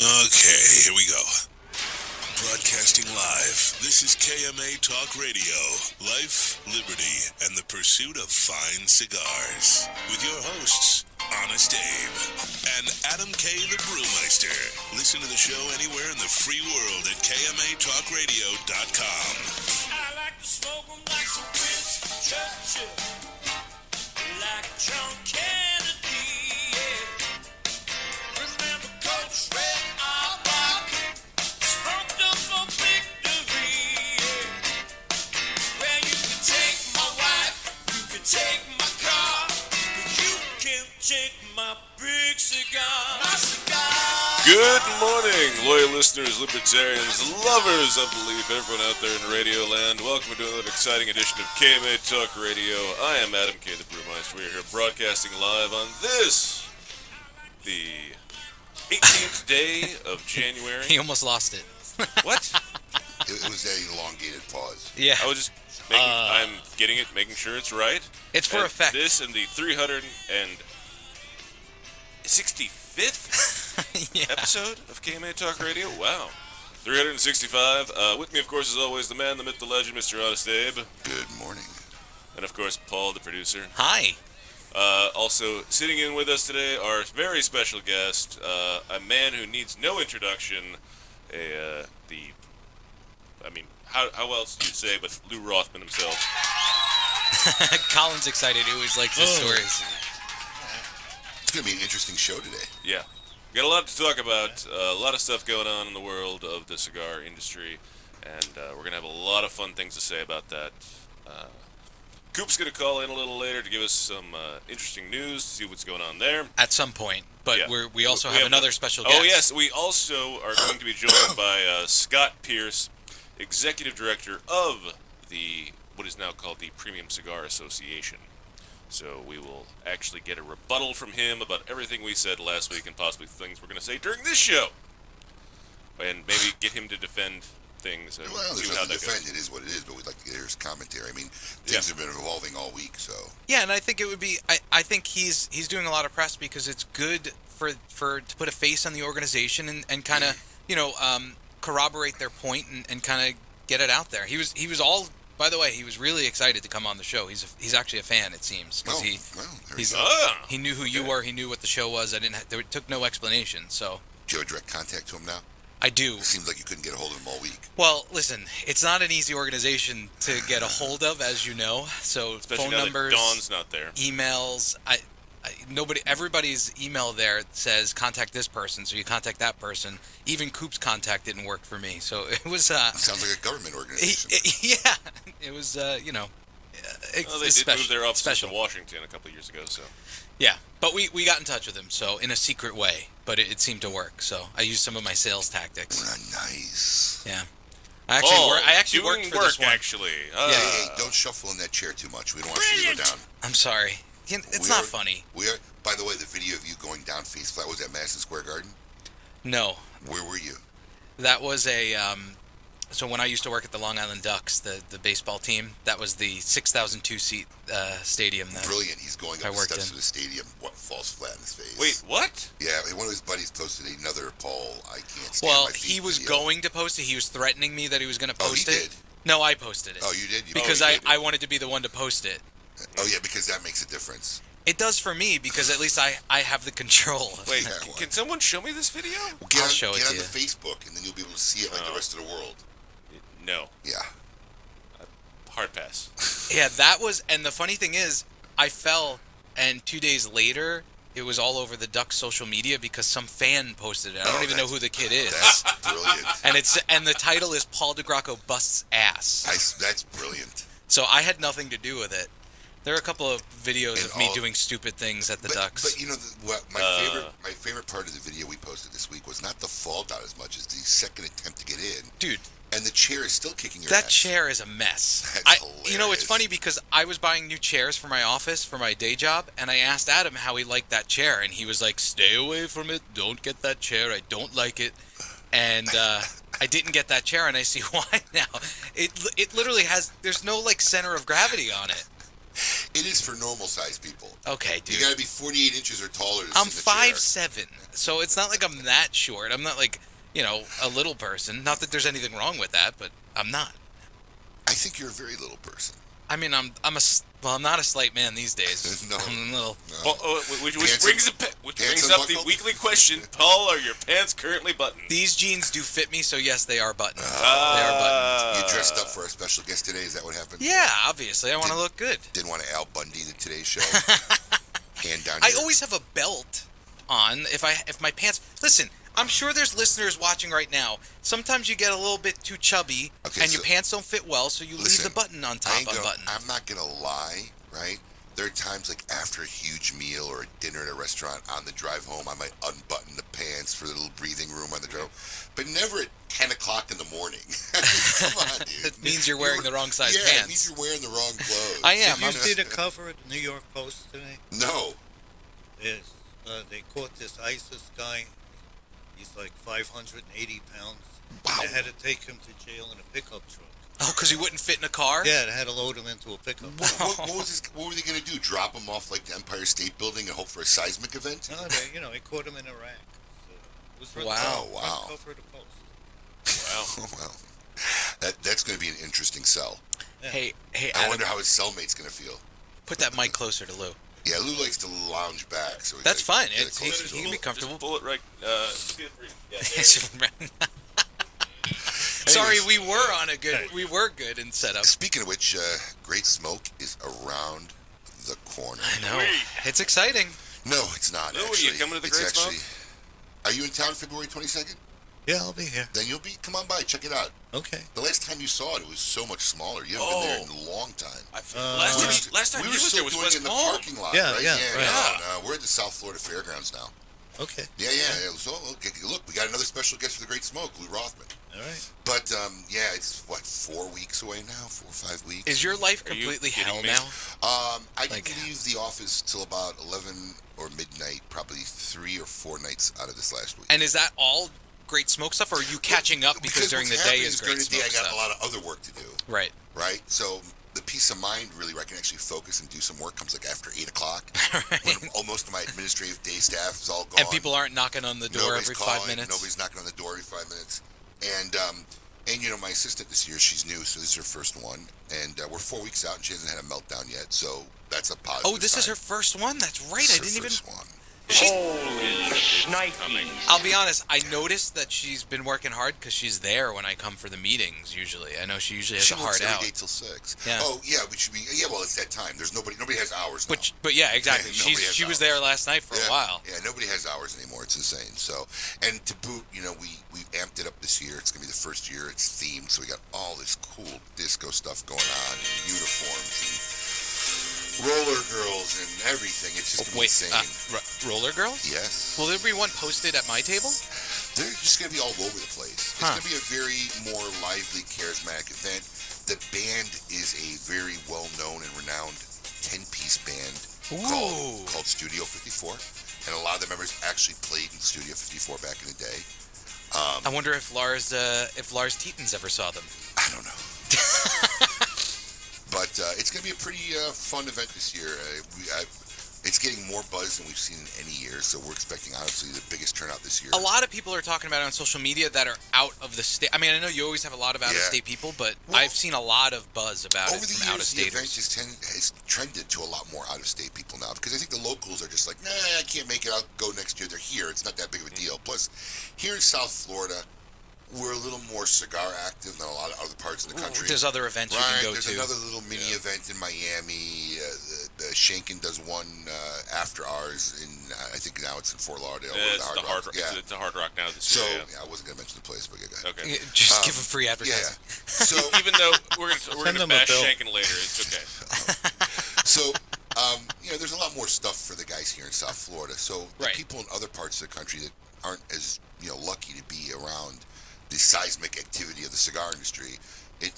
Okay, here we go. Broadcasting live, this is KMA Talk Radio. Life, liberty, and the pursuit of fine cigars. With your hosts, Honest Abe and Adam K. the Brewmeister. Listen to the show anywhere in the free world at KMATalkRadio.com. I like to smoke them like some Prince Churchill, like John Kennedy, yeah. Remember Coach Red Auerbach, smoked up for victory, yeah. Well, you can take my wife, you can take my car, but you can't take my big cigar. My cigar. Good morning, loyal listeners, libertarians, lovers of belief, everyone out there in radio land. Welcome to another exciting edition of KMA Talk Radio. I am Adam K. the Brewmeister. We are here broadcasting live on this, the 18th day of January. He almost lost it. What? It was that elongated pause. Yeah. I was just making, I'm getting it, making sure it's right. It's for And effect. This and the 365th Yeah. episode of KMA Talk Radio. Wow. 365. With me, of course, as always, the man, the myth, the legend, Mr. Honest Abe. Good morning. And, of course, Paul, the producer. Hi. Also, sitting in with us today, our very special guest, a man who needs no introduction, how else do you say, but Lew Rothman himself. Colin's excited. He always likes his stories. It's going to be an interesting show today. Yeah. We got a lot to talk about, a lot of stuff going on in the world of the cigar industry, and we're going to have a lot of fun things to say about that. Coop's going to call in a little later to give us some interesting news, see what's going on there. At some point. But Yeah. we also have another special guest. Oh, yes. We also are going to be joined by Scott Pearce, Executive Director of what is now called the Premium Cigar Association. So we will actually get a rebuttal from him about everything we said last week and possibly things we're going to say during this show. And maybe get him to defend things and Well, see there's how nothing that to goes. defend. It is what it is, but we'd like to get his commentary. I mean, things have been evolving all week, so. Yeah, and I think it would be. I think he's doing a lot of press because it's good for to put a face on the organization and kind of corroborate their point and kind of get it out there. He was all. By the way, he was really excited to come on the show. He's actually a fan, it seems, because There we he's go. he knew who you were. He knew what the show was. It took no explanation. So Do you have a direct contact to him now? I do. It seems like you couldn't get a hold of him all week. Well, listen, it's not an easy organization to get a hold of, as you know. So Especially phone now numbers, that Dawn's not there. emails. Everybody's email there says contact this person, so you contact that person. Even Coop's contact didn't work for me, so it was. It sounds like a government organization. Yeah, it was. Well, they did move their offices to Washington a couple of years ago, so. Yeah, but we got in touch with him, so in a secret way, but it seemed to work. So I used some of my sales tactics. Nice. Yeah, I actually doing worked for work, this one. actually. Hey, don't shuffle in that chair too much. We don't want to see you go down. I'm sorry. It's not funny. We are. By the way, the video of you going down face flat was at Madison Square Garden. No, Where were you? that was a. So when I used to work at the Long Island Ducks, the baseball team, that was the 6,002 seat stadium. Brilliant. He's going I up the worked steps in. of the stadium. What falls flat in his face? Wait, what? Yeah, one of his buddies posted another Paul. I can't stand Well, my feet he was video. going to post it. He was threatening me that he was going to Oh, post he it. did? No, I posted it. Oh, you did? Because you did. I wanted to be the one to post it. Oh, yeah, because that makes a difference. It does for me because at least I have the control. Wait, Yeah, can someone show me this video? Well, I'll show it get to on you. the Facebook, and then you'll be able to see it like the rest of the world. No. Yeah. Hard pass. Yeah, that was, and the funny thing is, I fell, and 2 days later, it was all over the Ducks social media because some fan posted it. I don't even know who the kid is. That's brilliant. And the title is Paul DeGracco busts ass. That's brilliant. So I had nothing to do with it. There are a couple of videos And of me all- doing stupid things at the But Ducks. you know, my favorite part of the video we posted this week was not the fall down as much as the second attempt to get in. Dude, And the chair is still kicking your that ass. chair is a mess. That's You know, it's hilarious. funny because I was buying new chairs for my office, for my day job, and I asked Adam how he liked that chair, and he was like, stay away from it, don't get that chair, I don't like it. And I didn't get that chair, and I see why now. It literally has, there's no, like, center of gravity on it. It is for normal sized people. Okay, dude. You got to be 48 inches or taller to I'm sit in a chair. 5'7", so it's not like I'm that short. I'm not like, a little person. Not that there's anything wrong with that, but I'm not. I think you're a very little person. I mean, I'm not a slight man these days. No. I'm a little. Well, which brings up the weekly question: Paul, are your pants currently buttoned? These jeans do fit me, so yes, they are buttoned. They are buttoned. You dressed up for our special guest today. Is that what happened? Yeah, obviously, I want to look good. Didn't want to Al Bundy the Today's Show. Hand down. I always have a belt on if my pants. Listen, I'm sure there's listeners watching right now. Sometimes you get a little bit too chubby, and your pants don't fit well, so you leave the button on top unbuttoned. I'm not gonna lie, right? There are times like after a huge meal or a dinner at a restaurant on the drive home, I might unbutton the pants for the little breathing room on the drive, but never at 10 o'clock in the morning. Come on, dude. That means you're wearing the wrong size pants. Yeah, it means you're wearing the wrong clothes. I am. Did you see the cover of the New York Post today? No. Yes. They caught this ISIS guy. He's like 580 pounds. Wow. They had to take him to jail in a pickup truck. Oh, because he wouldn't fit in a car? Yeah, they had to load him into a pickup truck. What were they going to do? Drop him off like the Empire State Building and hope for a seismic event? No, they caught him in Iraq. So it was front cover of the Post. Wow. Well, that's going to be an interesting cell. Yeah. Hey, I Adam, wonder how his cellmate's going to feel. put that mic closer to Lou. Yeah, Lou likes to lounge back, so That's fine. Get It's, closer he to can him. be comfortable. Just pull it right. Feel free. Yeah, Sorry, we were good in setup. Speaking of which, Great Smoke is around the corner. I know. It's exciting. No, it's not. Lou, are actually. you coming to the It's Great actually- Smoke? Are you in town February 22nd? Yeah, I'll be here. Then come on by, check it out. Okay. The last time you saw it was so much smaller. You haven't been there in a long time. Last time we he were was still there was doing West it in the Palm. parking lot, Yeah, right? yeah, right. No, we're at the South Florida Fairgrounds now. Okay. Yeah. So, okay, look, we got another special guest for the Great Smoke, Lew Rothman. All right. But, it's, 4 weeks away now? 4 or 5 weeks? Is your life Are you completely kidding hell me? now? I didn't leave the office till about 11 or midnight, probably 3 or 4 nights out of this last week. And is that all Great Smoke stuff, or are you catching up because during the what's day happening is during Great the day, Smoke I got stuff? a lot of other work to do. Right. Right? So the peace of mind, really, where I can actually focus and do some work comes like after 8 o'clock. When most of my administrative day staff is all gone. And people aren't knocking on the door Nobody's every calling, 5 minutes. Nobody's knocking on the door every 5 minutes. And my assistant this year, she's new, so this is her first one. And we're 4 weeks out, and she hasn't had a meltdown yet, so that's a positive Oh, this is sign. her first one? That's right. It's I her didn't even. first one. I'll be honest. I noticed that she's been working hard because she's there when I come for the meetings. Usually, I know she usually has She a works hard every out. day till 6. Yeah. Oh, yeah, we should be. Yeah, well, it's that time. There's nobody has hours now. But yeah, exactly. Yeah, nobody has She was hours. there last night for a while. Yeah, nobody has hours anymore. It's insane. So, and to boot, we amped it up this year. It's gonna be the first year it's themed, so we got all this cool disco stuff going on, and uniforms and roller girls and everything. It's just gonna be insane. Roller Girls? Yes. Will there be one posted at my table? They're just gonna be all over the place. It's gonna be a very more lively, charismatic event. The band is a very well-known and renowned 10-piece band called Studio 54, and a lot of the members actually played in Studio 54 back in the day. I wonder if Lars Tetens ever saw them. I don't know. But it's going to be a pretty fun event this year. It's getting more buzz than we've seen in any year, so we're expecting, honestly, the biggest turnout this year. A lot of people are talking about it on social media that are out of the state. I mean, I know you always have a lot of out-of-state people, but I've seen a lot of buzz about it from out-of-staters. The event has trended to a lot more out-of-state people now, because I think the locals are just like, nah, I can't make it, I'll go next year. They're here. It's not that big of a deal. Plus, here in South Florida, we're a little more cigar active than a lot of other parts of the country. There's other events you can go there's to. Another little mini event in Miami. The Shankin does one after ours, I think now it's in Fort Lauderdale. It's the Hard Rock. It's a Hard Rock now this so, year. I wasn't going to mention the place, but go ahead. Okay. Just give them free advertising. Yeah. So Even though we're gonna bash Shankin later, it's okay. So, there's a lot more stuff for the guys here in South Florida. So the people in other parts of the country that aren't as lucky to be around the seismic activity of the cigar industry,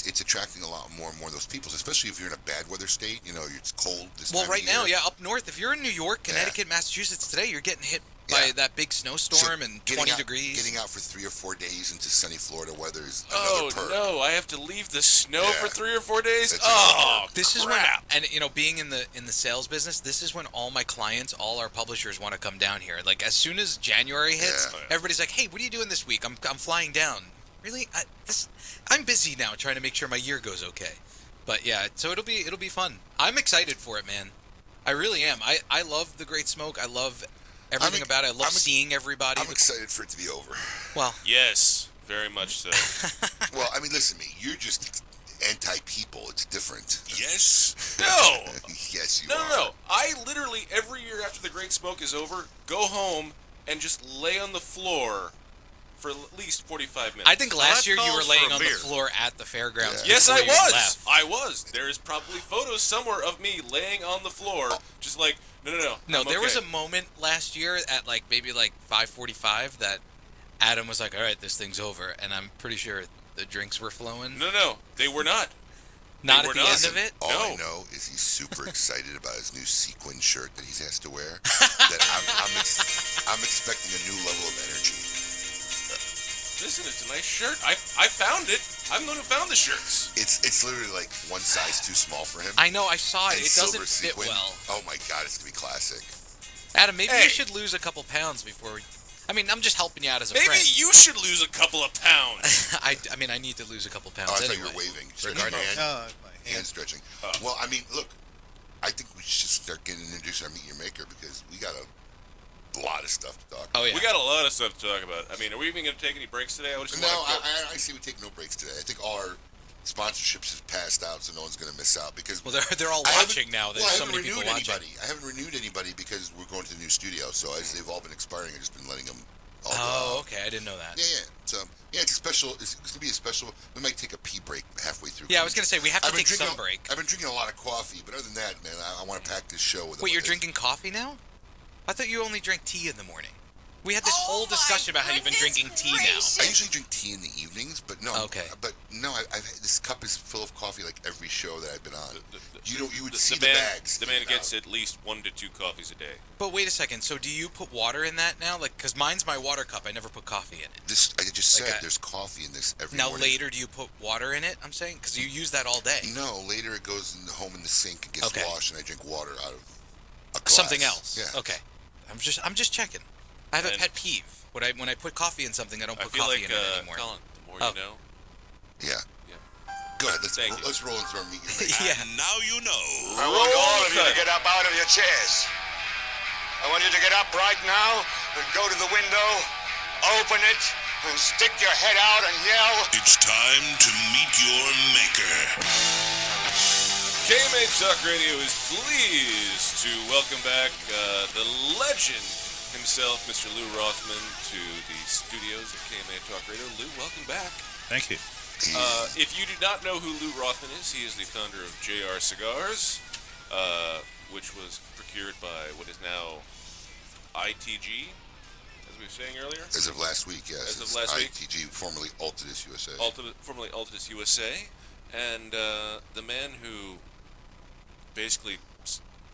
it's attracting a lot more and more of those people, especially if you're in a bad weather state. It's cold this Well, time right of year. now, yeah, up north, if you're in New York, Connecticut, Massachusetts today, you're getting hit by that big snowstorm and 20 degrees. Getting out for 3 or 4 days into sunny Florida weather is Oh, another perk. no, I have to leave the snow for 3 or 4 days? That's Oh, This is when, crap. and being in the sales business, this is when all my clients, all our publishers want to come down here. Like as soon as January hits, Yeah. everybody's like, "Hey, what are you doing this week? I'm flying down." Really? I'm busy now trying to make sure my year goes okay. But yeah, so it'll be fun. I'm excited for it, man. I really am. I love the Great Smoke. I love everything about it. I love seeing everybody. I'm excited for it to be over. Well, Yes, very much so. Well, I mean, listen to me. You're just anti-people. It's different. Yes. No! Yes, you No, are. no, no. I literally, every year after the Great Smoke is over, go home and just lay on the floor for at least 45 minutes. I think last year you were calls laying for a on the beer. floor at the fairgrounds. Yeah. Yes, I before you was. left. I was. There is probably photos somewhere of me laying on the floor, just like, no. No, I'm there was a okay. moment last year at maybe 5:45 that Adam was like, "All right, this thing's over," and I'm pretty sure the drinks were flowing. No, they were not. Not they at were the not. end of it. All I No. know is he's super excited about his new sequin shirt that he has to wear. That I'm expecting a new level of energy. Listen, it's a nice shirt. I found it. I'm the one who found the shirts. It's literally like one size too small for him. I know. I saw it. And It doesn't silver fit sequin. well. Oh my god, it's gonna be classic. Adam, maybe Hey. you should lose a couple pounds before we. I mean, I'm just helping you out as a Maybe friend. you should lose a couple of pounds. I mean, I need to lose a couple pounds Oh, I thought anyway. you were waving. Stretching Regarding- your hand. No, my Hand hand. stretching. Oh. Well, I mean, look, I think we should start getting introduced our Meet Your Maker because we got a lot of stuff to talk about. Oh yeah. We got a lot of stuff to talk about. I mean, are we even going to take any breaks today? I would just No, want to I say we take no breaks today. I think all our sponsorships have passed out, so no one's going to miss out because Well, they're all I haven't- watching now. There's well, I so haven't many people renewed watching. anybody. I haven't renewed anybody because we're going to the new studio. So as they've all been expiring, I've just been letting them all go Oh, out. okay. I didn't know that. Yeah. So yeah, it's a special. It's going to be a special. We might take a pee break halfway through. Yeah, I was gonna say we have to I've been take some drinking- break. I've been drinking a lot of coffee, but other than that, man, I want to pack this show with. Wait, you're drinking coffee now? I thought you only drank tea in the morning. We had this whole discussion about how you've been drinking tea now. I usually drink tea in the evenings, but no. Okay. But no, I've this cup is full of coffee like every show that I've been on. You would the see the man, bags. The in man and gets out. at least 1 to 2 coffees a day. But wait a second. So do you put water in that now? Because mine's my water cup. I never put coffee in it. This I just said. Like There's coffee in this every Now morning. later, do you put water in it? I'm saying because you use that all day. No, later it goes home in the sink and gets Okay. washed, and I drink water out of a glass. Something else. Yeah. Okay. I'm just checking. I have a And- pet peeve. When I put coffee in something, I don't I put feel coffee like, in it anymore. Colin, the more Oh. you know. Yeah. Yeah. Go ahead. Thank you. Let's roll into our Meet Your Maker. Yeah. And now you know. I want all of you to cut. get up out of your chairs. I want you to get up right now and go to the window, open it, and stick your head out and yell. It's time to meet your maker. KMA Talk Radio is pleased to welcome back the legend himself, Mr. Lew Rothman, to the studios of KMA Talk Radio. Lew, welcome back. Thank you. If you do not know who Lew Rothman is, he is the founder of JR Cigars, which was procured by what is now ITG, as we were saying earlier. As of last week, yes. As of it's last week. ITG, formerly Altadis USA. Formerly Altus USA, and the man who basically,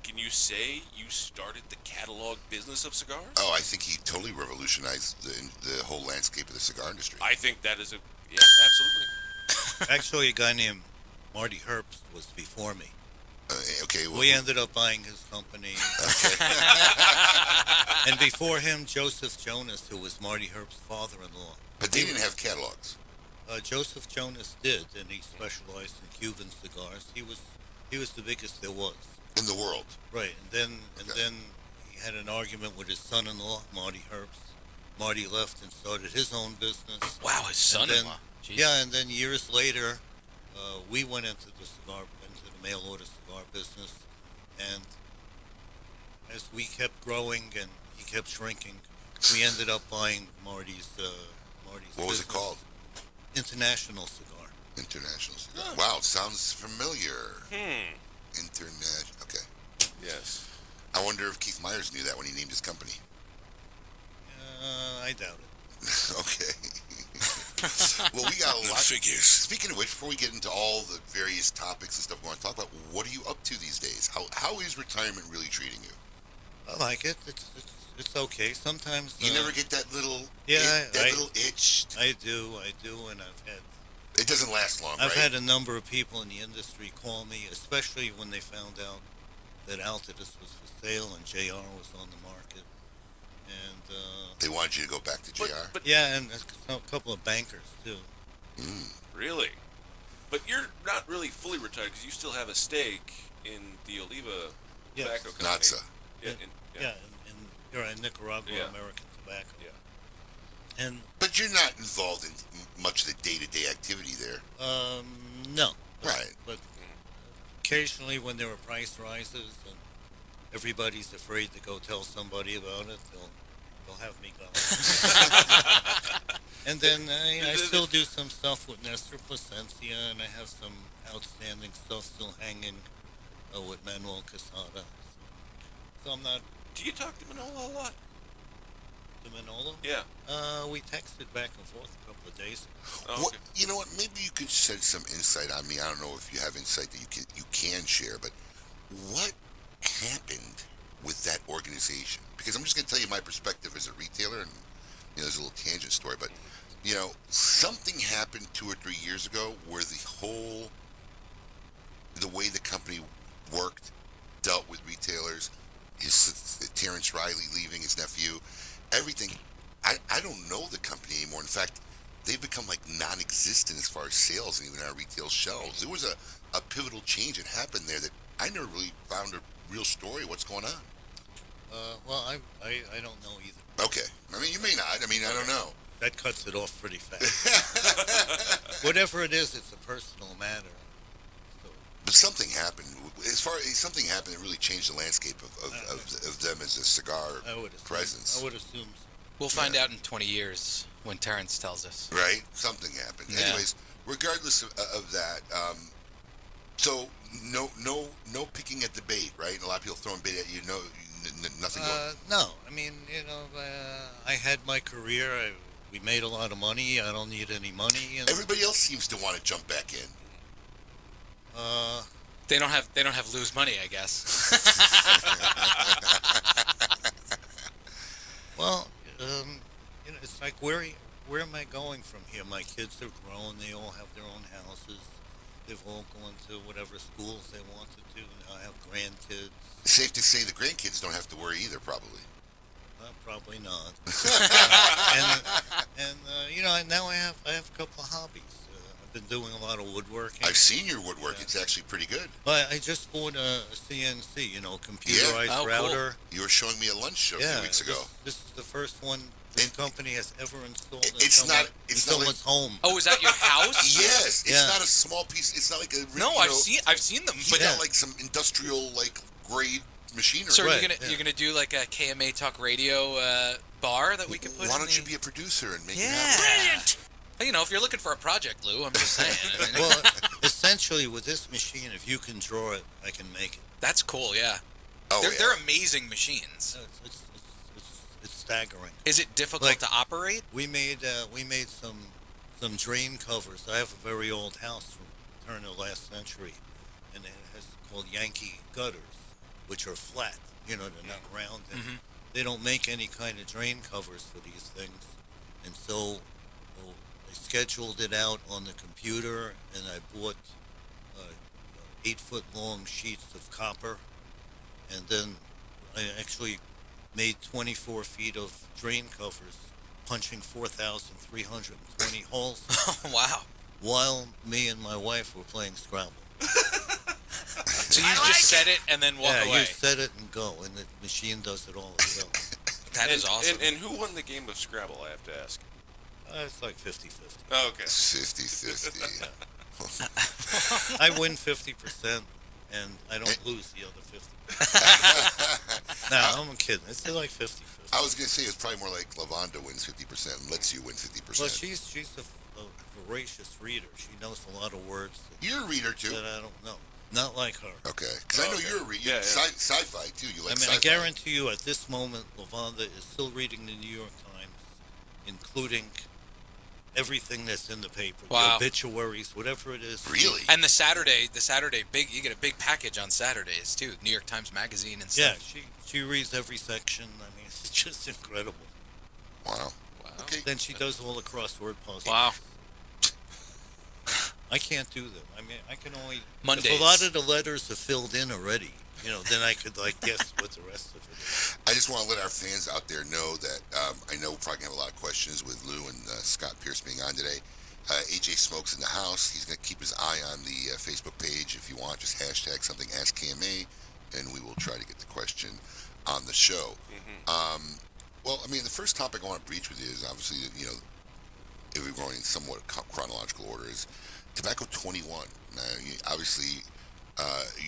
can you say you started the catalog business of cigars? Oh, I think he totally revolutionized the whole landscape of the cigar industry. I think that is yeah, absolutely. Actually, a guy named Marty Herbst was before me. Okay. Well, We ended up buying his company. And before him, Joseph Jonas, who was Marty Herbst's father-in-law. but they didn't have catalogs. Joseph Jonas did, and he specialized in Cuban cigars. He was the biggest there was. In the world. Right, and then he had an argument with his son-in-law, Marty Herbst. Marty left and started his own business. Wow, his And son-in-law. then- Jeez. Yeah, and then years later, we went into the mail order cigar business, and as we kept growing and he kept shrinking, we ended up buying Marty's. What was it business. called? International Cigar. International Cigar. Wow, sounds familiar. International. Okay. Yes. I wonder if Keith Myers knew that when he named his company. I doubt it. Okay. Well, we got a The lot. figures. Speaking of which, before we get into all the various topics and stuff we want to talk about, what are you up to these days? How is retirement really treating you? I like it. It's okay. Sometimes You never get that little little itch. I do, and It doesn't last long, I've right? had a number of people in the industry call me, especially when they found out that Altadis was for sale and JR was on the market, and They wanted you to go back to JR. But yeah, and a couple of bankers too. really, but you're not really fully retired because you still have a stake in the Oliva Yes. Tobacco Company. Natsa. Yeah, And here in Nicaragua, Yeah. American Tobacco. yeah. And But you're not involved in much of the day-to-day activity there. no, Right. But occasionally, when there are price rises and everybody's afraid to go tell somebody about it, they'll have me go. And then I still do some stuff with Nestor Plasencia, and I have some outstanding stuff still hanging with Manuel Quesada. So I'm not Do you talk to Manolo a lot? to Manolo. Yeah. We texted back and forth a couple of days ago. Oh, What, okay. you know what? Maybe you could shed some insight on me. I don't know if you have insight that you can share, but what happened with that organization? Because I'm just going to tell you my perspective as a retailer, and there's a little tangent story, but something happened 2 or 3 years ago where the way the company worked, dealt with retailers, Terrence Riley leaving, his nephew, everything. I don't know the company anymore. In fact, they've become like non-existent as far as sales and even our retail shelves. There was a pivotal change that happened there that I never really found a real story. What's going on? Well, I don't know either. Okay. I mean, you may not. I mean, I don't know. That cuts it off pretty fast. Whatever it is, it's a personal matter. So, But something happened. Something happened that really changed the landscape of them as a cigar I would assume, presence. I would assume so. We'll find out in 20 years when Terrence tells us. Right? Something happened. Yeah. Anyways, regardless of that, so no picking at the bait, right? And a lot of people throwing bait at you. No, nothing going. No, I mean, I had my career. We made a lot of money. I don't need any money. And, Everybody else seems to want to jump back in. They don't have lose money, I guess. well, it's like where am I going from here? My kids are grown. They all have their own houses. They've all gone to whatever schools they wanted to. Now I have grandkids. Safe to say the grandkids don't have to worry either, probably. Probably not. and now I have a couple of hobbies. I've been doing a lot of woodworking. I've seen your woodwork. It's actually pretty good. But I just bought a CNC, computerized Oh, cool. router. You were showing me a lunch show a few weeks ago. This is the first one this And- company has ever installed in It's not someone's home. Oh, is that your house? Yes, it's Yeah. not a small piece. It's not like a. No, I've seen them. He's But got like some industrial grade machinery. so are Right, you're gonna do like a KMA Talk Radio bar that we could put? Why in don't the... you be a producer and make it Yeah. happen? If you're looking for a project, Lou, I'm just saying. I mean, Well, essentially, with this machine, if you can draw it, I can make it. that's cool. Yeah. Oh, They're amazing machines. It's staggering. Is it difficult Like- to operate? We made some drain covers. I have a very old house from the turn of the last century, and it has called Yankee gutters, which are flat. They're not round. And they don't make any kind of drain covers for these things, and so I scheduled it out on the computer, and I bought 8-foot long sheets of copper, and then I actually made 24 feet of drain covers, punching 4,320 holes, Wow. while me and my wife were playing Scrabble. So you just set it and then walk away. You set it and go, and the machine does it all itself. That is awesome. And who won the game of Scrabble, I have to ask? It's like 50-50. Oh, okay. 50-50. I win 50%, and I don't lose the other 50%. No, I'm kidding. It's like 50-50. I was going to say it's probably more like Lavonda wins 50% and lets you win 50%. Well, she's a voracious reader. She knows a lot of words You're a reader, too. that I don't know. Not like her. Okay. Because I know you're a reader. Yeah, yeah. Sci-fi, too. You like sci-fi. I guarantee you at this moment, Lavonda is still reading the New York Times, including everything that's in the paper. Wow. The obituaries, whatever it is. Really? And the Saturday big, you get a big package on Saturdays too. New York Times Magazine and Yeah, stuff. she reads every section. I mean, it's just incredible. Wow. Wow. Okay. Then she does all the crossword puzzles. Wow. I can't do them. I mean, I can only... Mondays. If a lot of the letters are filled in already, then I could, guess what the rest of it is. I just want to let our fans out there know that I know we're probably going to have a lot of questions with Lew and Scott Pearce being on today. AJ Smoke's in the house. He's going to keep his eye on the Facebook page. If you want, just hashtag something Ask KMA, and we will try to get the question on the show. Well, I mean, the first topic I want to breach with you is obviously, if we're going in somewhat chronological order, is Tobacco 21. Now, obviously,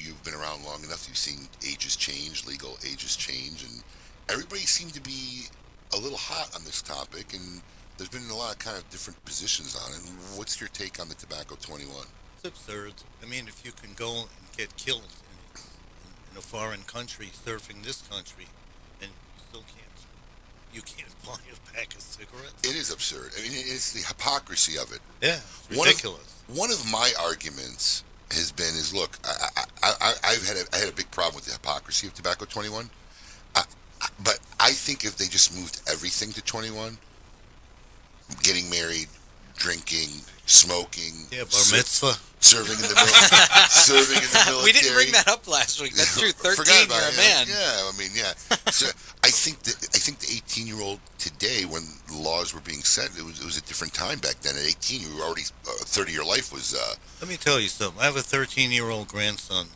you've been around long enough. You've seen ages change, legal ages change, and everybody seemed to be a little hot on this topic, and there's been a lot of kind of different positions on it. What's your take on the Tobacco 21? It's absurd. I mean, if you can go and get killed in a foreign country, surfing this country, and you can't buy a pack of cigarettes. It is absurd. I mean, it's the hypocrisy of it. Yeah, it's ridiculous. One of my arguments is look, I had a big problem with the hypocrisy of Tobacco 21, but I think if they just moved everything to 21, getting married, drinking, smoking, Yeah, bar mitzvah. serving in the military. We didn't bring that up last week. That's true. 13, Forgot about you're a it. man. Yeah, I mean, yeah. So I think the 18-year-old today, when laws were being set, it was a different time back then. At 18, you were already 30-year life was. Let me tell you something. I have a 13-year-old grandson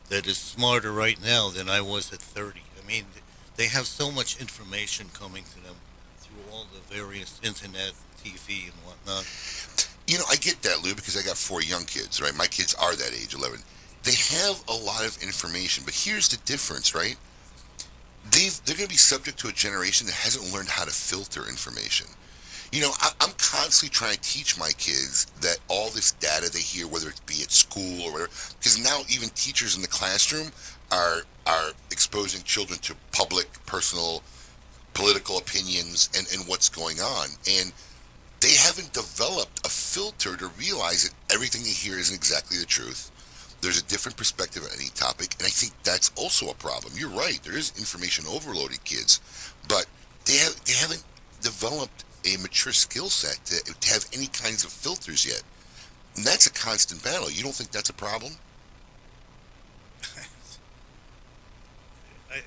that is smarter right now than I was at 30. I mean, they have so much information coming to them through all the various internet, TV, and whatnot. I get that, Lou, because I got 4 young kids, right? My kids are that age, 11. They have a lot of information, but here's the difference, right? They're going to be subject to a generation that hasn't learned how to filter information. I'm constantly trying to teach my kids that all this data they hear, whether it be at school or whatever, because now even teachers in the classroom are exposing children to public, personal, political opinions and what's going on. And they haven't developed a filter to realize that everything they hear isn't exactly the truth. There's a different perspective on any topic, and I think that's also a problem. You're right. There is information overloaded kids, but they haven't developed a mature skill set to have any kinds of filters yet. And that's a constant battle. You don't think that's a problem?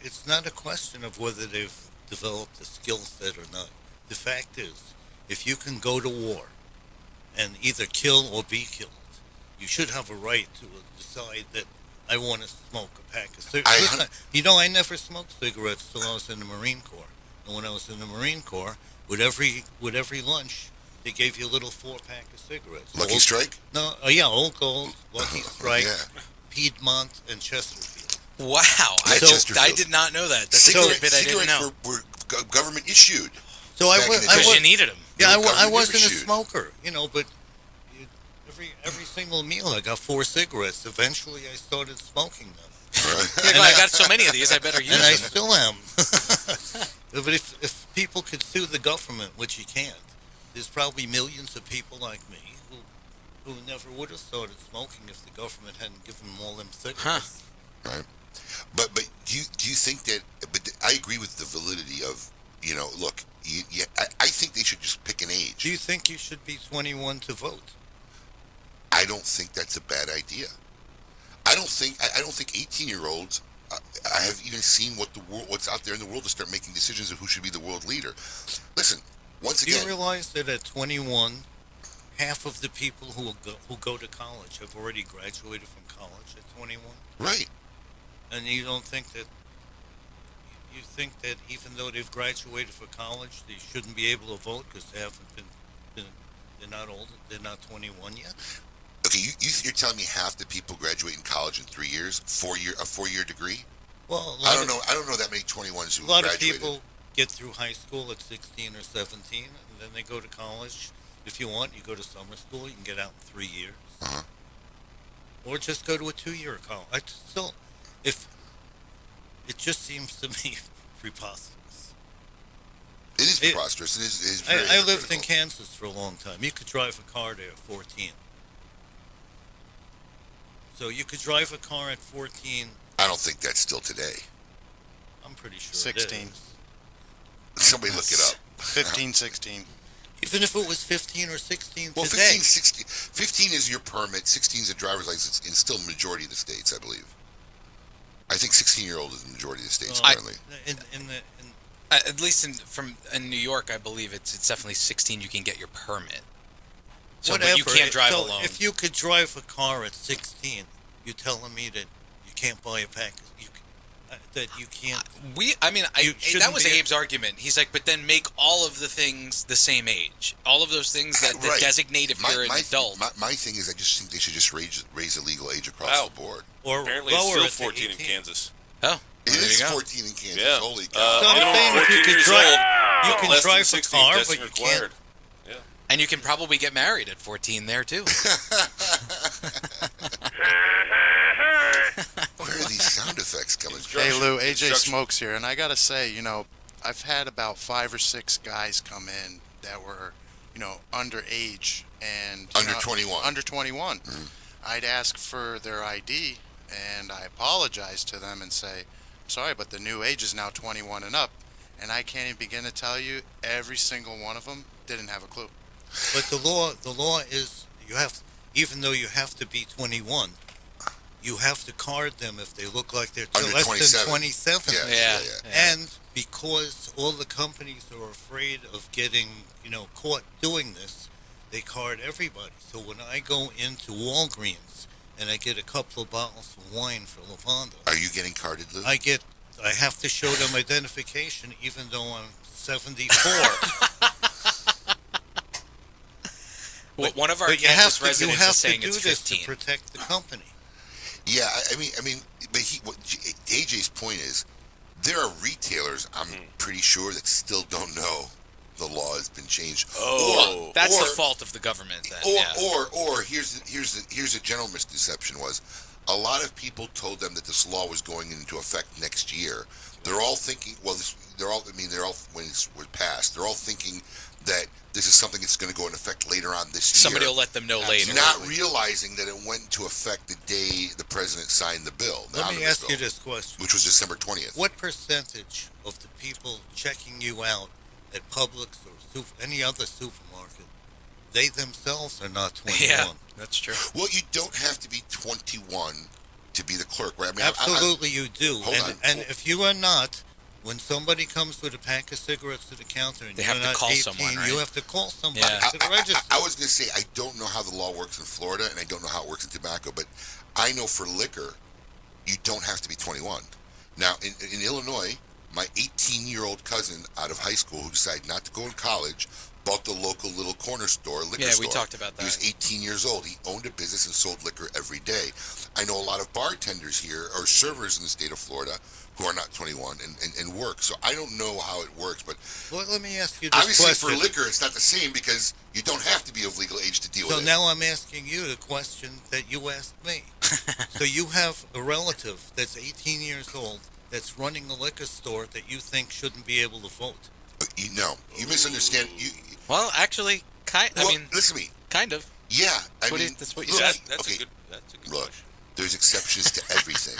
It's not a question of whether they've developed a skill set or not. The fact is, if you can go to war and either kill or be killed, you should have a right to decide that I want to smoke a pack of cigarettes. I never smoked cigarettes till I was in the Marine Corps. And when I was in the Marine Corps, with every lunch, they gave you a little 4-pack of cigarettes. Lucky Strike? No, Old Gold, Lucky Strike, Yeah. Piedmont, and Chesterfield. Wow. Chesterfield. I did not know that. That's a bit I didn't know. Cigarettes were government issued. So I Back in was, the Because day. you needed them. Yeah, I government wasn't a issued. smoker, but every single meal I got 4 cigarettes. Eventually, I started smoking them, You're like, I got so many of these, I better use and I them. still am. But if people could sue the government, which you can't, there's probably millions of people like me who never would have started smoking if the government hadn't given them all them cigarettes. Right. But do you think that? But I agree with the validity of look. I think they should just pick an age. Do you think you should be 21 to vote? I don't think that's a bad idea. I don't think 18-year-olds. I have even seen what's out there in the world to start making decisions of who should be the world leader. Listen, once Do you again, realize that at 21, half of the people who go to college have already graduated from college at 21? right? And you don't think that, you think that even though they've graduated from college, they shouldn't be able to vote because they haven't they're not old, they're not 21 yet? Okay, you're telling me half the people graduate in college in 3 years, a 4-year degree? Well, I don't know that many 21s who a lot graduated. of people get through high school at 16 or 17, and then they go to college. If you want, you go to summer school, you can get out in 3 years. Uh-huh. Or just go to a 2-year college. If it just seems to me preposterous It is preposterous. It is very I lived in hypocritical. Kansas for a long time. You could drive a car there at 14. So you could drive a car at 14. I don't think that's still today. I'm pretty sure 16. it is. Somebody look it up. 15, 16. Even if it was 15 or 16 Well, today. 15 is your permit, 16 is a driver's license in still majority of the states, I believe. I think 16-year-old is the majority of the states currently. At least in New York, I believe it's definitely 16. You can get your permit. So, Whatever. but you can't drive so alone. If you could drive a car at 16, you're telling me that you can't buy a pack. That you can't. That shouldn't was be- Abe's argument. He's like, but then make all of the things the same age. All of those things that Right. designate if you're an adult. My thing is, I just think they should just raise the legal age across Wow. the board. Or Apparently, it's lower still it to 14 in 18. Kansas. Oh, It there is you go. 14 in Kansas. Yeah. Holy cow. So I'm saying if you 14 could years drive, old, you can less than drive a 16 car, testing but you required. can't. And you can probably get married at 14 there too. Where are these sound effects coming from? Hey, Lou, AJ Construction. Smokes here, and I gotta say, I've had about 5 or 6 guys come in that were, underage and Under 21. Under 21. I'd ask for their ID, and I apologize to them and say, sorry, but the new age is now 21 and up, and I can't even begin to tell you every single one of them didn't have a clue. But the law is even though you have to be 21, you have to card them if they look like they're Under less 27. than 27. Yeah. And because all the companies are afraid of getting, caught doing this, they card everybody. So when I go into Walgreens and I get a couple of bottles of wine for Lavanda, Are you getting carded, Lou? I have to show them identification even though I'm 74. Well, one of our But you Kansas have to residents is saying do it's this 15. to protect the company. Yeah, I mean, but AJ's point is, there are retailers, I'm pretty sure, that still don't know the law has been changed. Oh. That's the fault of the government then. Or here's a general misconception was, a lot of people told them that this law was going into effect next year. They're all thinking, when it was passed, they're all thinking that this is something that's going to go into effect later on this year. Somebody will let them know later. Not realizing that it went into effect the day the president signed the bill. the Let me omnibus ask you bill, this question. which was December 20th. What percentage of the people checking you out at Publix or any other supermarket, they themselves are not 21? Yeah, that's true. Well, you don't have to be 21 to be the clerk, right? I mean, Absolutely you do. Hold on. And if you are not, when somebody comes with a pack of cigarettes to the counter and They you're have to not call 18, someone, right? you have to call somebody Yeah. to the register. I was going to say, I don't know how the law works in Florida, and I don't know how it works in tobacco, but I know for liquor, you don't have to be 21. Now, in Illinois, my 18-year-old cousin out of high school who decided not to go in college bought the local little corner store, liquor store. Yeah, we talked about that. He was 18 years old. He owned a business and sold liquor every day. I know a lot of bartenders here, or servers in the state of Florida, who are not 21 and work. So I don't know how it works, but Well, let me ask you this obviously question. for liquor, it's not the same because you don't have to be of legal age to deal So with it. now I'm asking you the question that you asked me. So you have a relative that's 18 years old that's running a liquor store that you think shouldn't be able to vote. You misunderstand. Well, actually, Listen to me. kind of. Yeah, That's what you look, said. That's okay, a good look, question. there's exceptions to everything,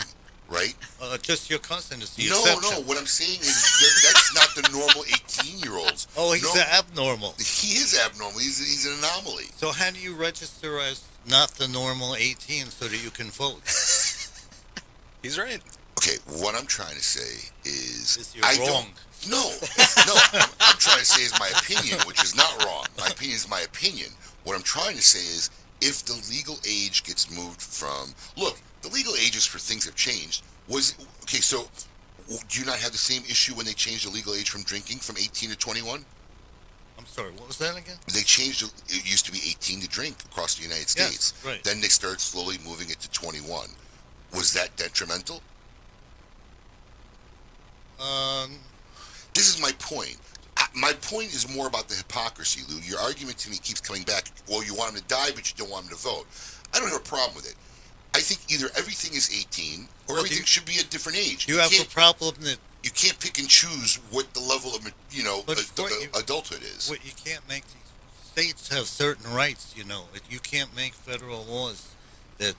right? Just your cousin is the No, exception. what I'm saying is that's not the normal 18-year-olds. Oh, he's No, abnormal. He is abnormal. He's an anomaly. So how do you register as not the normal 18 so that you can vote? He's right. Okay, what I'm trying to say is You're wrong. No, I'm trying to say is my opinion, which is not wrong. My opinion is my opinion. What I'm trying to say is, if the legal age gets moved from, look, the legal ages for things have changed. So do you not have the same issue when they changed the legal age from drinking from 18 to 21? I'm sorry, what was that again? They changed it used to be 18 to drink across the United States. Yes, right. Then they started slowly moving it to 21. Was that detrimental? This is my point. My point is more about the hypocrisy, Lou. Your argument to me keeps coming back, well, you want him to die, but you don't want him to vote. I don't have a problem with it. I think either everything is 18 or everything should be a different age. You have a can't- problem that you can't pick and choose what the level of But adulthood is. What you can't make these states have certain rights. You can't make federal laws that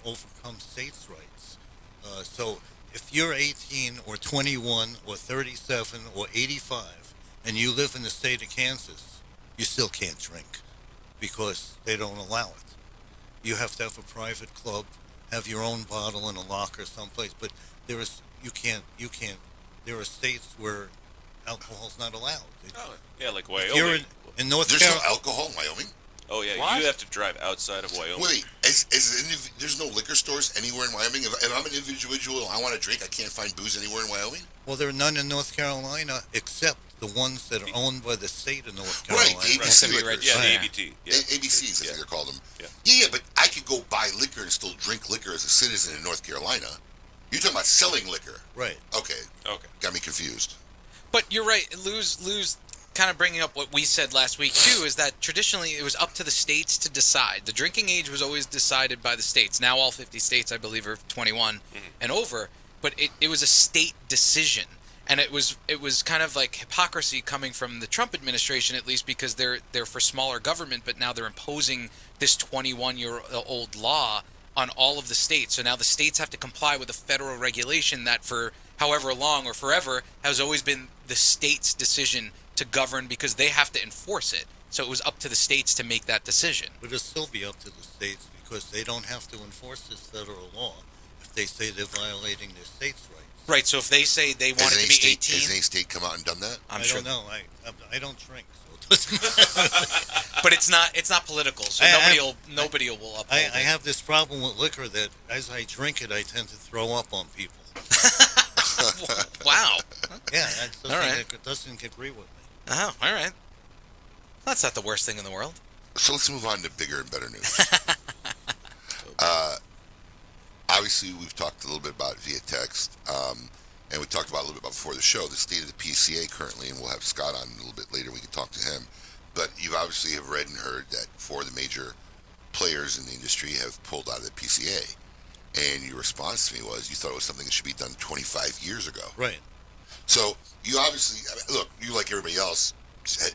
overcome states' rights. So if you're 18 or 21 or 37 or 85 and you live in the state of Kansas, you still can't drink because they don't allow it. You have to have a private club, have your own bottle in a locker someplace. But there are states where alcohol's not allowed. Yeah, like If Wyoming. you're in North There's no Carolina, alcohol in Wyoming. Oh yeah, What? you have to drive outside of Wyoming. Wait, there's no liquor stores anywhere in Wyoming. If I'm an individual and I want to drink, I can't find booze anywhere in Wyoming. well, there are none in North Carolina except the ones that are owned by the state of North Right, Carolina. the ABC Right. liquors. Yeah, the Yeah. ABT. Yeah. ABCs, I think they're called them. Yeah. Yeah, but I could go buy liquor and still drink liquor as a citizen in North Carolina. You're talking about selling liquor. Right. Okay, Okay. got me confused. But you're right. Lou's kind of bringing up what we said last week too, is that traditionally it was up to the states to decide. The drinking age was always decided by the states. Now all 50 states, I believe, are 21 and over. But it was a state decision, and it was kind of like hypocrisy coming from the Trump administration, at least, because they're for smaller government, but now they're imposing this 21-year-old law on all of the states. So now the states have to comply with a federal regulation that for however long or forever has always been the state's decision to govern, because they have to enforce it. So it was up to the states to make that decision. But it'll still be up to the states because they don't have to enforce this federal law if they say they're violating their states' rights. Right, so if they say they want it to be 18... Has any state come out and done that? I'm I sure. don't know. I don't drink, so it doesn't matter. But it's not political, so nobody will uphold I it. have this problem with liquor that as I drink it, I tend to throw up on people. Wow. Yeah, that All right. doesn't agree with me. Oh, all right. That's not the worst thing in the world. So let's move on to bigger and better news. Obviously, we've talked a little bit about it via text, and we talked about a little bit about before the show, the state of the PCA currently, and we'll have Scott on a little bit later. We can talk to him. But you obviously have read and heard that 4 of the major players in the industry have pulled out of the PCA. And your response to me was you thought it was something that should be done 25 years ago. Right. So you obviously, look, you like everybody else had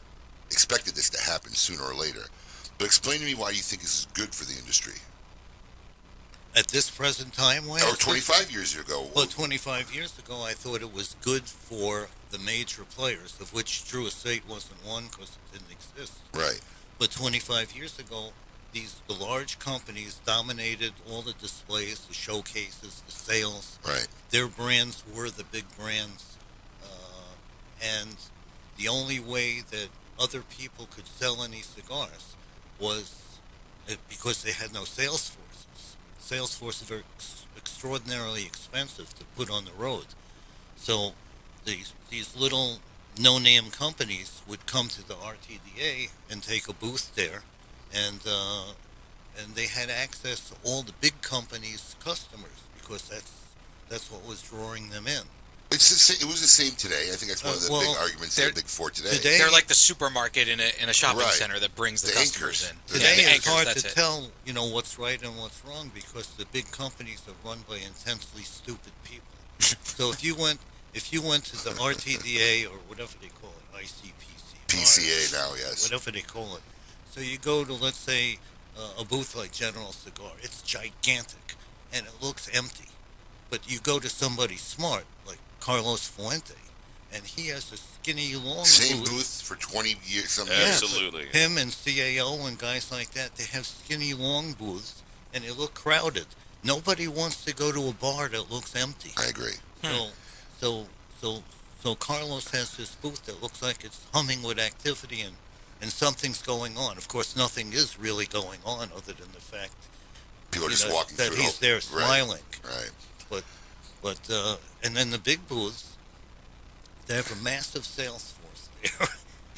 expected this to happen sooner or later. But explain to me why you think this is good for the industry. At this present time, why? Or 25 years ago. Well, 25 years ago, I thought it was good for the major players, of which Drew Estate wasn't one because it didn't exist. Right. But 25 years ago, the large companies dominated all the displays, the showcases, the sales. Right. Their brands were the big brands. And the only way that other people could sell any cigars was because they had no sales forces. Sales forces are extraordinarily expensive to put on the road. So these little no-name companies would come to the RTDA and take a booth there, and they had access to all the big companies' customers because that's what was drawing them in. It was the same today. I think that's one of the big arguments of the Big Four today. They're like the supermarket in a shopping Right. center that brings the customers in. Today the it's anchors, hard that's to it. tell, what's right and what's wrong because the big companies are run by intensely stupid people. So if you went to the RTDA or whatever they call it, ICPC, PCA now, yes. whatever they call it. So you go to, let's say, a booth like General Cigar. It's gigantic and it looks empty. But you go to somebody smart like Carlos Fuente, and he has a skinny long Same booth for 20 years, some years. Absolutely. Him and CAO and guys like that, they have skinny long booths, and they look crowded. Nobody wants to go to a bar that looks empty. I agree. So Carlos has this booth that looks like it's humming with activity and something's going on. Of course, nothing is really going on other than the fact People are just walking that through. he's there smiling. Right. But and then the big booths, they have a massive sales force there,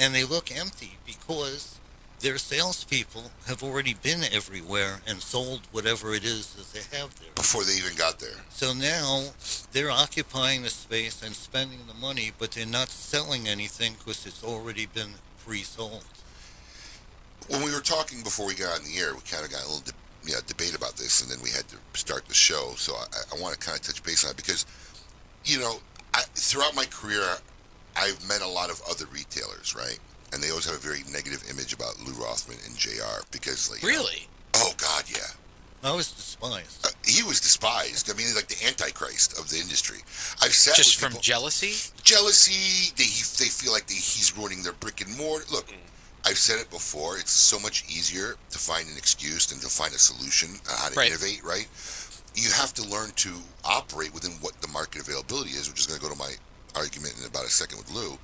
and they look empty because their salespeople have already been everywhere and sold whatever it is that they have there. Before they even got there. So now they're occupying the space and spending the money, but they're not selling anything because it's already been pre-sold. When we were talking before we got on the air, we kind of got a little debate about this, and then we had to start the show. So I want to kind of touch base on it because, throughout my career, I've met a lot of other retailers, right? And they always have a very negative image about Lew Rothman and JR because, like, Really? Oh God, yeah. I was despised. He was despised. I mean, like the Antichrist of the industry. I've sat Just with from people, jealousy? jealousy. They feel like he's ruining their brick and mortar. Look, I've said it before. It's so much easier to find an excuse than to find a solution on how to innovate. Right? You have to learn to operate within what the market availability is, which is going to go to my argument in about a second with Lew.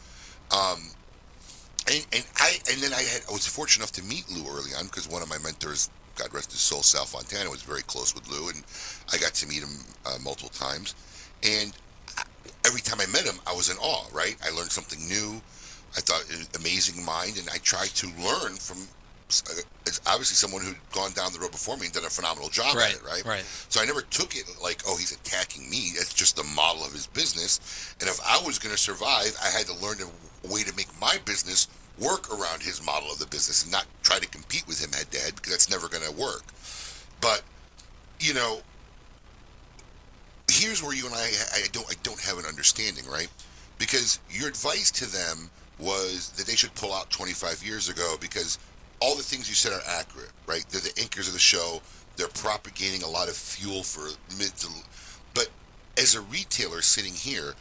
And then I was fortunate enough to meet Lew early on because one of my mentors, God rest his soul, Sal Fontana, was very close with Lew, and I got to meet him multiple times. And every time I met him, I was in awe, right? I learned something new. I thought an amazing mind, and I tried to learn from obviously someone who'd gone down the road before me and done a phenomenal job at it, right? Right. So I never took it like, oh, he's attacking me. That's just the model of his business. And if I was going to survive, I had to learn a way to make my business work around his model of the business and not try to compete with him head to head because that's never going to work. But, you know, here's where you and I don't have an understanding, right? Because your advice to them was that they should pull out 25 years ago because all the things you said are accurate, right? They're the anchors of the show. They're propagating a lot of fuel for But as a retailer sitting here,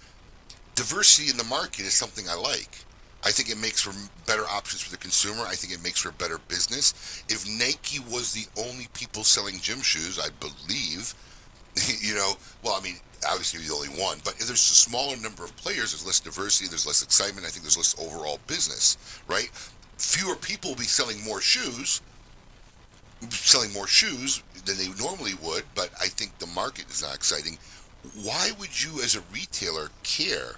diversity in the market is something I like. I think it makes for better options for the consumer. I think it makes for better business. If Nike was the only people selling gym shoes, I believe, you know, well, I mean, obviously you're the only one, but if there's a smaller number of players, there's less diversity, there's less excitement, I think there's less overall business, right? Fewer people will be selling more shoes than they normally would, but I think the market is not exciting. Why would you as a retailer care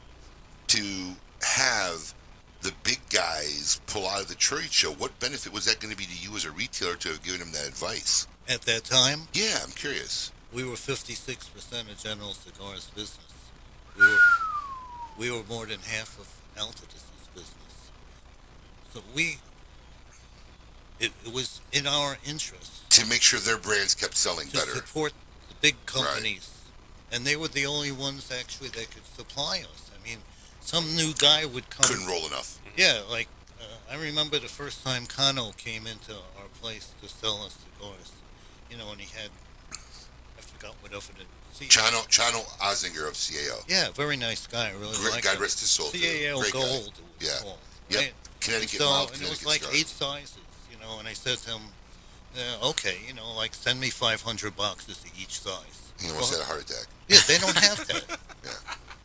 to have the big guys pull out of the trade show? What benefit was that going to be to you as a retailer to have given them that advice? At that time, Yeah, I'm curious. we were 56% of General Cigars business. We were more than half of Altadis's business. So it was in our interest To make sure their brands kept selling to better. support the big companies. And they were the only ones actually that could supply us. I mean, some new guy would come. Couldn't roll enough. Yeah, like, I remember the first time Kano came into our place to sell us cigars. You know, and he had, I forgot whatever the... Chano Ozinger of CAO. Yeah, very nice guy. I really Great, liked God him. rest his soul. CAO Great guy. Gold, it was Yeah. called. Yep. Right? Connecticut So, mild, and it was Connecticut like cigars. 8 sizes, you know, and I said to him, okay, you know, like, send me 500 boxes of each size. He almost had a heart attack. Yeah, they don't have that. Yeah.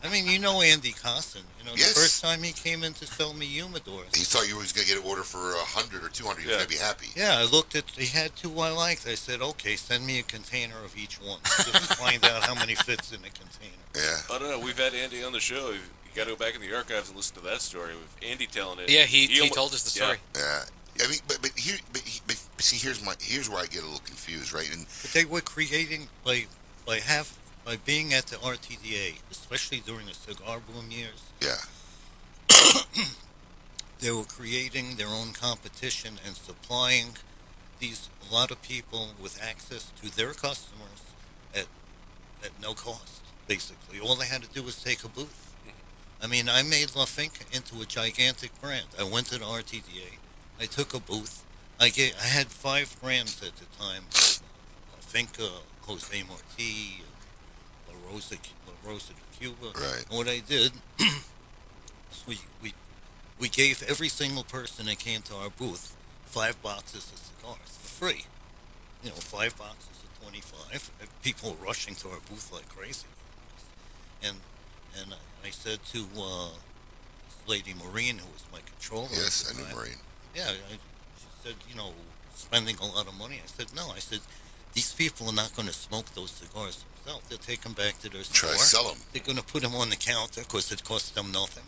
I mean, you know Andy Costin. You know, Yes. the first time he came in to sell me humidors. He thought you was going to get an order for 100 or 200. He was Yeah. going to be happy. Yeah, I looked at, he had 2 I liked. I said, okay, send me a container of each one. Just to find out how many fits in a container. Yeah. I don't know. We've had Andy on the show. You got to go back in the archives and listen to that story with Andy telling it. Yeah, he almo- told us the story. Yeah. I mean, but see, here's where I get a little confused, right? And But they were creating, by being at the RTDA, especially during the cigar boom years, yeah, they were creating their own competition and supplying a lot of people with access to their customers at no cost, basically. All they had to do was take a booth. I mean, I made La Finca into a gigantic brand. I went to the RTDA. I took a booth. I had 5 brands at the time. La Finca, Jose Marti, La Rosa de Cuba. Right. And what I did is we gave every single person that came to our booth 5 boxes of cigars for free. You know, 5 boxes of 25. People were rushing to our booth like crazy. And I said to this lady Maureen, who was my controller. yes, at I the knew time, Marine. Yeah, she said, you know, spending a lot of money. I said, no. I said, these people are not going to smoke those cigars themselves. They'll take them back to their Try store. to sell them. They're going to put them on the counter because it costs them nothing.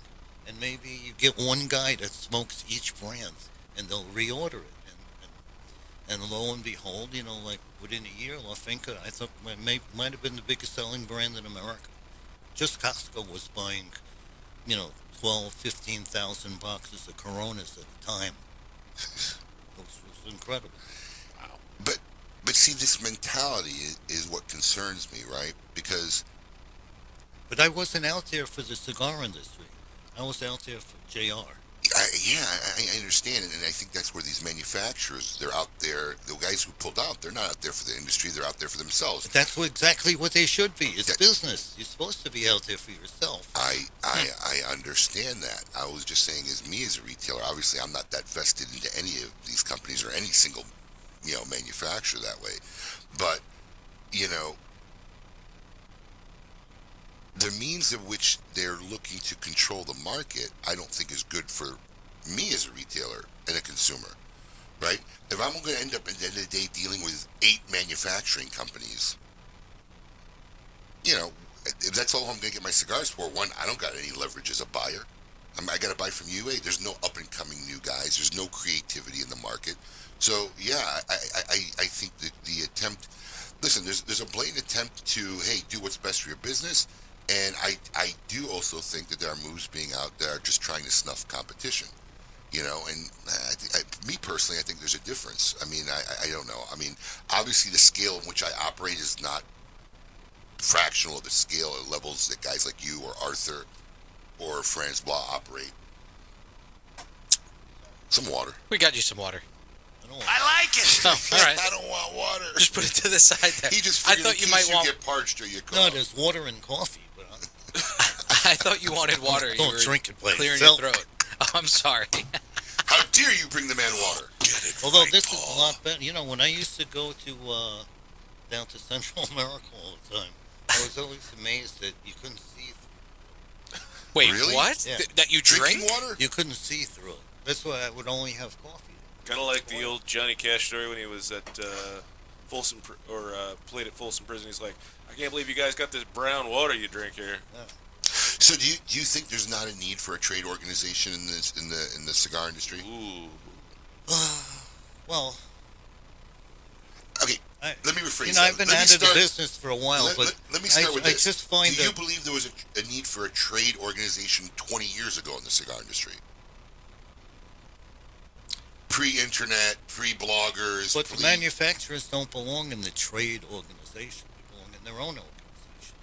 And maybe you get one guy that smokes each brand, and they'll reorder it. And lo and behold, you know, like within a year, La Finca, I thought might have been the biggest selling brand in America. Just Costco was buying, you know, 12, 15,000 boxes of Coronas at a time. It was incredible. But see, this mentality is what concerns me, right? Because But I wasn't out there for the cigar industry. I was out there for JR. I understand it, and I think that's where these manufacturers, they're out there, the guys who pulled out, they're not out there for the industry, they're out there for themselves. That's exactly what they should be. It's business. You're supposed to be out there for yourself. I understand that. I was just saying, as me as a retailer, obviously I'm not that vested into any of these companies or any single, manufacturer that way. But, the means of which they're looking to control the market, I don't think is good for me as a retailer and a consumer, right? If I'm going to end up at the end of the day dealing with 8 manufacturing companies, if that's all I'm going to get my cigars for, one, I don't got any leverage as a buyer. I got to buy from you. There's no up and coming new guys. There's no creativity in the market. So yeah, I think that the attempt. Listen, there's a blatant attempt to do what's best for your business. And I do also think that there are moves being out there just trying to snuff competition, and me personally, I think there's a difference. I mean, I don't know. I mean, obviously the scale in which I operate is not fractional of the scale or levels that guys like you or Arthur or Francois operate. Some water. We got you some water. I like it. Oh, all right. I don't want water. Just put it to the side there. He just I figured thought in you case might want. get parched or you cough. No, there's water and coffee. But I thought you wanted water. Don't You were drink it by clearing yourself. your throat. Oh, I'm sorry. How dare you bring the man water? Although this is a lot better. When I used to go to down to Central America all the time, I was always amazed that you couldn't see through. Wait, Really? what? Yeah. That you drink? Drinking water? You couldn't see through it. That's why I would only have coffee. Kind of like the old Johnny Cash story when he was at Folsom played at Folsom Prison. He's like, I can't believe you guys got this brown water you drink here. Yeah. So do you think there's not a need for a trade organization in the cigar industry? Ooh. Well, Okay, let me rephrase that. I've been out of the business for a while, let me start with this. I just find do you that believe there was a need for a trade organization 20 years ago in the cigar industry? Pre-internet, pre-bloggers. but the manufacturers don't belong in the trade organization. They belong in their own organization.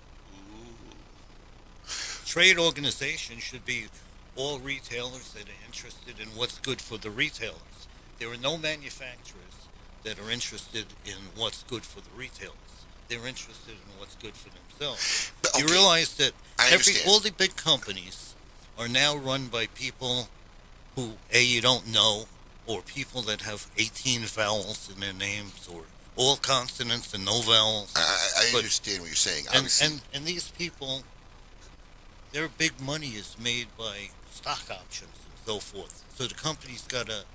Trade organization should be all retailers that are interested in what's good for the retailers. There are no manufacturers that are interested in what's good for the retailers. They're interested in what's good for themselves. But, You okay, realize that I understand. all the big companies are now run by people who, you don't know, or people that have 18 vowels in their names, or all consonants and no vowels. I But- understand what you're saying. And, Obviously, and these people, their big money is made by stock options and so forth. So the company's got to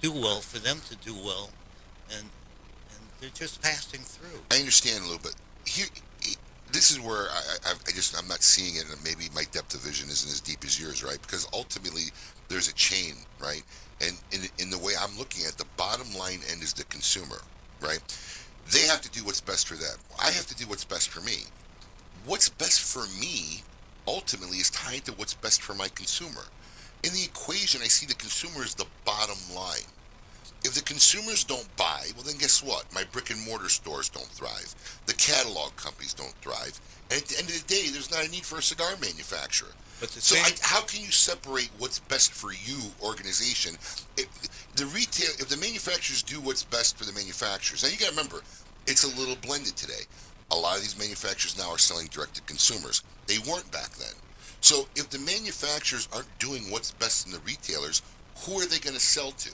do well for them to do well, and they're just passing through. I understand a little bit. Here, this is where I'm not seeing it, and maybe my depth of vision isn't as deep as yours, right? Because ultimately, there's a chain, right? And in the way I'm looking at it, the bottom line end is the consumer, right? They have to do what's best for them. I have to do what's best for me. What's best for me ultimately is tied to what's best for my consumer. In the equation, I see the consumer as the bottom line. If the consumers don't buy, well, then guess what? My brick and mortar stores don't thrive. The catalog companies don't thrive. And at the end of the day, there's not a need for a cigar manufacturer. But the So same, how can you separate what's best for you, organization? If the manufacturers do what's best for the manufacturers. Now you got to remember, it's a little blended today. A lot of these manufacturers now are selling direct to consumers. They weren't back then. So if the manufacturers aren't doing what's best in the retailers, who are they going to sell to?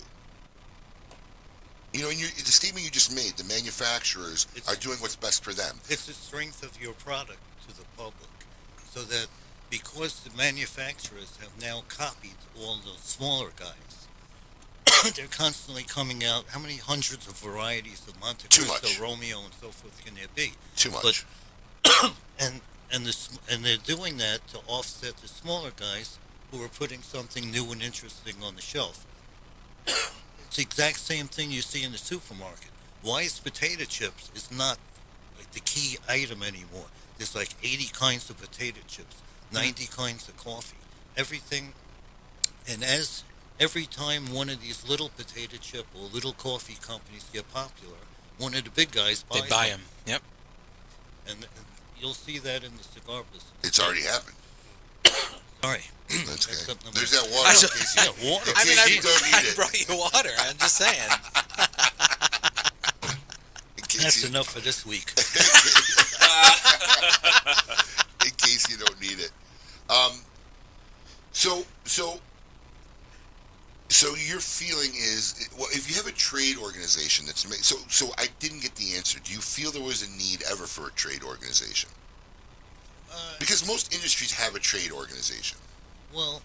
And the statement you just made, the manufacturers are doing what's best for them. it's the strength of your product to the public, so that because the manufacturers have now copied all the smaller guys, they're constantly coming out. How many hundreds of varieties of Monte Too Cristo, much. Romeo, and so forth can there be? Too much. But and they're doing that to offset the smaller guys who are putting something new and interesting on the shelf. It's the exact same thing you see in the supermarket. Wise potato chips is not like the key item anymore. There's like 80 kinds of potato chips, 90 kinds of coffee, everything. And as every time one of these little potato chip or little coffee companies get popular, one of the big guys buys They buy them. Yep. And you'll see that in the cigar business. It's already happened. All right. That's That's okay. something There's I'm- that water. I in case you- Yeah, water. in I mean, case you don't I need it. brought you water. I'm just saying. In case That's you- enough for this week. in case you don't need it. So your feeling is, well, if you have a trade organization that's so I didn't get the answer. Do you feel there was a need ever for a trade organization? Because most industries have a trade organization. Well,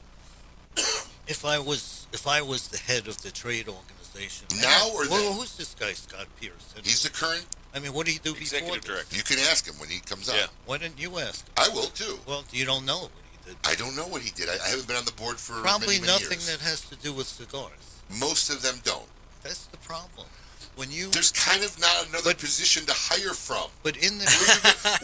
if I was the head of the trade organization Now or well, then? who's this guy, Scott Pearce? And, He's the current. I mean, what did he do before Executive this? director. You can ask him when he comes out. Yeah. Why didn't you ask? I will too. Well, you don't know what he did. I don't know what he did. I haven't been on the board for Probably many nothing years. that has to do with cigars. Most of them don't. That's the problem. When you There's kind of not another But- position to hire from. but in the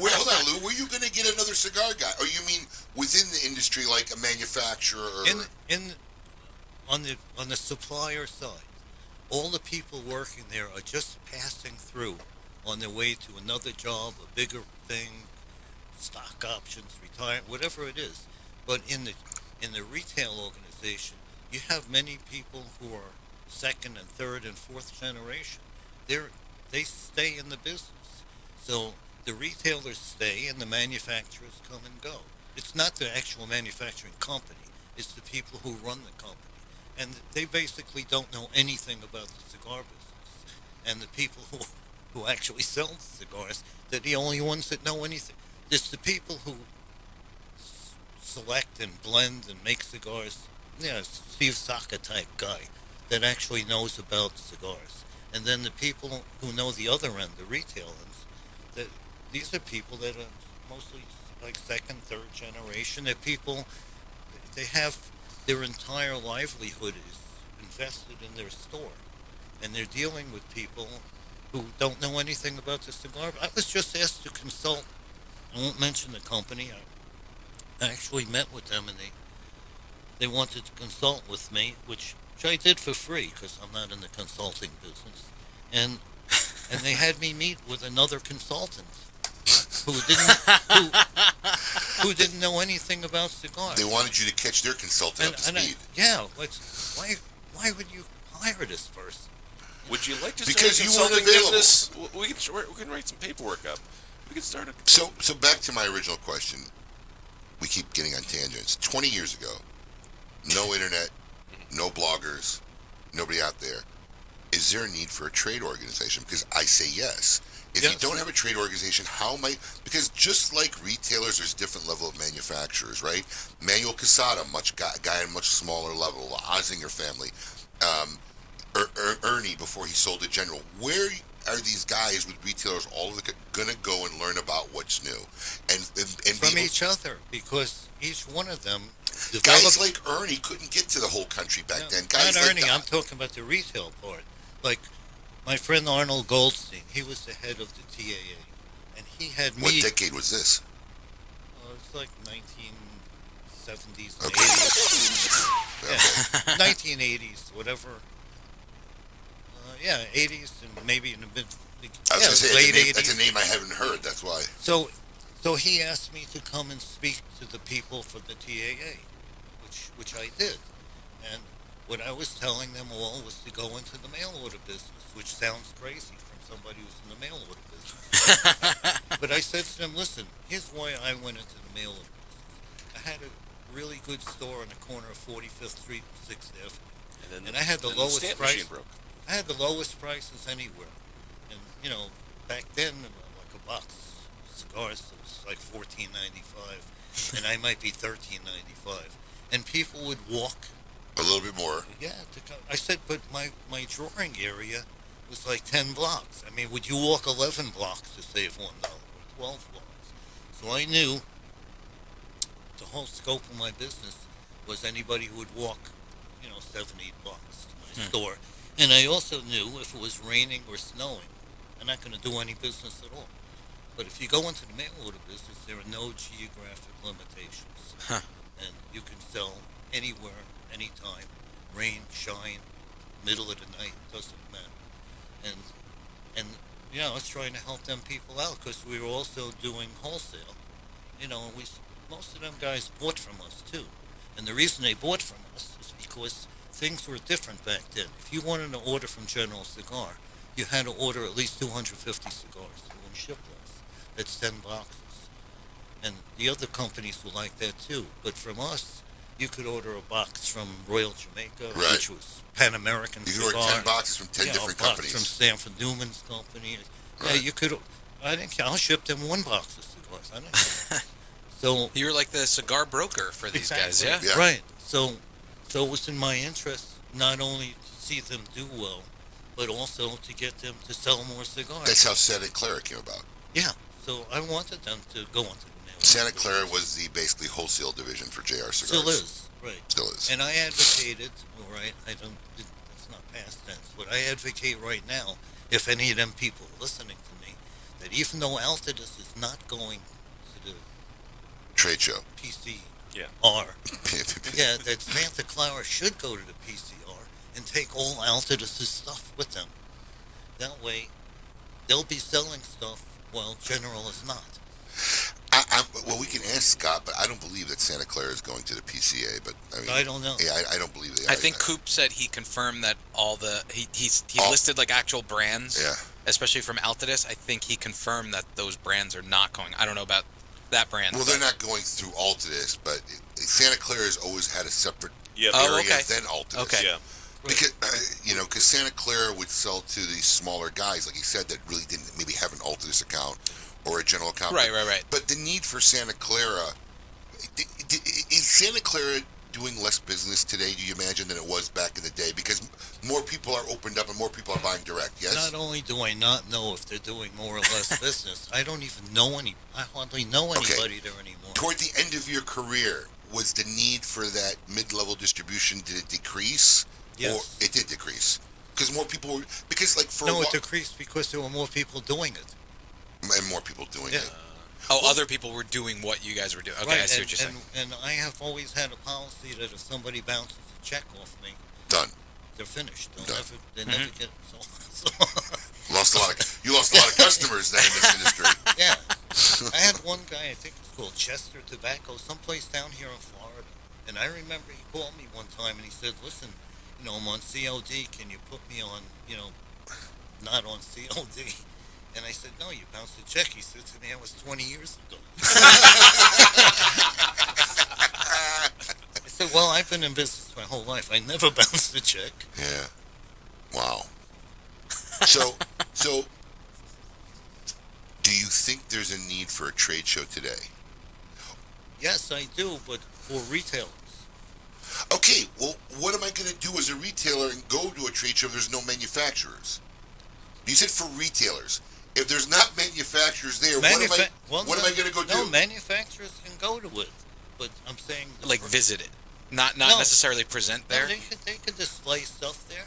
Wait, hold on, Lou. Where are you going to get another cigar guy? Or you mean within the industry, like a manufacturer? Or... on the supplier side, all the people working there are just passing through on their way to another job, a bigger thing, stock options, retirement, whatever it is. But in the retail organization, you have many people who are second and third and fourth generation. They stay in the business. So the retailers stay and the manufacturers come and go. It's not the actual manufacturing company. It's the people who run the company. And they basically don't know anything about the cigar business. And the people who actually sell the cigars, they're the only ones that know anything. It's the people who select and blend and make cigars. Yeah, Steve Saka type guy that actually knows about cigars. And then the people who know the other end, the retailers, that these are people that are mostly like second, third generation. They're people, they have their entire livelihood is invested in their store. And they're dealing with people who don't know anything about the cigar. I was just asked to consult. I won't mention the company. I actually met with them and they wanted to consult with me, which I did for free because I'm not in the consulting business. And they had me meet with another consultant who didn't know anything about cigars. They wanted you to catch their consultant up to speed. Why would you hire this person? Would you like to Because start a you weren't consulting available. business? We can write some paperwork up. We can start a. So back to my original question. We keep getting on tangents. 20 years ago, no internet, no bloggers, nobody out there. Is there a need for a trade organization? Because I say yes. If you Yes. don't have a trade organization, how might... Because just like retailers, there's different level of manufacturers, right? Manuel Casada, guy at a much smaller level. Ozinger family. Ernie, before he sold to General. Where are these guys with retailers all over the going to go and learn about what's new? And From be- each other, because each one of them Guys developed... like Ernie couldn't get to the whole country back then. Not Guys like Ernie, I'm talking about the retail part. Like, my friend Arnold Goldstein, he was the head of the TAA, and he had me... What decade was this? It's like 1970s, Okay. 80s. Yeah, 1980s, whatever. 80s and maybe in the mid... I was going to say, late that's 80s. a name I haven't heard, that's why. So he asked me to come and speak to the people for the TAA, which I did. And what I was telling them all was to go into the mail order business, which sounds crazy from somebody who's in the mail order business. But I said to them, listen, here's why I went into the mail order business. I had a really good store on the corner of 45th Street and 6th Avenue. And I had the then lowest stamp price. machine broke. I had the lowest prices anywhere. And, back then, like a box of cigars was like $14.95, and I might be $13.95. And people would walk. A little bit more. Yeah, I said, but my drawing area was like 10 blocks. I mean, would you walk 11 blocks to save $1 or 12 blocks? So I knew the whole scope of my business was anybody who would walk, 7, 8 blocks to my store. And I also knew if it was raining or snowing, I'm not going to do any business at all. But if you go into the mail order business, there are no geographic limitations. And you can sell anywhere, anytime, rain, shine, middle of the night, doesn't matter. And I was trying to help them people out because we were also doing wholesale. Most of them guys bought from us too, and the reason they bought from us is because things were different back then. If you wanted to order from General Cigar, you had to order at least 250 cigars. They wouldn't ship less. That's 10 boxes, and the other companies were like that too. But from us, you could order a box from Royal Jamaica, Right. which was Pan American You cigar. can order 10 boxes from 10 different a box companies. from Stanford Newman's company. Yeah, Right. you could. I think I'll ship them one box of cigars. I don't know. So You're like the cigar broker for these guys, yeah? Yeah. right. So it was in my interest not only to see them do well, but also to get them to sell more cigars. That's how Santa Clara came about. Yeah. So I wanted them to go into the mail. Santa Clara was the basically wholesale division for JR Cigars. Still is. Right. Still is. And I advocated, all right, it's not past tense, but I advocate right now, if any of them people are listening to me, that even though Altadis is not going to the Trade show. PCR, Yeah. yeah, that Santa Clara should go to the PCR and take all Altadis' stuff with them. That way, they'll be selling stuff while General is not. Well, we can ask Scott, but I don't believe that Santa Clara is going to the PCA. But I mean, I don't know. Yeah, I don't believe they. I think Coop said he confirmed that all the he listed like actual brands, Yeah. especially from Altadis. I think he confirmed that those brands are not going. I don't know about that brand. Well, they're not going through Altadis, but Santa Clara has always had a separate Yep. Oh, area okay. than Altadis. Okay. Yeah. Because because Santa Clara would sell to these smaller guys, like you said, that really didn't maybe have an Altadis account or a general account. Right. But the need for Santa Clara is Santa Clara doing less business today, do you imagine, than it was back in the day? Because more people are opened up and more people are buying direct, yes? Not only do I not know if they're doing more or less business, I don't even know I hardly know anybody there anymore. Toward the end of your career, was the need for that mid-level distribution, did it decrease? Yes. Or it did decrease? Because more people were, because like for a No, while, it decreased because there were more people doing it. and more people doing Yeah. it. Other people were doing what you guys were doing. Okay, Right, I see what you're saying. And I have always had a policy that if somebody bounces a check off me, Done. they're finished. They Mm-hmm. never get so Lost a lot of, you lost a lot of customers then in this industry. yeah. I had one guy, I think it's called Chester Tobacco, someplace down here in Florida. And I remember he called me one time and he said, listen, I'm on COD, can you put me on, not on COD? And I said, no, you bounced a check. He said to me, that was 20 years ago. I said, well, I've been in business my whole life. I never bounced a check. Yeah. Wow. So, do you think there's a need for a trade show today? Yes, I do, but for retailers. Okay, well, what am I going to do as a retailer and go to a trade show if there's no manufacturers? You said for retailers. If there's not manufacturers there, what am I going to go do? No, manufacturers can go to it, but I'm saying Like visit it, not No. necessarily present there. No, they could display stuff there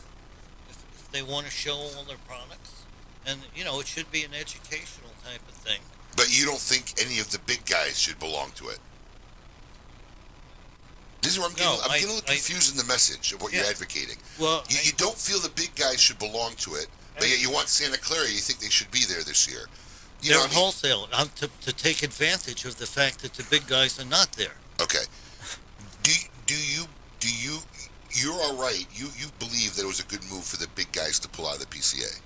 if they want to show all their products, and it should be an educational type of thing. But you don't think any of the big guys should belong to it? This is where I'm getting, No, I'm getting a little I- confused in the message of what you're Yeah. advocating. Well, You don't feel the big guys should belong to it, but yet you want Santa Clara, you think they should be there this year. You they're know what I mean? wholesale to take advantage of the fact that the big guys are not there. Okay. You're all right. You believe that it was a good move for the big guys to pull out of the PCA.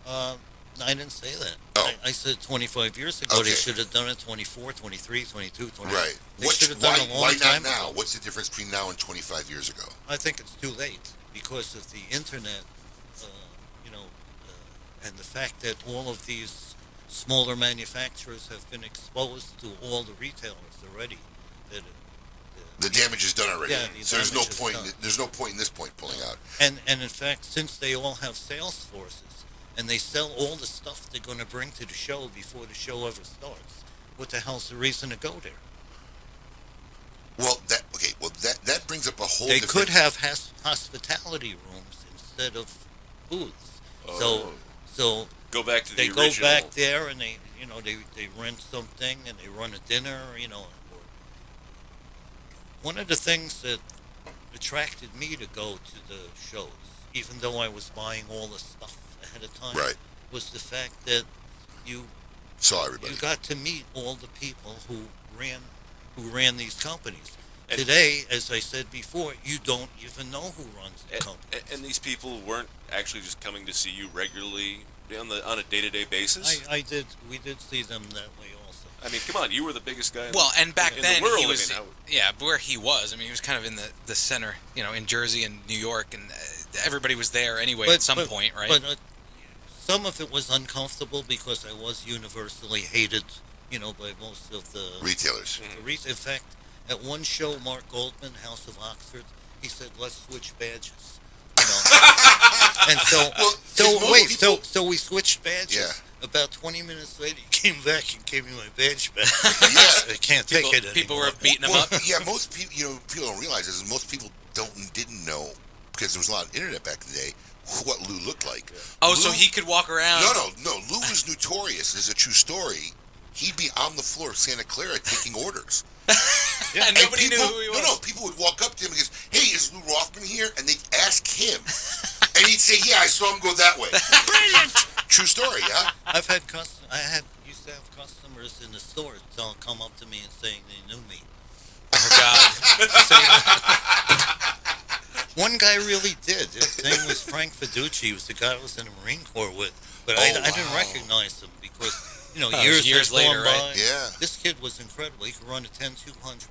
I didn't say that. Oh. I said 25 years ago Okay. they should have done it 24, 23, 22, 20. Right. They should have done it a long why time not now? ago. What's the difference between now and 25 years ago? I think it's too late because of the internet, and the fact that all of these smaller manufacturers have been exposed to all the retailers already. The damage is done already. Yeah, the So there's no damage is point. done. There's no point in this point pulling out. And in fact, since they all have sales forces and they sell all the stuff they're going to bring to the show before the show ever starts, what the hell's the reason to go there? Well, that brings up a whole. They different... could have hospitality rooms instead of booths. So Go back to the they go original. back there and they rent something and they run a dinner. One of the things that attracted me to go to the shows, even though I was buying all the stuff ahead of time, Right. was the fact that you Saw everybody. you got to meet all the people who ran these companies. And- Today, as I said before, you don't even know who runs the company. And these people weren't actually just coming to see you regularly on a day-to-day basis. We did see them that way also. I mean, come on, you were the biggest guy. Well, and back in then the world. he was, I mean, where he was. I mean, he was kind of in the center, in Jersey and New York, and everybody was there anyway at some point, right? But some of it was uncomfortable because I was universally hated, by most of the Retailers. In fact, at one show, Mark Goldman, House of Oxford, he said, "Let's switch badges." And so we switched badges. Yeah. About 20 minutes later, he came back and gave me my badge back. Yeah. I can't take it anymore. People were beating him up. Yeah, most people, people don't realize this. Most people didn't know, because there was a lot of internet back in the day, what Lew looked like. Oh, so Lew- he could walk around. No. Lew was notorious. It's a true story. He'd be on the floor of Santa Clara taking orders. And nobody knew who he was. No, people would walk up to him and go, "Hey, is Lew Rothman here?" And they'd ask him. And he'd say, "Yeah, I saw him go that way." Brilliant. True story, yeah? I used to have customers in the store that come up to me and saying they knew me. Oh, God. One guy really did. His name was Frank Fiducci. He was the guy I was in the Marine Corps with. But I didn't wow. recognize him because, years had later, gone by. right? Yeah. This kid was incredible. He could run a 10-200.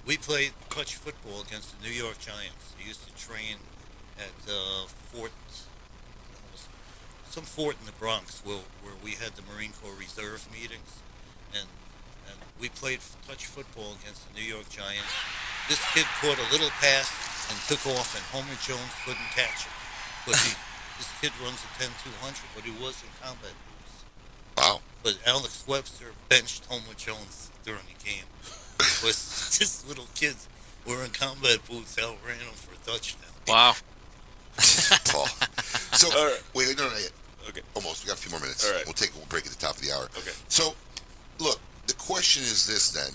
We played touch football against the New York Giants. He used to train at some fort in the Bronx where we had the Marine Corps Reserve meetings. And we played touch football against the New York Giants. This kid caught a little pass and took off, and Homer Jones couldn't catch it. But this kid runs a 10-200, but he was in combat boots. Wow. But Alex Webster benched Homer Jones during the game. Was this little kid wearing combat boots outran him for a touchdown. Wow. Paul. So, All right. wait, no, Okay. almost. We got a few more minutes. All right. We'll take a break at the top of the hour. Okay. So, look, the question is this then.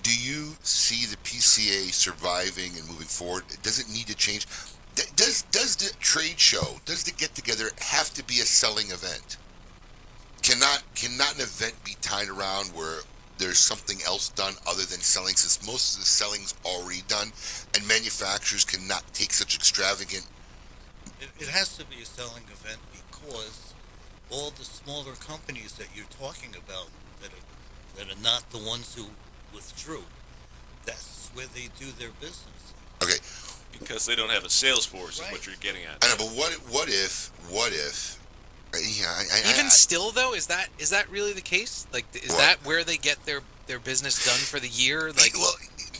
Do you see the PCA surviving and moving forward? Does it need to change? Does the trade show, does the get-together have to be a selling event? Cannot an event be tied around where there's something else done other than selling, since most of the selling's already done, and manufacturers cannot take such extravagant... It has to be a selling event because all the smaller companies that you're talking about that are not the ones who withdrew, that's where they do their business. Okay, Because they don't have a sales force, Right. is what you're getting at. I know, but what if? Yeah, Even still, though, is that really the case? Like, is What? that where they get their business done for the year? Like, well,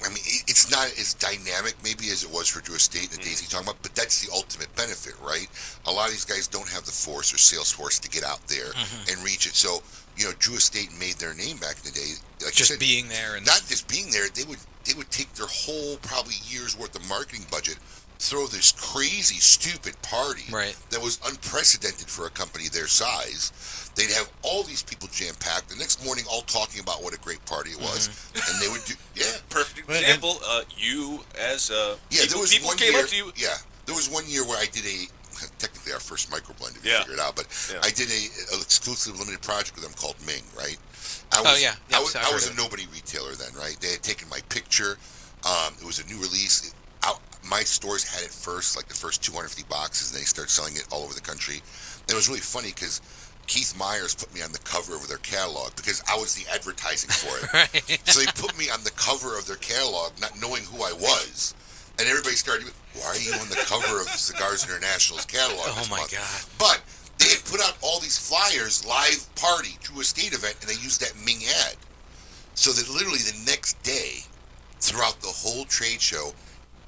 I mean, it's not as dynamic maybe as it was for Drew Estate in the days he's talking about, but that's the ultimate benefit, right? A lot of these guys don't have the force or sales force to get out there and reach it. So, Drew Estate made their name back in the day. Like you just said, being there and not just being there, they would take their whole probably year's worth of marketing budget, throw this crazy, stupid party Right. that was unprecedented for a company their size. They'd have all these people jam-packed. The next morning, all talking about what a great party it was. And they would do, Perfect Right, example. You as Yeah, there was people one came year, up to you. Yeah, there was one year where I did technically our first microblend, if you Yeah. figure it out, but Yeah. I did an exclusive limited project with them called Ming, right? Oh, yeah. I Yep, was, I've I heard was of a it. nobody retailer then, right? They had taken my picture. It was a new release. My stores had it first, like the first 250 boxes, and they started selling it all over the country. And it was really funny because Keith Myers put me on the cover of their catalog because I was the advertising for it. right. So they put me on the cover of their catalog, not knowing who I was. And everybody started, "Why are you on the cover of the Cigars International's catalog Oh this my month?" God. But they had put out all these flyers, live party, Drew Estate event, and they used that Ming ad. So that literally the next day, throughout the whole trade show,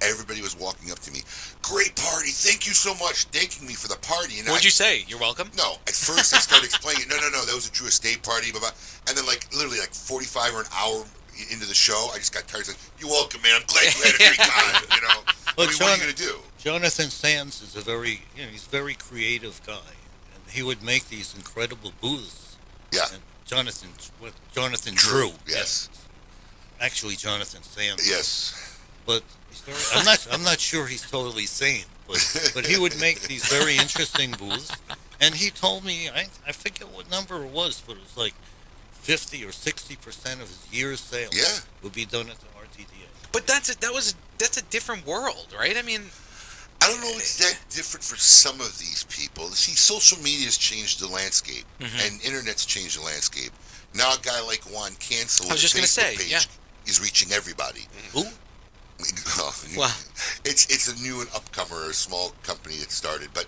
everybody was walking up to me, "Great party, thank you so much," thanking me for the party. And What'd you say? You're welcome. No, at first I started explaining, no, that was a Drew Estate party, blah, blah. And then literally 45 or an hour into the show, I just got tired of saying, "You're welcome, man, I'm glad you had a great time," Well, what are you going to do? Jonathan Sands is he's a very creative guy, and he would make these incredible booths. Yeah. And Jonathan Drew. Yes. Actually, Jonathan Sands. Yes. But I'm not sure he's totally sane. But he would make these very interesting booths, And he told me, I forget what number it was, but it was like 50 or 60% of his year's sales would be done at the RTDA. But that's a different world, right? I mean, I don't know if it's that different for some of these people. See, social media has changed the landscape, and internet's changed the landscape. Now a guy like Juan Cancel with his Facebook page is reaching everybody. Who? Wow. It's a new and upcomer, a small company that started, but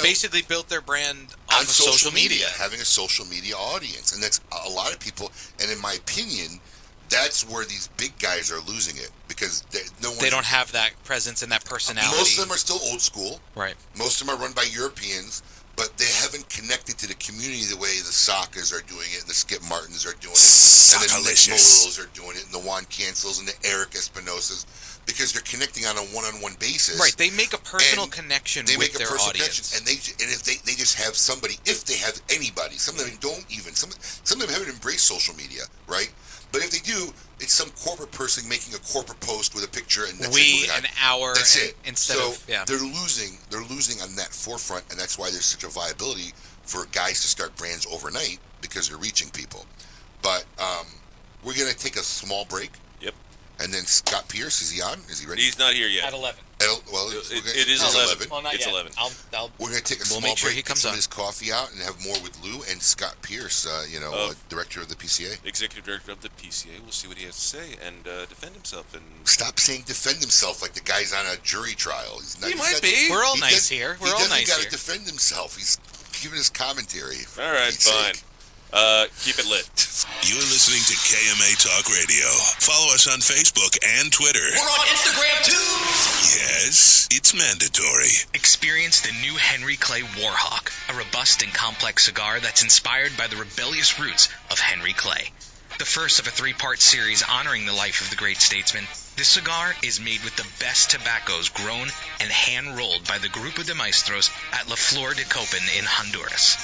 basically built their brand on of social media, having a social media audience, and that's a lot of people. And in my opinion, that's where these big guys are losing it because they don't have that presence and that personality. Most of them are still old school, right? Most of them are run by Europeans, but they haven't connected to the community the way the Sakas are doing it, and the Skip Martins are doing it, and the Nick Molos are doing it, and the Juan Cancels and the Eric Espinosas, because they're connecting on a one-on-one basis. Right, they make a personal connection with their audience. And if they just have somebody, if they have anybody, some of them don't even, some of them haven't embraced social media, right? But if they do, it's some corporate person making a corporate post with a picture, and that's an hour. That's it. They're losing on that forefront, and that's why there's such a viability for guys to start brands overnight because they're reaching people. But we're gonna take a small break. Yep. And then Scott Pearce, is he on? Is he ready? He's not here yet. At 11. It is 11. Well, not it's yet. 11. We're going to take a small break, get some of his coffee out, and have more with Lew and Scott Pearce, director of the PCA. Executive director of the PCA. We'll see what he has to say and defend himself. And stop saying defend himself like the guy's on a jury trial. He might be. We're all nice here. He doesn't got to defend himself. He's giving his commentary. All right, fine. Keep it lit. You're listening to KMA Talk Radio. Follow us on Facebook and Twitter. We're on Instagram too. Yes, it's mandatory. Experience the new Henry Clay Warhawk, a robust and complex cigar that's inspired by the rebellious roots of Henry Clay. The first of a 3-part series honoring the life of the great statesman, this cigar is made with the best tobaccos grown and hand-rolled by the Grupo de Maestros at La Flor de Copan in Honduras.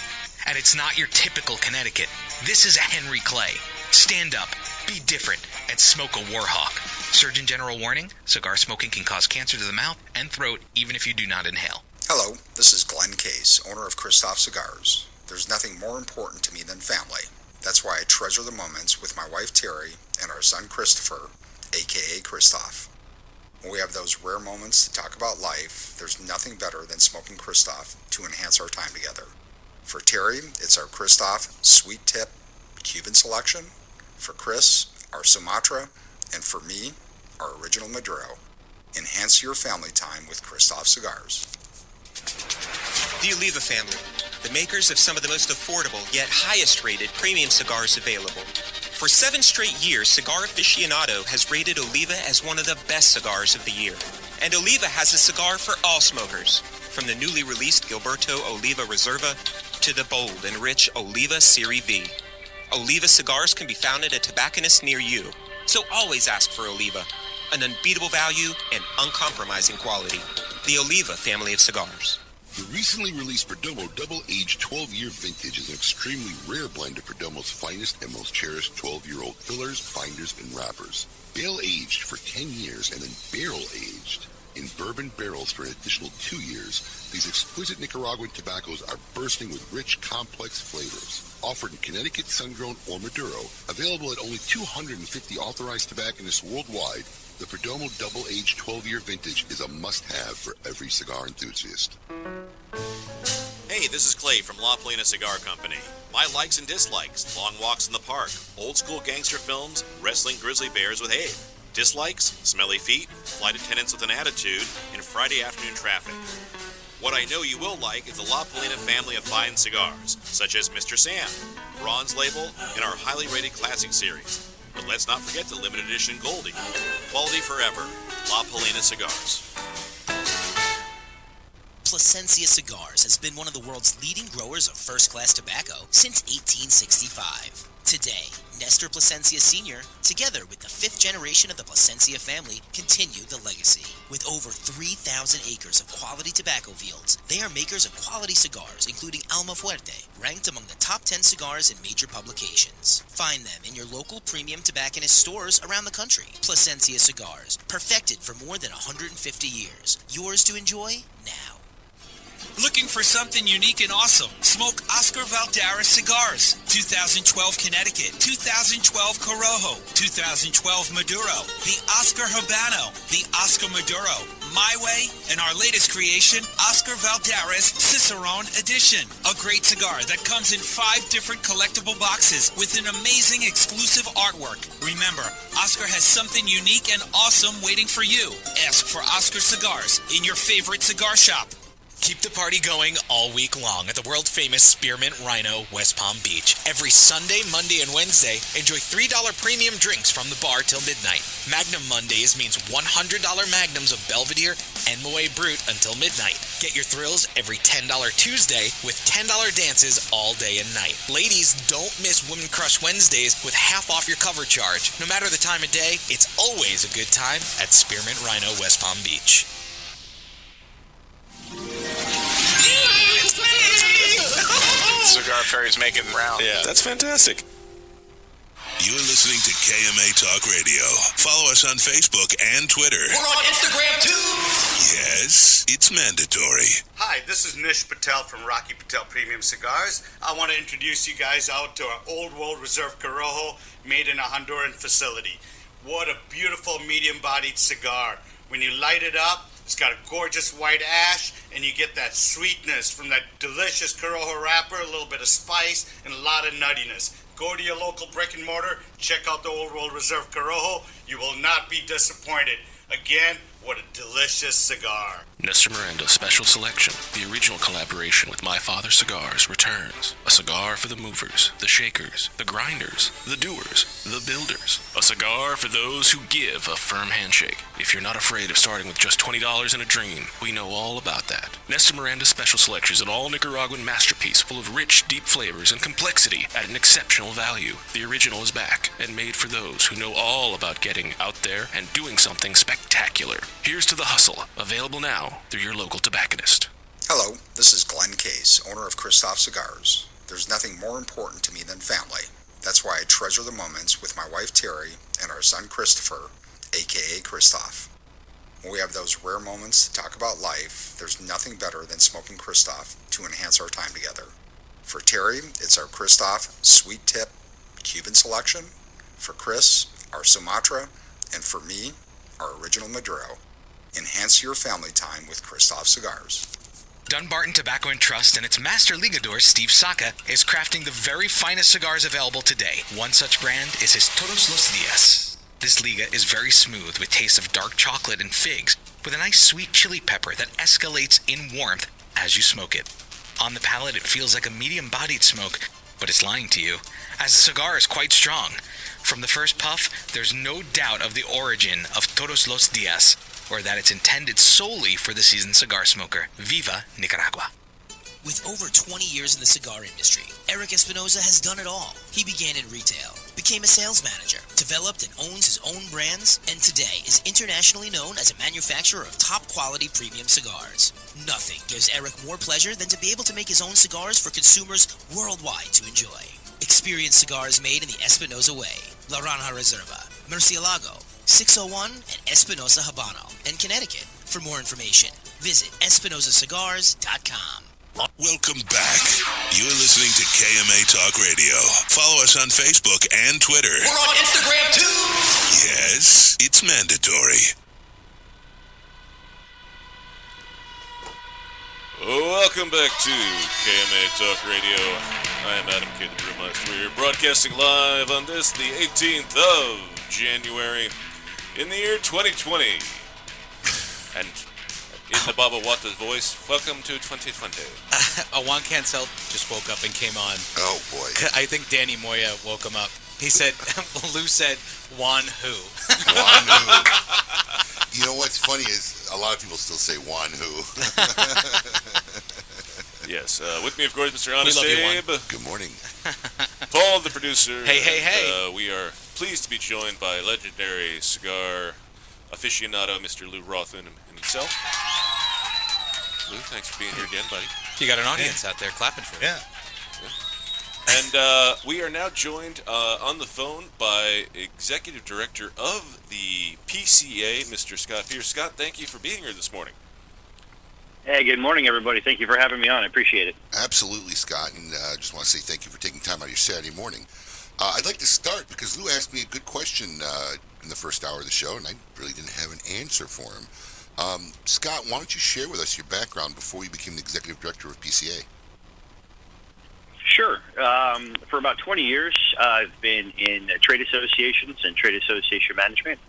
And it's not your typical Connecticut. This is a Henry Clay. Stand up. Be different. And smoke a Warhawk. Surgeon General warning, cigar smoking can cause cancer to the mouth and throat even if you do not inhale. Hello, this is Glenn Case, owner of Christoph Cigars. There's nothing more important to me than family. That's why I treasure the moments with my wife Terry and our son Christopher, aka Christoph. When we have those rare moments to talk about life, there's nothing better than smoking Christoph to enhance our time together. For Terry, it's our Christoph Sweet Tip Cuban selection. For Chris, our Sumatra. And for me, our original Maduro. Enhance your family time with Christoph Cigars. The Oliva family, the makers of some of the most affordable yet highest rated premium cigars available. For 7 straight years, Cigar Aficionado has rated Oliva as one of the best cigars of the year. And Oliva has a cigar for all smokers, from the newly released Gilberto Oliva Reserva to the bold and rich Oliva Serie V. Oliva cigars can be found at a tobacconist near you, so always ask for Oliva, an unbeatable value and uncompromising quality. The Oliva family of cigars. The recently released Perdomo Double-Aged 12-Year Vintage is an extremely rare blend of Perdomo's finest and most cherished 12-year-old fillers, binders, and wrappers. Bale-aged for 10 years and then barrel-aged in bourbon barrels for an additional 2 years, these exquisite Nicaraguan tobaccos are bursting with rich, complex flavors. Offered in Connecticut, sun-grown, or Maduro, available at only 250 authorized tobacconists worldwide, the Perdomo Double-Aged 12-Year Vintage is a must-have for every cigar enthusiast. Hey, this is Clay from La Polina Cigar Company. My likes and dislikes: long walks in the park, old school gangster films, wrestling grizzly bears with Abe. Dislikes: smelly feet, flight attendants with an attitude, and Friday afternoon traffic. What I know you will like is the La Polina family of fine cigars, such as Mr. Sam, Bronze Label, and our highly rated Classic Series. But let's not forget the limited edition Goldie. Quality forever. La Polina Cigars. Plasencia Cigars has been one of the world's leading growers of first-class tobacco since 1865. Today, Nestor Plasencia Sr., together with the 5th generation of the Plasencia family, continue the legacy. With over 3,000 acres of quality tobacco fields, they are makers of quality cigars, including Alma Fuerte, ranked among the top 10 cigars in major publications. Find them in your local premium tobacconist stores around the country. Plasencia Cigars, perfected for more than 150 years. Yours to enjoy now. Looking for something unique and awesome? Smoke Oscar Valderas cigars. 2012 Connecticut, 2012 Corojo, 2012 Maduro, the Oscar Habano, the Oscar Maduro, My Way, and our latest creation, Oscar Valderas Cicerone Edition. A great cigar that comes in 5 different collectible boxes with an amazing exclusive artwork. Remember, Oscar has something unique and awesome waiting for you. Ask for Oscar Cigars in your favorite cigar shop. Keep the party going all week long at the world-famous Spearmint Rhino, West Palm Beach. Every Sunday, Monday, and Wednesday, enjoy $3 premium drinks from the bar till midnight. Magnum Mondays means $100 magnums of Belvedere and Moët Brut until midnight. Get your thrills every $10 Tuesday with $10 dances all day and night. Ladies, don't miss Women Crush Wednesdays with half off your cover charge. No matter the time of day, it's always a good time at Spearmint Rhino, West Palm Beach. Cigar Fairy's making round. Yeah, that's fantastic. You're listening to KMA Talk Radio. Follow us on Facebook and Twitter. We're on Instagram too. Yes, it's mandatory. Hi, this is Nish Patel from Rocky Patel Premium Cigars. I want to introduce you guys out to our Old World Reserve Corojo made in a Honduran facility. What a beautiful medium-bodied cigar. When you light it up, it's got a gorgeous white ash, and you get that sweetness from that delicious Corojo wrapper, a little bit of spice, and a lot of nuttiness. Go to your local brick and mortar, check out the Old World Reserve Corojo. You will not be disappointed. Again, what a delicious cigar. Nestor Miranda's Special Selection, the original collaboration with My Father Cigars, returns. A cigar for the movers, the shakers, the grinders, the doers, the builders. A cigar for those who give a firm handshake. If you're not afraid of starting with just $20 and a dream, we know all about that. Nestor Miranda's Special Selection is an all-Nicaraguan masterpiece full of rich, deep flavors and complexity at an exceptional value. The original is back and made for those who know all about getting out there and doing something spectacular. Here's to the hustle, available now through your local tobacconist. Hello, this is Glenn Case, owner of Christoph Cigars. There's nothing more important to me than family. That's why I treasure the moments with my wife Terry and our son Christopher, aka Christoph. When we have those rare moments to talk about life, there's nothing better than smoking Christoph to enhance our time together. For Terry, it's our Christoph Sweet Tip Cuban selection. For Chris, our Sumatra. And for me, our original Maduro. Enhance your family time with Christoph Cigars. Dunbarton Tobacco and Trust and its master ligador, Steve Saka, is crafting the very finest cigars available today. One such brand is his Todos los Dias. This liga is very smooth with tastes of dark chocolate and figs, with a nice sweet chili pepper that escalates in warmth as you smoke it. On the palate, it feels like a medium-bodied smoke, but it's lying to you, as the cigar is quite strong. From the first puff, there's no doubt of the origin of Todos los Dias, or that it's intended solely for the seasoned cigar smoker. Viva Nicaragua. With over 20 years in the cigar industry, Eric Espinoza has done it all. He began in retail, became a sales manager, developed and owns his own brands, and today is internationally known as a manufacturer of top-quality premium cigars. Nothing gives Eric more pleasure than to be able to make his own cigars for consumers worldwide to enjoy. Experience cigars made in the Espinoza way. La Ranja Reserva, Murcielago, 601, and Espinoza Habano, and Connecticut. For more information, visit EspinozaCigars.com. Welcome back. You're listening to KMA Talk Radio. Follow us on Facebook and Twitter. We're on Instagram too. Yes, it's mandatory. Welcome back to KMA Talk Radio. I am Adam K. the Brewmeister. We're broadcasting live on this, the 18th of January, in the year 2020. And in the Baba Wata's voice, welcome to 2020. Juan Cancel just woke up and came on. Oh, boy. I think Danny Moya woke him up. He said, Lou said, Juan who? Juan who? You know what's funny is a lot of people still say Juan who. Yes, with me, of course, Mr. Honest Abe. Good morning. Paul, the producer. Hey. We are pleased to be joined by legendary cigar aficionado, Mr. Lew Rothman himself. Lew, thanks for being here again, buddy. You got an audience out there clapping for you. Yeah. And we are now joined on the phone by Executive Director of the PCA, Mr. Scott Pearce. Scott, thank you for being here this morning. Hey, good morning, everybody. Thank you for having me on. I appreciate it. Absolutely, Scott, and I just want to say thank you for taking time out of your Saturday morning. I'd like to start because Lew asked me a good question in the first hour of the show, and I really didn't have an answer for him. Scott, why don't you share with us your background before you became the executive director of PCA? Sure. For about 20 years, I've been in trade associations and trade association management.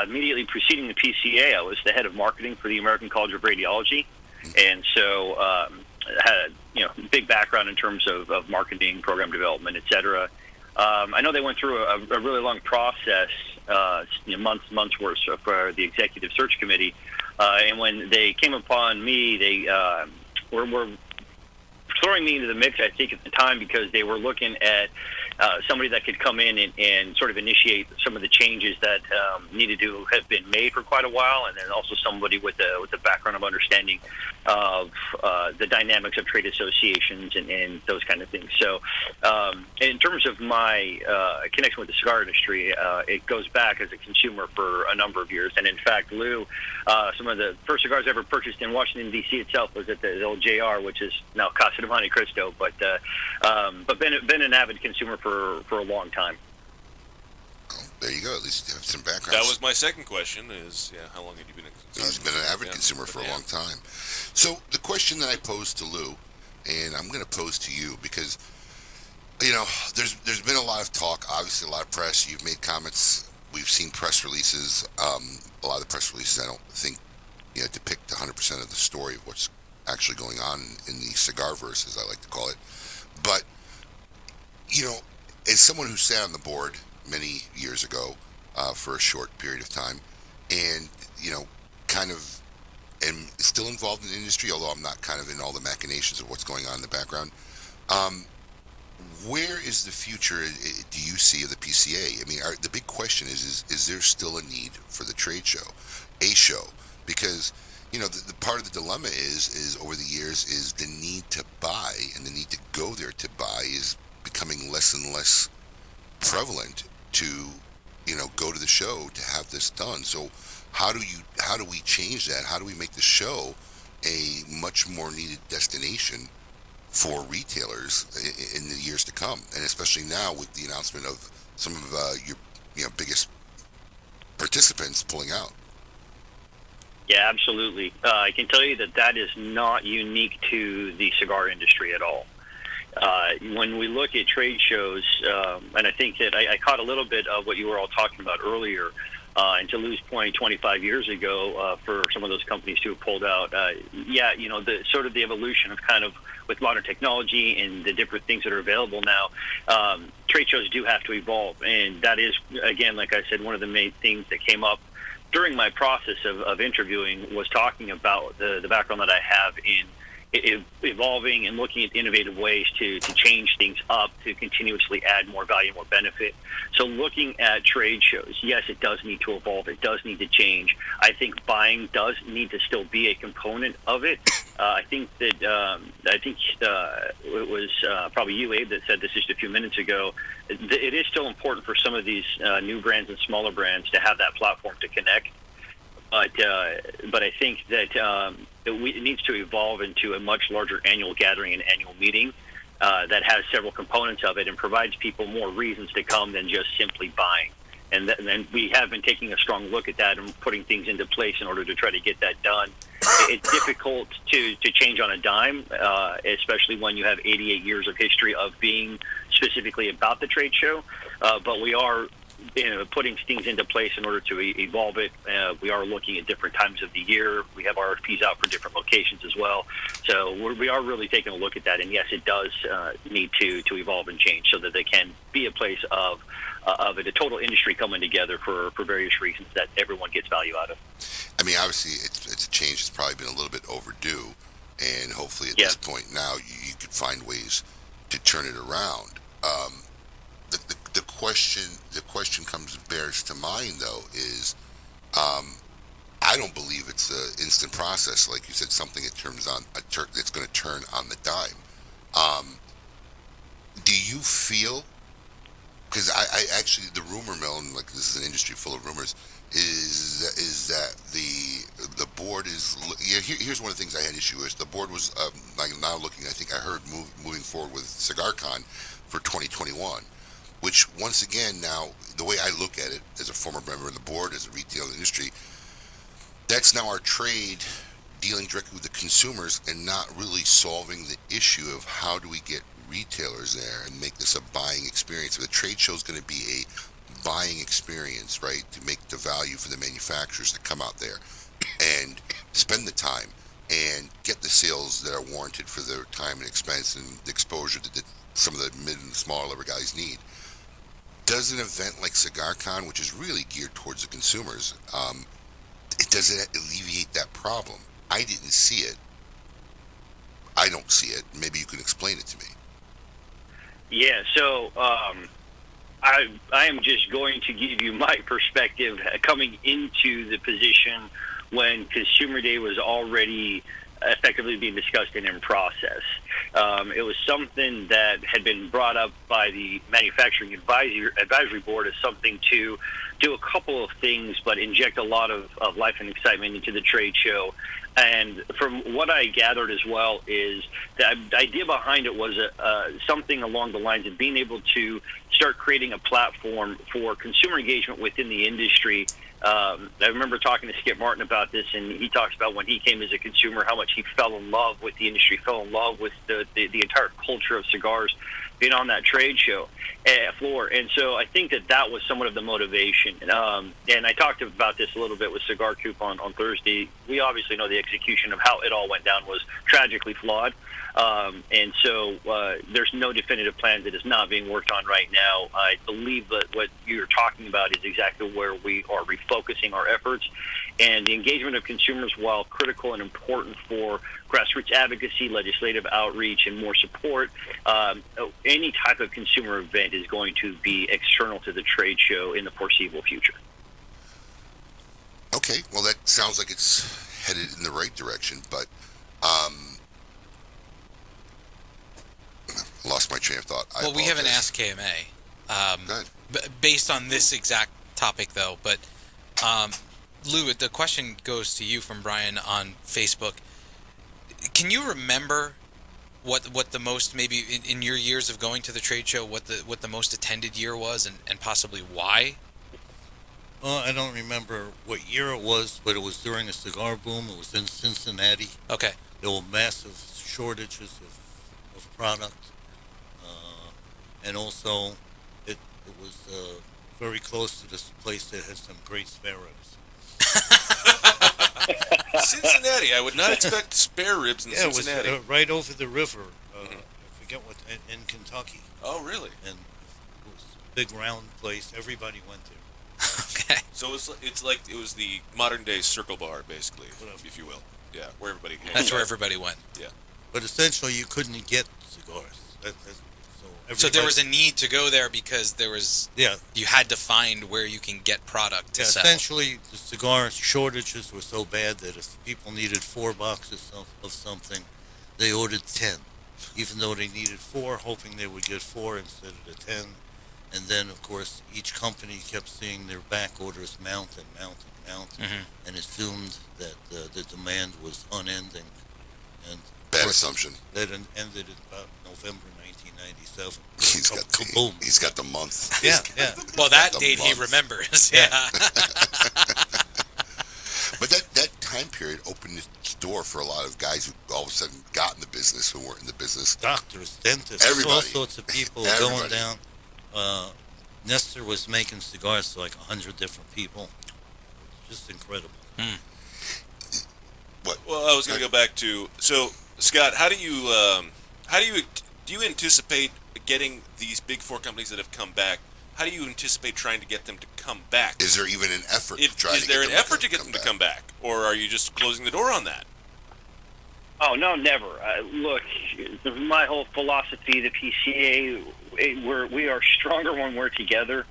Immediately preceding the PCA, I was the head of marketing for the American College of Radiology, and so had a big background in terms of marketing, program development, et cetera. I know they went through a really long process, months worth for the executive search committee, and when they came upon me, they were throwing me into the mix, I think, at the time because they were looking at somebody that could come in and sort of initiate some of the changes that needed to have been made for quite a while, and then also somebody with a background of understanding of the dynamics of trade associations and those kind of things. So in terms of my connection with the cigar industry, it goes back as a consumer for a number of years. And in fact, Lew, some of the first cigars I ever purchased in Washington, D.C. itself was at the old JR, which is now Casa de Monte Cristo, but been an avid consumer for a long time. Oh, there you go. At least you have some background. That was my second question is, how long have you been a consumer? He's been an avid consumer for a long time. So the question that I posed to Lew, and I'm going to pose to you because, there's been a lot of talk, obviously a lot of press. You've made comments. We've seen press releases. A lot of the press releases I don't think, depict 100% of the story of what's actually going on in the cigar verse, as I like to call it. But, as someone who sat on the board many years ago for a short period of time, and, kind of am still involved in the industry, although I'm not kind of in all the machinations of what's going on in the background, where is the future, do you see, of the PCA? I mean, the big question is there still a need for the trade show, a show? Because, the part of the dilemma is over the years is the need to buy and the need to go there to buy is becoming less and less prevalent to, go to the show to have this done. So how do we change that? How do we make the show a much more needed destination for retailers in the years to come, and especially now with the announcement of some of your biggest participants pulling out? Yeah, absolutely. I can tell you that is not unique to the cigar industry at all. When we look at trade shows, and I think that I caught a little bit of what you were all talking about earlier, and to Lew's point, 25 years ago, for some of those companies to have pulled out, the sort of the evolution of kind of with modern technology and the different things that are available now, trade shows do have to evolve, and that is, again, like I said, one of the main things that came up during my process of interviewing was talking about the background that I have in evolving and looking at innovative ways to change things up, to continuously add more value, more benefit. So looking at trade shows, yes, it does need to evolve. It does need to change. I think buying does need to still be a component of it. I think it was probably you, Abe, that said this just a few minutes ago. It is still important for some of these new brands and smaller brands to have that platform to connect. But I think that it needs to evolve into a much larger annual gathering and annual meeting that has several components of it and provides people more reasons to come than just simply buying. And then we have been taking a strong look at that and putting things into place in order to try to get that done. It's difficult to change on a dime, especially when you have 88 years of history of being specifically about the trade show. But we are putting things into place in order to evolve it. We are looking at different times of the year. We have RFPs out for different locations as well. So we are really taking a look at that. And yes, it does need to evolve and change so that they can be a place of a total industry coming together for various reasons that everyone gets value out of. I mean, obviously, it's a change that's probably been a little bit overdue, and hopefully at this point now you could find ways to turn it around. The question bears to mind though is, I don't believe it's an instant process. Like you said, something that turns on it's going to turn on the dime. Do you feel because I actually, the rumor mill, and like this is an industry full of rumors, is that the board is, here's one of the things I had issue with. The board was like now looking, I think I heard moving forward with CigarCon for 2021, which once again, now the way I look at it as a former member of the board, as a retail industry, that's now our trade dealing directly with the consumers and not really solving the issue of how do we get retailers there and make this a buying experience. So the trade show is going to be a buying experience, right, to make the value for the manufacturers to come out there and spend the time and get the sales that are warranted for their time and expense and the exposure that some of the mid and smaller level guys need. Does an event like CigarCon, which is really geared towards the consumers, does it alleviate that problem? I didn't see it. I don't see it. Maybe you can explain it to me. Yeah, so I am just going to give you my perspective coming into the position when Consumer Day was already effectively being discussed and in process. It was something that had been brought up by the Manufacturing Advisory Board as something to do a couple of things, but inject a lot of life and excitement into the trade show. And from what I gathered as well is the idea behind it was something along the lines of being able to start creating a platform for consumer engagement within the industry. I remember talking to Skip Martin about this, and he talks about when he came as a consumer, how much he fell in love with the industry, fell in love with the entire culture of cigars being on that trade show floor. And so I think that was somewhat of the motivation. And I talked about this a little bit with Cigar Coop on Thursday. We obviously know the execution of how it all went down was tragically flawed. And so there's no definitive plan that is not being worked on right now. I believe that what you're talking about is exactly where we are refocusing our efforts. And the engagement of consumers, while critical and important for grassroots advocacy, legislative outreach, and more support, any type of consumer event is going to be external to the trade show in the foreseeable future. Okay, well, that sounds like it's headed in the right direction, but lost my train of thought. Well, we haven't asked KMA based on this exact topic, though. But Lew, the question goes to you from Brian on Facebook. Can you remember what the most, maybe in your years of going to the trade show, what the most attended year was, and possibly why? Well, I don't remember what year it was, but it was during the cigar boom. It was in Cincinnati. Okay. There were massive shortages of product. And also, it was very close to this place that has some great spare ribs. Cincinnati. I would not expect spare ribs in Cincinnati. It was right over the river. I forget what, in Kentucky. Oh, really? And it was a big round place. Everybody went there. Okay. So it's like it was the modern day Circle Bar, basically, if you will. Yeah, where everybody hangs That's out. where everybody went. Yeah. But essentially, you couldn't get cigars. So there was a need to go there because there was. Yeah. You had to find where you can get product to sell. Essentially, the cigar shortages were so bad that if people needed 4 boxes of something, they ordered 10, even though they needed 4, hoping they would get 4 instead of the 10. And then, of course, each company kept seeing their back orders mount and mount and mount, and assumed that the demand was unending. And bad assumption. That ended in about November 1997. He's got the month. Yeah. Well, that date he remembers. Yeah. But that time period opened the door for a lot of guys who all of a sudden got in the business who weren't in the business. Doctors, dentists, everybody. all sorts of people going down. Nestor was making cigars to like 100 different people. Just incredible. What? Well, I was going to go back to Scott. How do you anticipate getting these big 4 companies that have come back? How do you anticipate trying to get them to come back? Is there even an effort to try is there an effort to get them to come back, or are you just closing the door on that? Oh, no, never. Look, my whole philosophy, the PCA, we are stronger when we're together.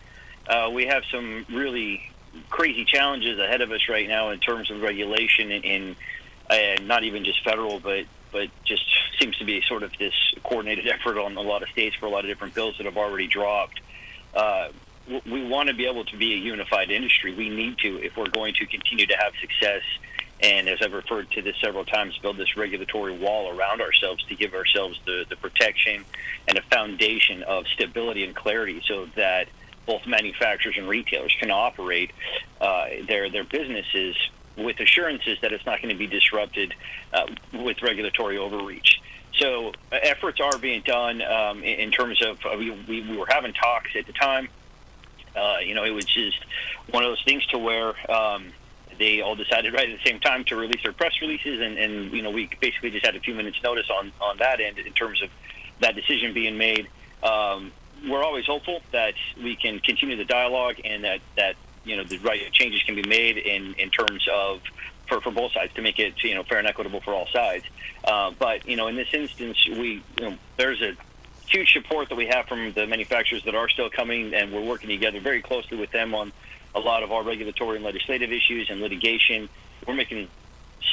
We have some really crazy challenges ahead of us right now in terms of regulation and not even just federal, but just seems to be sort of this coordinated effort on a lot of states for a lot of different bills that have already dropped. we want to be able to be a unified industry. We need to, if we're going to continue to have success. And as I've referred to this several times, build this regulatory wall around ourselves to give ourselves the protection and a foundation of stability and clarity so that both manufacturers and retailers can operate their businesses with assurances that it's not going to be disrupted with regulatory overreach. So efforts are being done in terms of, we were having talks at the time. It was just one of those things to where they all decided right at the same time to release their press releases, and we basically just had a few minutes notice on that end in terms of that decision being made. We're always hopeful that we can continue the dialogue and that the right changes can be made in terms of for both sides to make it fair and equitable for all sides. But in this instance, there's a huge support that we have from the manufacturers that are still coming, and we're working together very closely with them on a lot of our regulatory and legislative issues and litigation. We're making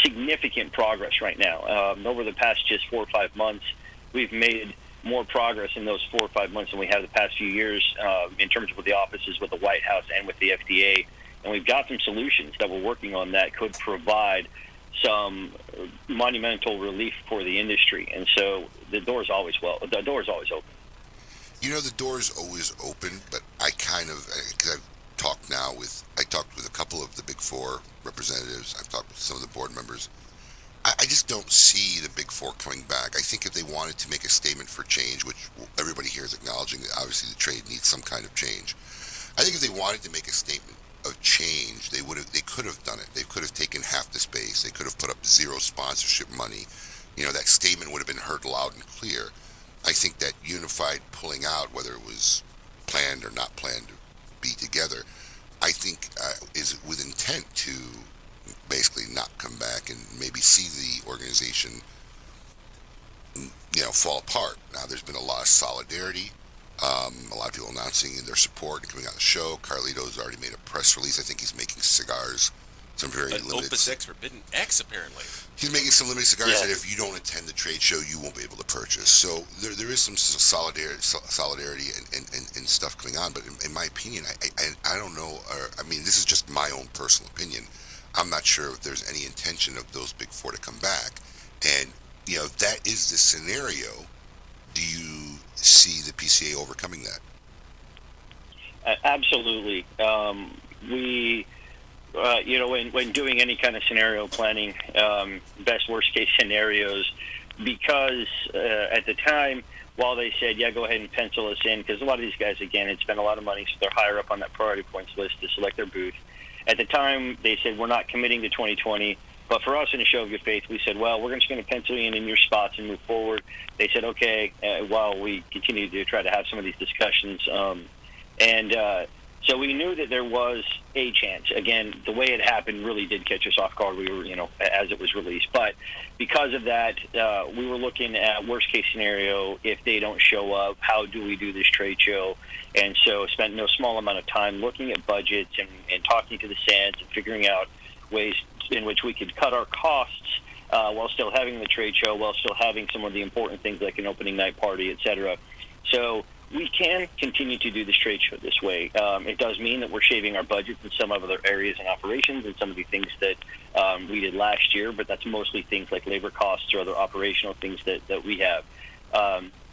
significant progress right now. Over the past just 4 or 5 months, we've made more progress in those 4 or 5 months than we have the past few years in terms of with the offices, with the White House, and with the FDA. And we've got some solutions that we're working on that could provide some monumental relief for the industry. And so the door is always open. The door is always open, but I kind of, because I talked with a couple of the Big Four representatives. I've talked with some of the board members. I just don't see the Big Four coming back. I think if they wanted to make a statement for change, which everybody here is acknowledging that obviously the trade needs some kind of change. I think if they wanted to make a statement of change, they could have done it. They could have taken half the space. They could have put up zero sponsorship money. That statement would have been heard loud and clear. I think that unified pulling out, whether it was planned or not planned to be together, I think is with intent to basically not come back and maybe see the organization, fall apart. Now, there's been a lot of solidarity. A lot of people announcing their support and coming on the show. Carlito's already made a press release. I think he's making cigars, some very limited. Opus X Forbidden X, apparently. He's making some limited cigars that if you don't attend the trade show, you won't be able to purchase. So there is some solidarity and stuff going on. But in my opinion, I don't know. This is just my own personal opinion. I'm not sure if there's any intention of those Big Four to come back. And, if that is the scenario, do you see the PCA overcoming that? Absolutely. We, when doing any kind of scenario planning, best worst case scenarios, because at the time, while they said, go ahead and pencil us in, because a lot of these guys, again, had spent a lot of money, so they're higher up on that priority points list to select their booth. At the time, they said, we're not committing to 2020. But for us, in a show of good faith, we said, well, we're just going to pencil you in your spots and move forward. They said, okay, while we continue to try to have some of these discussions. So we knew that there was a chance. Again, the way it happened really did catch us off guard. We were, as it was released. But because of that, we were looking at worst case scenario. If they don't show up, how do we do this trade show? And so spent no small amount of time looking at budgets and talking to the SANs and figuring out ways in which we could cut our costs while still having the trade show, while still having some of the important things like an opening night party, etc. So we can continue to do this trade show this way. It does mean that we're shaving our budgets in some of other areas and operations and some of the things that we did last year, but that's mostly things like labor costs or other operational things that we have.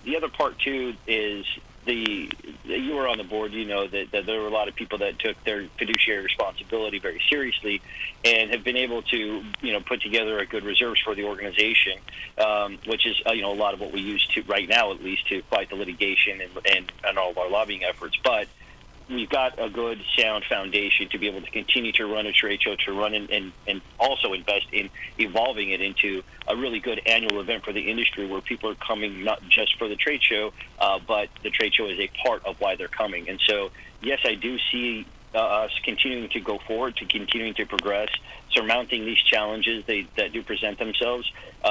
The other part, too, is you were on the board, that there were a lot of people that took their fiduciary responsibility very seriously and have been able to, put together a good reserves for the organization, which is, a lot of what we use to right now, at least, to fight the litigation and all of our lobbying efforts. But we've got a good, sound foundation to be able to continue to run a trade show, to run and also invest in evolving it into a really good annual event for the industry where people are coming not just for the trade show, but the trade show is a part of why they're coming. And so, yes, I do see us continuing to go forward, to continuing to progress, surmounting these challenges that do present themselves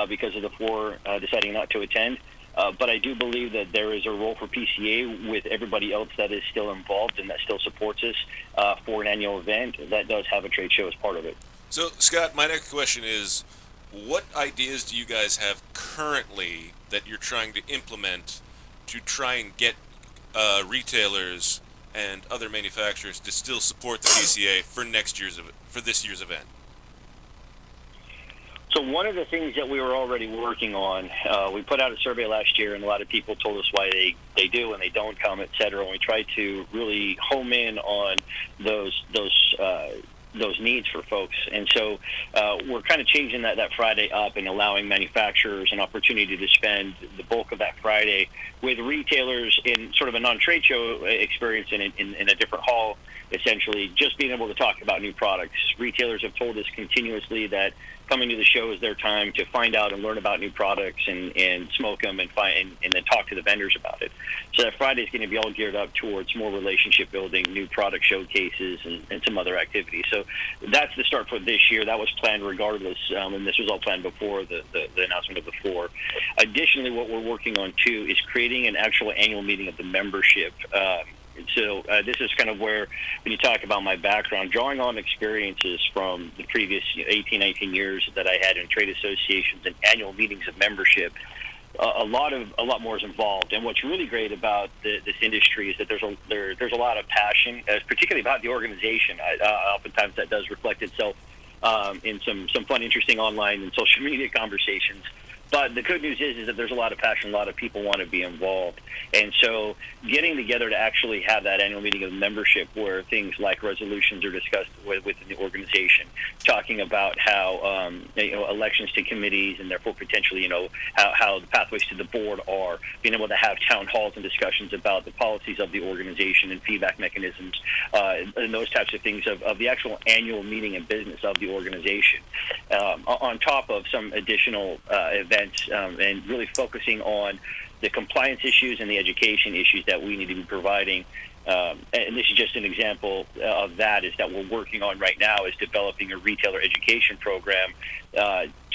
because of the four deciding not to attend. But I do believe that there is a role for PCA with everybody else that is still involved and that still supports us for an annual event that does have a trade show as part of it. So, Scott, my next question is, what ideas do you guys have currently that you're trying to implement to try and get retailers and other manufacturers to still support the PCA for this year's event? So one of the things that we were already working on, we put out a survey last year, and a lot of people told us why they do and they don't come, et cetera. And we tried to really home in on those needs for folks. And so we're kind of changing that Friday up and allowing manufacturers an opportunity to spend the bulk of that Friday with retailers in sort of a non-trade show experience in a different hall, essentially just being able to talk about new products. Retailers have told us continuously that coming to the show is their time to find out and learn about new products and smoke them and then talk to the vendors about it. So that Friday is going to be all geared up towards more relationship building, new product showcases, and some other activities. So that's the start for this year. That was planned regardless, and this was all planned before the announcement of the floor. Additionally, what we're working on too is creating an actual annual meeting of the membership. So this is kind of where, when you talk about my background, drawing on experiences from the previous 18, 19 years that I had in trade associations and annual meetings of membership, a lot more is involved. And what's really great about this industry is that there's a lot of passion, particularly about the organization. Oftentimes that does reflect itself in some fun, interesting online and social media conversations. But the good news is that there's a lot of passion, a lot of people want to be involved. And so getting together to actually have that annual meeting of membership where things like resolutions are discussed within the organization, talking about how elections to committees and therefore potentially how the pathways to the board are, being able to have town halls and discussions about the policies of the organization and feedback mechanisms and those types of things of the actual annual meeting and business of the organization, on top of some additional events and really focusing on the compliance issues and the education issues that we need to be providing. And this is just an example of that, is that we're working on right now is developing a retailer education program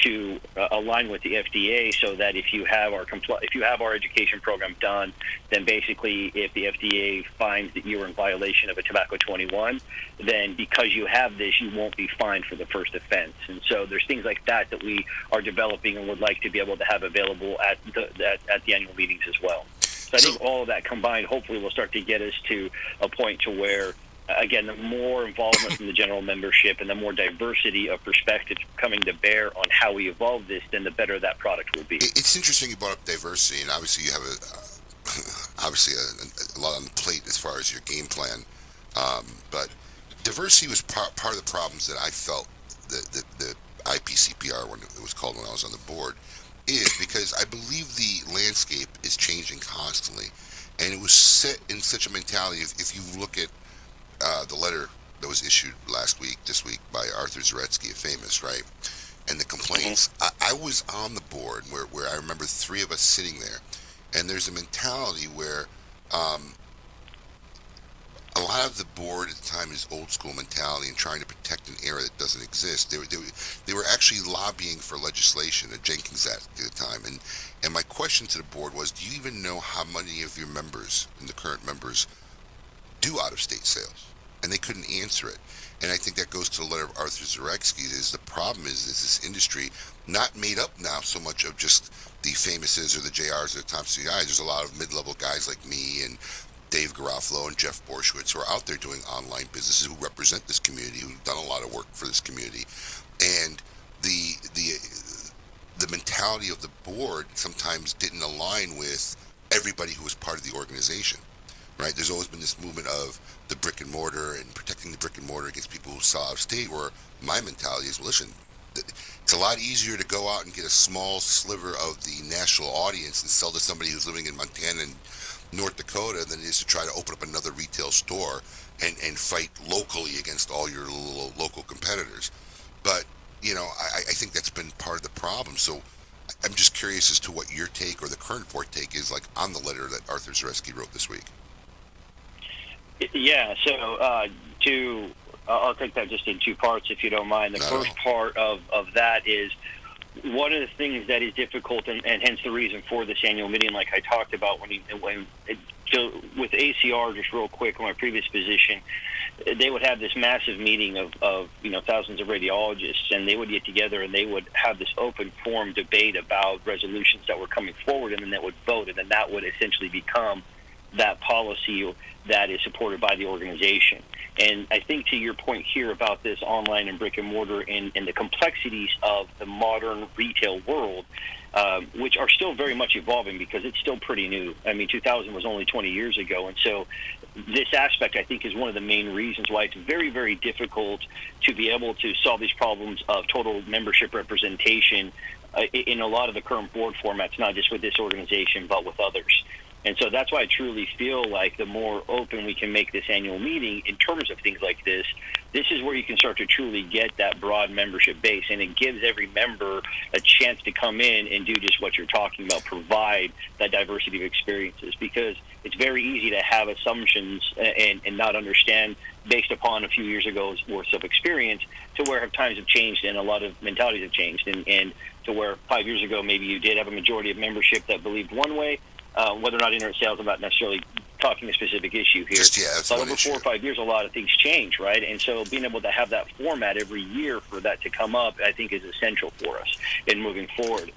to align with the FDA, so that if you have our education program done, then basically if the FDA finds that you are in violation of a Tobacco 21, then because you have this, you won't be fined for the first offense. And so there's things like that we are developing and would like to be able to have available at the annual meetings as well. So I think all of that combined hopefully will start to get us to a point to where, again, the more involvement from the general membership and the more diversity of perspectives coming to bear on how we evolve this, then the better that product will be. It's interesting you brought up diversity, and obviously you have a lot on the plate as far as your game plan. But diversity was part of the problems that I felt the IPCPR, when it was called when I was on the board, is because I believe the landscape is changing constantly, and it was set in such a mentality. If you look at the letter that was issued this week by Arthur Zaretsky of Famous, right, and the complaints, I was on the board where I remember three of us sitting there, and there's a mentality where a lot of the board at the time is old school mentality and trying to protect an era that doesn't exist. They were actually lobbying for legislation, a Jenkins Act at the time. And my question to the board was, do you even know how many of your members and the current members do out-of-state sales? And they couldn't answer it. And I think that goes to the letter of Arthur Zaretsky, is the problem is this industry not made up now so much of just the Famouses or the JRs or the Thompson guys. There's a lot of mid-level guys like me and Dave Garofalo and Jeff Borshwitz who are out there doing online businesses, who represent this community, who've done a lot of work for this community. And the mentality of the board sometimes didn't align with everybody who was part of the organization, right? There's always been this movement of the brick and mortar and protecting the brick and mortar against people who sell out of state, where my mentality is, well, listen, it's a lot easier to go out and get a small sliver of the national audience and sell to somebody who's living in Montana and North Dakota than it is to try to open up another retail store and fight locally against all your local competitors. But, I think that's been part of the problem. So I'm just curious as to what your take or the current board take is like on the letter that Arthur Zaretsky wrote this week. Yeah, so I'll take that just in two parts, if you don't mind. The first part of that is one of the things that is difficult, and hence the reason for this annual meeting, like I talked about with ACR, just real quick, in my previous position, they would have this massive meeting of thousands of radiologists, and they would get together and they would have this open forum debate about resolutions that were coming forward, and then they would vote, and then that would essentially become that policy that is supported by the organization. And I think to your point here about this online and brick and mortar and the complexities of the modern retail world, which are still very much evolving because it's still pretty new. I mean, 2000 was only 20 years ago. And so this aspect, I think, is one of the main reasons why it's very, very difficult to be able to solve these problems of total membership representation in a lot of the current board formats, not just with this organization, but with others. And so that's why I truly feel like the more open we can make this annual meeting in terms of things like this is where you can start to truly get that broad membership base. And it gives every member a chance to come in and do just what you're talking about, provide that diversity of experiences. Because it's very easy to have assumptions and not understand based upon a few years ago's worth of experience to where times have changed and a lot of mentalities have changed. And to where 5 years ago maybe you did have a majority of membership that believed one way, whether or not internet sales, I'm not necessarily talking a specific issue here. But over 4 or 5 years, a lot of things change, right? And so being able to have that format every year for that to come up, I think, is essential for us in moving forward.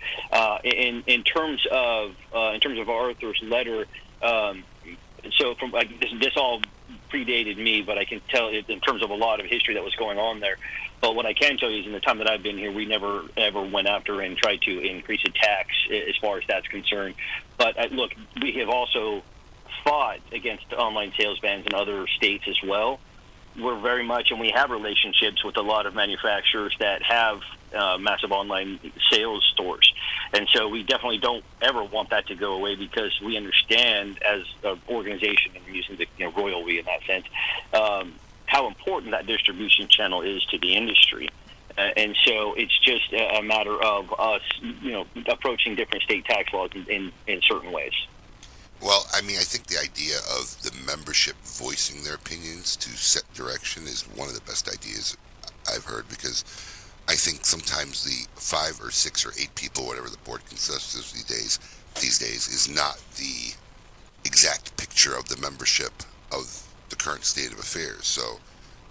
In terms of Arthur's letter, so from this all predated me, but I can tell it in terms of a lot of history that was going on there. But what I can tell you is in the time that I've been here, we never, ever went after and tried to increase a tax as far as that's concerned. But look, we have also fought against online sales bans in other states as well. We're very much, and we have relationships with a lot of manufacturers that have massive online sales stores. And so we definitely don't ever want that to go away because we understand as an organization, and using the royal we in that sense, how important that distribution channel is to the industry. And so it's just a matter of us, approaching different state tax laws in certain ways. Well, I mean, I think the idea of the membership voicing their opinions to set direction is one of the best ideas I've heard, because I think sometimes the 5 or 6 or 8 people, whatever the board consists of these days, is not the exact picture of the membership of the current state of affairs. So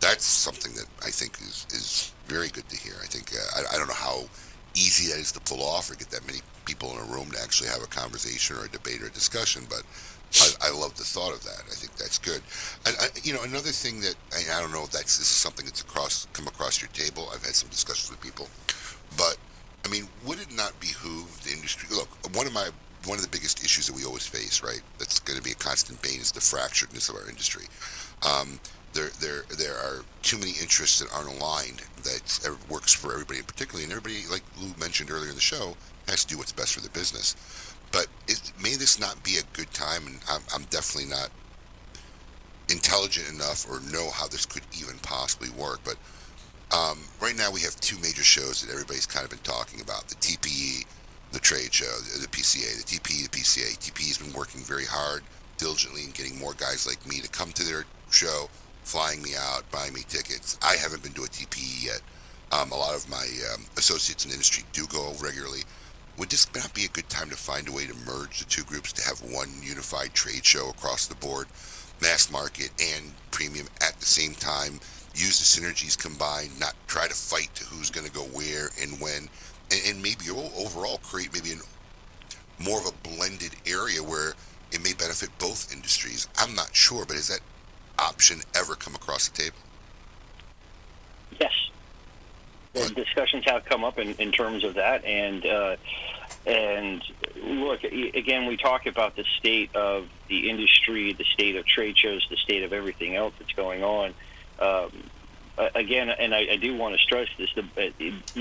that's something that I think is very good to hear. I think I don't know how easy that is to pull off or get that many people in a room to actually have a conversation or a debate or a discussion, but I love the thought of that. I think that's good. And another thing that I don't know if this is something that's come across your table. I've had some discussions with people, but I mean, would it not behoove the industry? Look, one of the biggest issues that we always face, right? That's going to be a constant bane, is the fracturedness of our industry. There are too many interests that aren't aligned that works for everybody, particularly, and everybody, like Lew mentioned earlier in the show, has to do what's best for the business. But may this not be a good time, and I'm definitely not intelligent enough or know how this could even possibly work, but right now we have 2 major shows that everybody's kind of been talking about: the TPE, the trade show, the PCA, the TPE, the PCA. TPE's been working very hard, diligently, and getting more guys like me to come to their show, flying me out, buying me tickets. I haven't been to a TPE yet. A lot of my associates in the industry do go regularly. Would this not be a good time to find a way to merge the 2 groups to have one unified trade show across the board, mass market and premium at the same time, use the synergies combined, not try to fight to who's going to go where and when, and maybe overall create maybe more of a blended area where it may benefit both industries? I'm not sure, but has that option ever come across the table? Yes. The discussions have come up in terms of that, and look, again, we talk about the state of the industry, the state of trade shows, the state of everything else that's going on. Again, and I do want to stress this,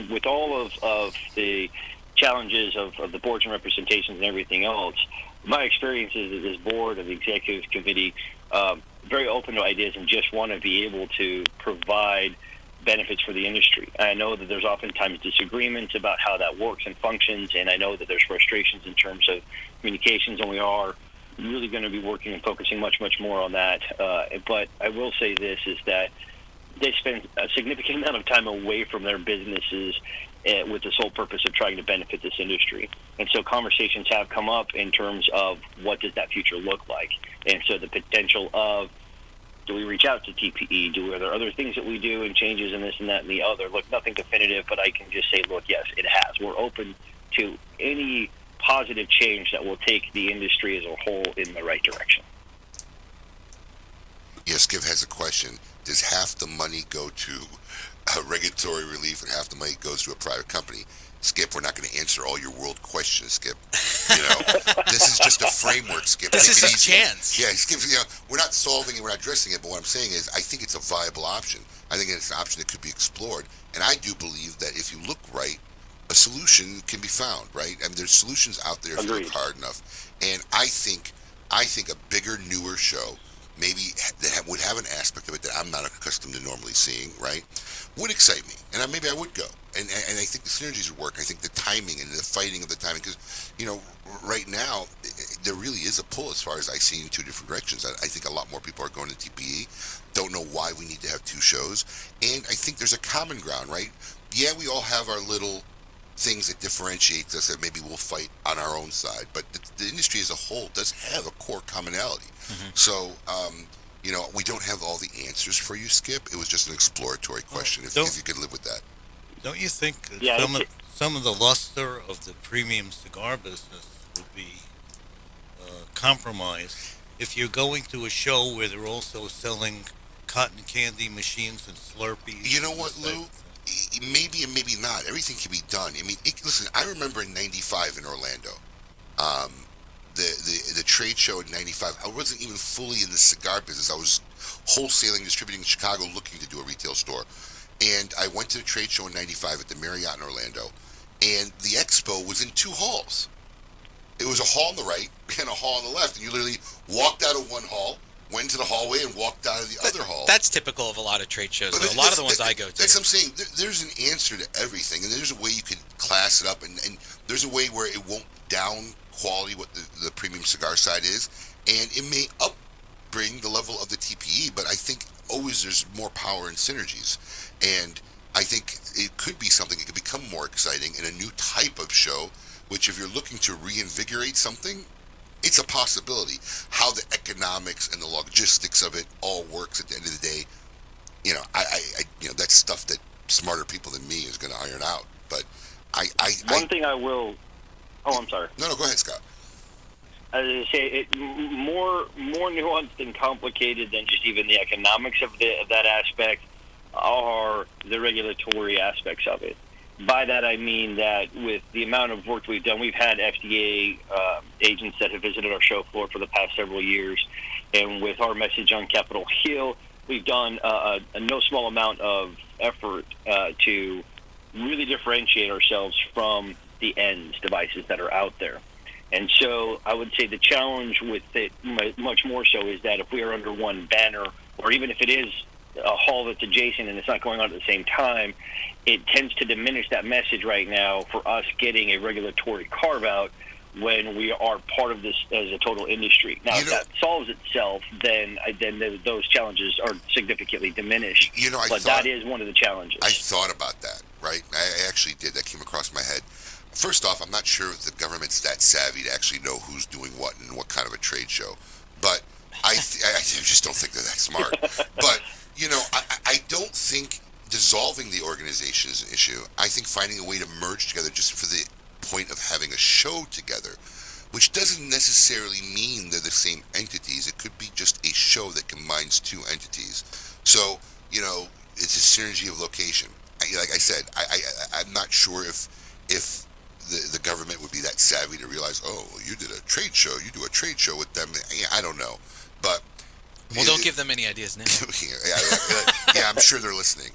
with all of the challenges of the boards and representations and everything else, my experience is that this board of the executive committee very open to ideas and just want to be able to provide benefits for the industry. I know that there's oftentimes disagreements about how that works and functions, and I know that there's frustrations in terms of communications, and we are really going to be working and focusing much, much more on that. But I will say this, is that they spend a significant amount of time away from their businesses with the sole purpose of trying to benefit this industry. And so conversations have come up in terms of what does that future look like. And so the potential of, do we reach out to TPE? Are there other things that we do and changes in this and that and the other? Look, nothing definitive, but I can just say, look, yes, it has. We're open to any positive change that will take the industry as a whole in the right direction. Skip has a question. Does half the money go to regulatory relief and half the money goes to a private company? Skip, we're not going to answer all your world questions, Skip. This is just a framework, Skip. This is his chance. Yeah, Skip, we're not solving it, we're not addressing it, but what I'm saying is I think it's a viable option. I think it's an option that could be explored, and I do believe that if you look right, a solution can be found, right? I mean, there's solutions out there if you look hard enough, and I think a bigger, newer show, maybe that would have an aspect of it that I'm not accustomed to normally seeing, right, would excite me, and maybe I would go, and I think the synergies would work. I think the timing and the fighting of the timing, because right now there really is a pull as far as I see in two different directions. I think a lot more people are going to TPE. Don't know why we need to have two shows, and I think there's a common ground, right? Yeah, we all have our little things that differentiates us that maybe we'll fight on our own side, but the industry as a whole does have a core commonality. So, we don't have all the answers for you, Skip. It was just an exploratory question, if you could live with that. Don't you think some of the luster of the premium cigar business would be compromised if you're going to a show where they're also selling cotton candy machines and Slurpees? You know what, Lou? Maybe and maybe not. Everything can be done. I mean, listen, I remember in '95 in Orlando, the trade show in '95. I wasn't even fully in the cigar business. I was wholesaling, distributing in Chicago, looking to do a retail store. And I went to the trade show in '95 at the Marriott in Orlando, and the expo was in two halls. It was a hall on the right and a hall on the left, and you literally walked out of one hall, went to the hallway, and walked out of the other hall. That's typical of a lot of trade shows, though. A lot of the ones I go to. That's what I'm saying. There's an answer to everything, and there's a way you could class it up, and there's a way where it won't down quality what the premium cigar side is, and it may bring the level of the TPE, but I think always there's more power in synergies, and I think it could be something that could become more exciting in a new type of show, which if you're looking to reinvigorate something, it's a possibility. How the economics and the logistics of it all works at the end of the day, that's stuff that smarter people than me is going to iron out. But One thing I will. Oh, I'm sorry. No, go ahead, Scott. As I say, more nuanced and complicated than just even the economics of that aspect are the regulatory aspects of it. By that I mean that with the amount of work we've done, we've had FDA agents that have visited our show floor for the past several years, and with our message on Capitol Hill, we've done a no small amount of effort to really differentiate ourselves from the ends devices that are out there. And so I would say the challenge with it much more so is that if we are under one banner, or even if it is a hall that's adjacent and it's not going on at the same time, it tends to diminish that message right now for us getting a regulatory carve-out when we are part of this as a total industry. Now, if that solves itself, then those challenges are significantly diminished. That is one of the challenges. I thought about that, right? I actually did. That came across my head. First off, I'm not sure if the government's that savvy to actually know who's doing what and what kind of a trade show. But I just don't think they're that smart. But, I don't think dissolving the organization is an issue. I think finding a way to merge together just for the point of having a show together, which doesn't necessarily mean they're the same entities. It could be just a show that combines two entities. So, it's a synergy of location. Like I said, I'm not sure if the government would be that savvy to realize, you did a trade show, you do a trade show with them. I don't know. But don't give them any ideas now. yeah, I'm sure they're listening.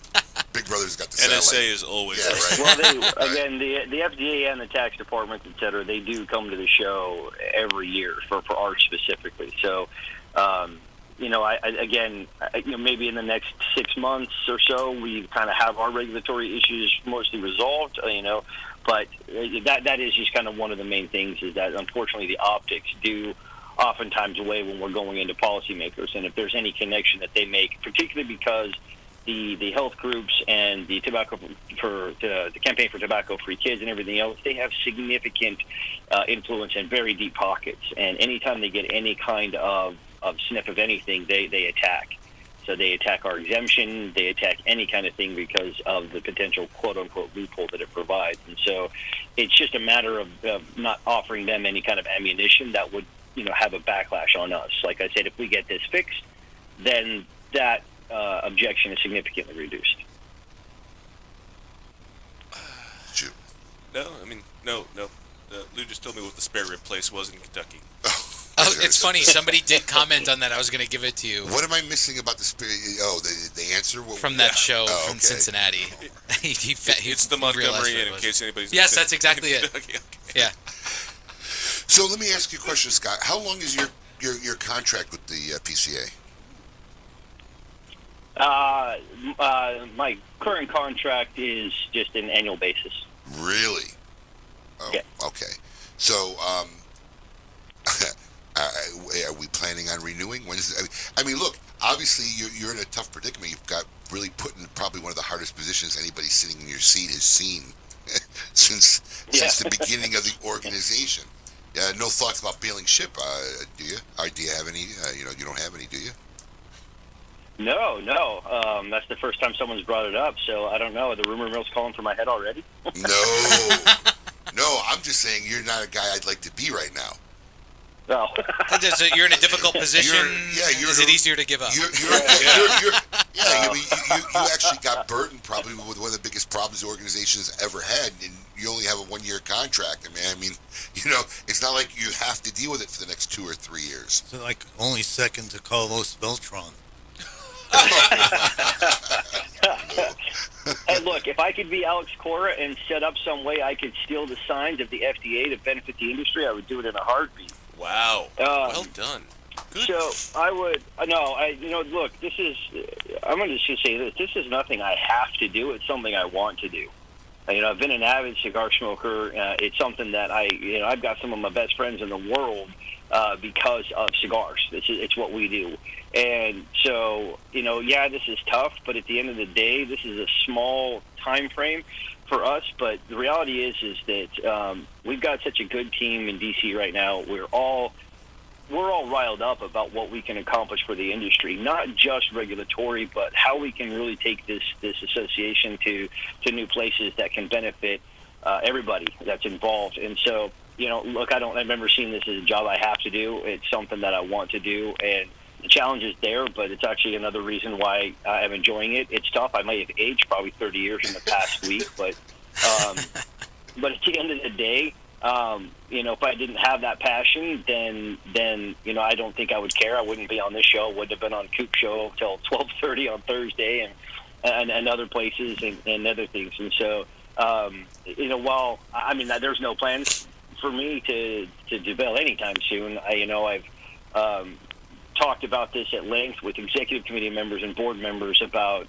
Big Brother's got the satellite. NSA is always right. Well, again, the FDA and the tax department, et cetera, they do come to the show every year for art specifically. So, maybe in the next 6 months or so, we kind of have our regulatory issues mostly resolved, but that is just kind of one of the main things is that, unfortunately, the optics do oftentimes away when we're going into policymakers. And if there's any connection that they make, particularly because the health groups and the the campaign for tobacco-free kids and everything else, they have significant influence and very deep pockets. And anytime they get any kind of sniff of anything, they attack. So they attack our exemption, they attack any kind of thing because of the potential quote-unquote loophole that it provides. And so it's just a matter of not offering them any kind of ammunition that would have a backlash on us. Like I said, if we get this fixed, then that objection is significantly reduced. No, I mean, no. Lew just told me what the spare rib place was in Kentucky. Oh, it's funny. Somebody did comment on that. I was going to give it to you. What am I missing about the spirit? Oh, the answer? From that show from Cincinnati. It's the Montgomery Inn, in case anybody's... Yes, that's exactly it. Okay. Yeah. So let me ask you a question, Scott. How long is your contract with the PCA? My current contract is just an annual basis. Really? Oh, yeah. Okay. So, are we planning on renewing? When is it? I mean, look. Obviously, you're in a tough predicament. You've got really put in probably one of the hardest positions anybody sitting in your seat has seen since the beginning of the organization. No thoughts about bailing ship, do you? Or do you have any? You don't have any, do you? No. That's the first time someone's brought it up, so I don't know. Are the rumor mill's calling for my head already? No, I'm just saying you're not a guy I'd like to be right now. No. You're in a difficult position. Is it easier to give up? You actually got burdened probably with one of the biggest problems the organization's ever had, and you only have a 1-year contract. I mean, it's not like you have to deal with it for the next 2 or 3 years. So like only second to Carlos Beltran. Hey, look, if I could be Alex Cora and set up some way I could steal the signs of the FDA to benefit the industry, I would do it in a heartbeat. Wow. Well done. Good. So I would, look, this is, I'm going to just say this. This is nothing I have to do. It's something I want to do. I've been an avid cigar smoker. It's something that I've got some of my best friends in the world because of cigars. It's what we do. And so, this is tough, but at the end of the day, this is a small time frame for us. But the reality is that we've got such a good team in DC right now. We're all riled up about what we can accomplish for the industry, not just regulatory, but how we can really take this association to new places that can benefit everybody that's involved. And so, look, I've never seen this as a job I have to do. It's something that I want to do, and the challenge is there, but it's actually another reason why I'm enjoying it. It's tough. I might have aged probably 30 years in the past week, but at the end of the day, if I didn't have that passion, then I don't think I would care. I wouldn't be on this show. Wouldn't have been on Coop Show till 12:30 on Thursday, and other places and other things. And so, while there's no plans for me to bail anytime soon. I've talked about this at length with executive committee members and board members about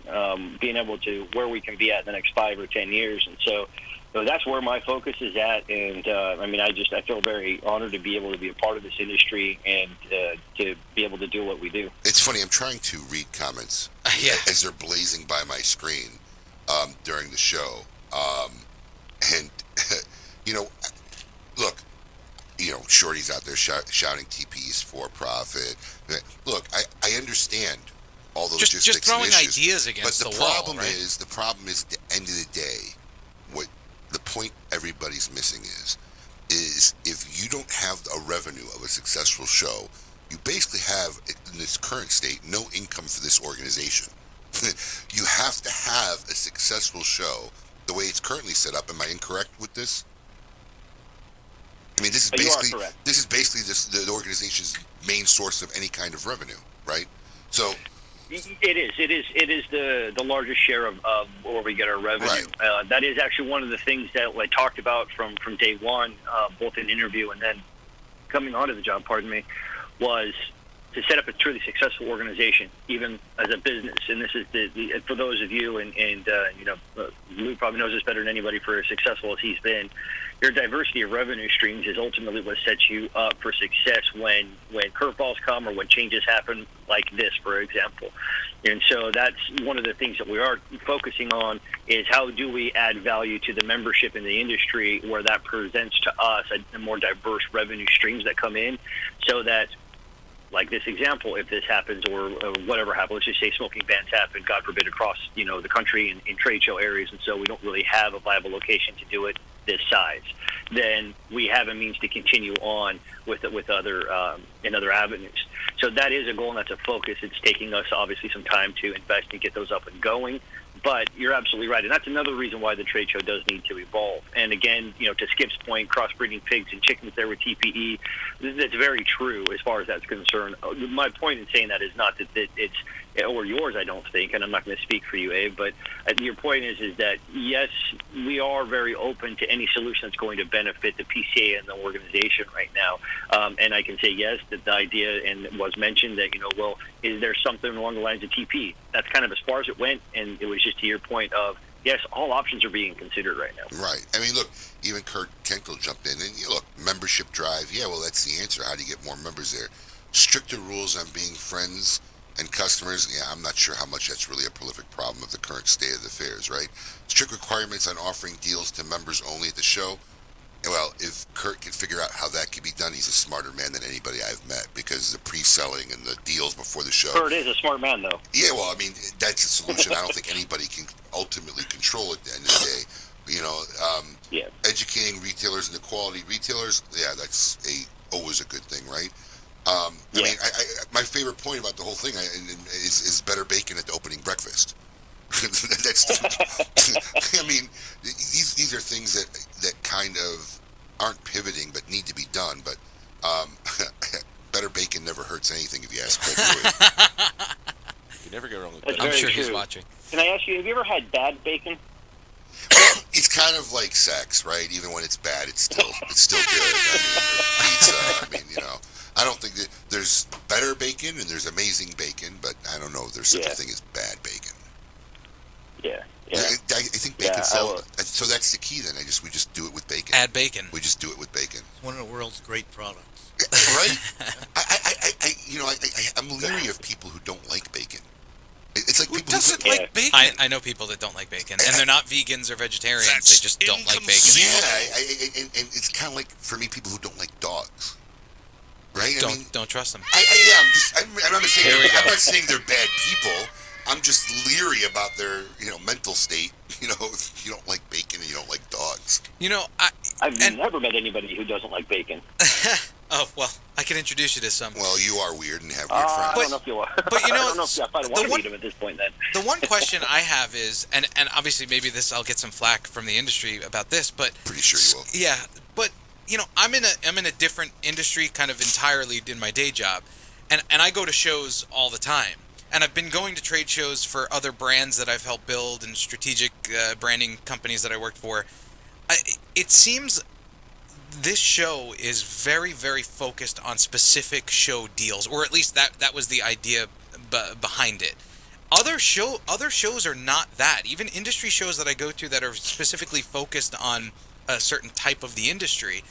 being able to where we can be at in the next 5 or 10 years. And so that's where my focus is at. And I feel very honored to be able to be a part of this industry and to be able to do what we do. It's funny. I'm trying to read comments as they're blazing by my screen during the show. And, look, Shorty's out there shouting TP's for profit. Look, I understand all the logistics just throwing and issues, ideas against but the wall, right? The problem is at the end of the day, what the point everybody's missing is if you don't have a revenue of a successful show, you basically have, in this current state, no income for this organization. You have to have a successful show the way it's currently set up. Am I incorrect with this? I mean, this is basically the organization's main source of any kind of revenue, right? So it is the largest share of where we get our revenue. Right. That is actually one of the things that I talked about from day one, both in interview and then coming onto the job. Was to set up a truly successful organization, even as a business. And this is for those of you, and Lew probably knows this better than anybody, for as successful as he's been, your diversity of revenue streams is ultimately what sets you up for success when curveballs come or when changes happen like this, for example. And so that's one of the things that we are focusing on is how do we add value to the membership in the industry where that presents to us a more diverse revenue streams that come in, so that, like this example, if this happens or whatever happens, let's just say smoking bans happen, God forbid, across the country in trade show areas, and so we don't really have a viable location to do it this size, then we have a means to continue on with other in other avenues. So that is a goal and that's a focus. It's taking us obviously some time to invest and get those up and going. But you're absolutely right, and that's another reason why the trade show does need to evolve. And again, to Skip's point, crossbreeding pigs and chickens there with TPE, that's very true as far as that's concerned. My point in saying that is not that it's, or yours, I don't think, and I'm not going to speak for you, Abe, but your point is that, yes, we are very open to any solution that's going to benefit the PCA and the organization right now. And I can say, yes, that the idea and it was mentioned that, well, is there something along the lines of TP? That's kind of as far as it went, and it was just to your point of, yes, all options are being considered right now. Right. I mean, look, even Kurt Kenkel jumped in, and look, membership drive, yeah, well, that's the answer. How do you get more members there? Stricter rules on being friends and customers, yeah, I'm not sure how much that's really a prolific problem of the current state of the affairs, right? Strict requirements on offering deals to members only at the show. Well, if Kurt can figure out how that can be done, he's a smarter man than anybody I've met, because the pre-selling and the deals before the show. Kurt is a smart man, though. Yeah, well, I mean, that's a solution. I don't think anybody can ultimately control at the end of the day. Educating retailers and the quality retailers, yeah, that's always a good thing, right? I mean, my favorite point about the whole thing is better bacon at the opening breakfast. I mean, these are things that kind of aren't pivoting but need to be done. But better bacon never hurts anything, if you ask me. You never go wrong with That's bacon. I'm sure he's watching. Can I ask you, have you ever had bad bacon? Well, it's kind of like sex, right? Even when it's bad, it's still good. I mean, pizza. I mean, I don't think that there's better bacon and there's amazing bacon, but I don't know if there's such a thing as bad bacon. Yeah. I think bacon sells. So that's the key. Then we just do it with bacon. Add bacon. We just do it with bacon. It's one of the world's great products. Right? I'm leery of people who don't like bacon. It's like people doesn't like bacon. I know people that don't like bacon, and they're not vegans or vegetarians. They just don't like bacon. Yeah, and it's kind of like, for me, people who don't like dogs. Right? Don't trust them. I'm not saying they're bad people. I'm just leery about their, mental state. If you don't like bacon and you don't like dogs. I've never met anybody who doesn't like bacon. Oh, well, I can introduce you to some. Well, you are weird and have weird friends. I don't know if you are. But I don't know if I want to meet him at this point then. The one question I have is, and obviously maybe I'll get some flack from the industry about this, but pretty sure you will. Yeah, but I'm in a different industry, kind of entirely in my day job, and I go to shows all the time. And I've been going to trade shows for other brands that I've helped build and strategic branding companies that I worked for. It seems this show is very, very focused on specific show deals, or at least that was the idea behind it. Other shows are not that. Even industry shows that I go to that are specifically focused on a certain type of the industry,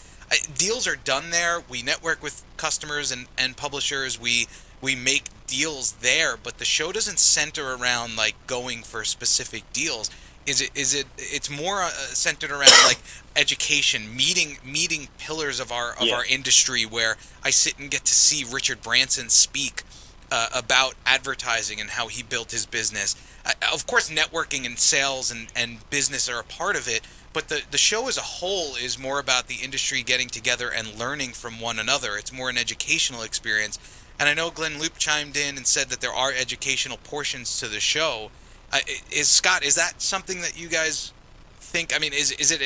deals are done there. We network with customers and publishers. We make deals there, but the show doesn't center around like going for specific deals. It's more centered around like education, meeting pillars of our industry, where I sit and get to see Richard Branson speak about advertising and how he built his business. Of course, networking and sales and business are a part of it, but the show as a whole is more about the industry getting together and learning from one another. It's more an educational experience. And I know Glenn Loop chimed in and said that there are educational portions to the show. Scott, is that something that you guys think? I mean, is it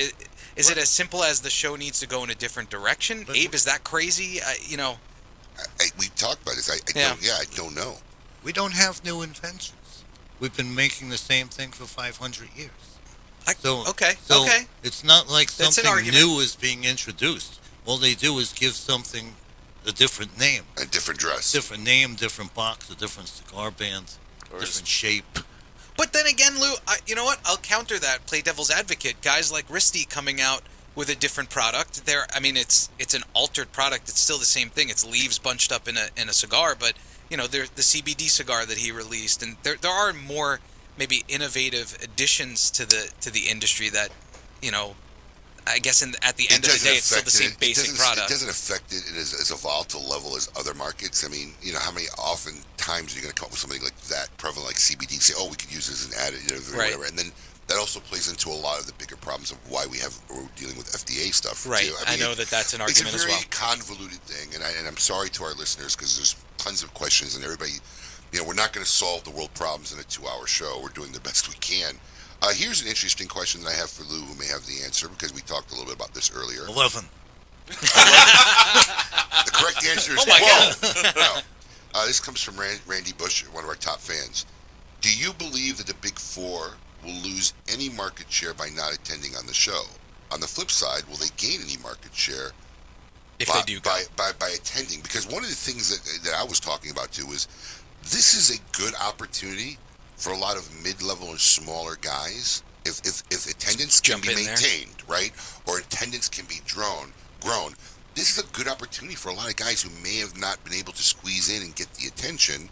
as simple as the show needs to go in a different direction? Abe, is that crazy? We talked about this. I don't know. We don't have new inventions. We've been making the same thing for 500 years. So it's not like something new is being introduced. All they do is give something a different name. A different dress. Different name, different box, a different cigar band, different shape. But then again, Lou, you know what? I'll counter that, play devil's advocate. Guys like Risty coming out with a different product. It's an altered product. It's still the same thing. It's leaves bunched up in a cigar, but there's the CBD cigar that he released, and there are more maybe innovative additions to the industry that I guess at the end of the day, it's still the same basic product. It doesn't affect it as a volatile level as other markets. I mean, how many times are you going to come up with something like that prevalent, like CBD, say, we could use this as an additive or whatever, and then that also plays into a lot of the bigger problems of why we're dealing with FDA stuff. Right. Too. I know that's an argument as well. It's a very convoluted thing, and I'm sorry to our listeners because there's tons of questions, and everybody, we're not going to solve the world problems in a 2-hour show. We're doing the best we can. Here's an interesting question that I have for Lou, who may have the answer, because we talked a little bit about this earlier. 11. The correct answer is 12. No. This comes from Randy Bush, one of our top fans. Do you believe that the Big Four will lose any market share by not attending on the show? On the flip side, will they gain any market share if they do by attending? Because one of the things that I was talking about too is this is a good opportunity for a lot of mid-level and smaller guys if attendance can be maintained, right? Or attendance can be grown. This is a good opportunity for a lot of guys who may have not been able to squeeze in and get the attention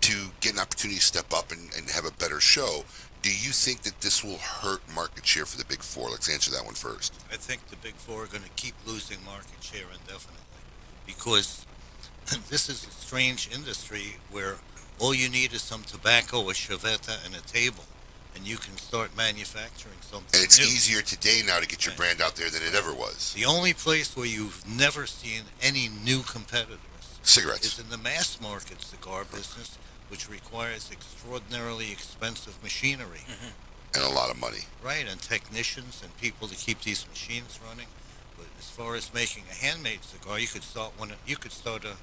to get an opportunity to step up and have a better show. Do you think that this will hurt market share for the Big Four? Let's answer that one first. I think the Big Four are going to keep losing market share indefinitely because this is a strange industry where all you need is some tobacco, a chaveta, and a table, and you can start manufacturing something And it's new. easier today now to get your brand out there than it ever was. The only place where you've never seen any new competitors Cigarettes is in the mass market cigar business, which requires extraordinarily expensive machinery. And a lot of money. Right, and technicians and people to keep these machines running. But as far as making a handmade cigar, you could start a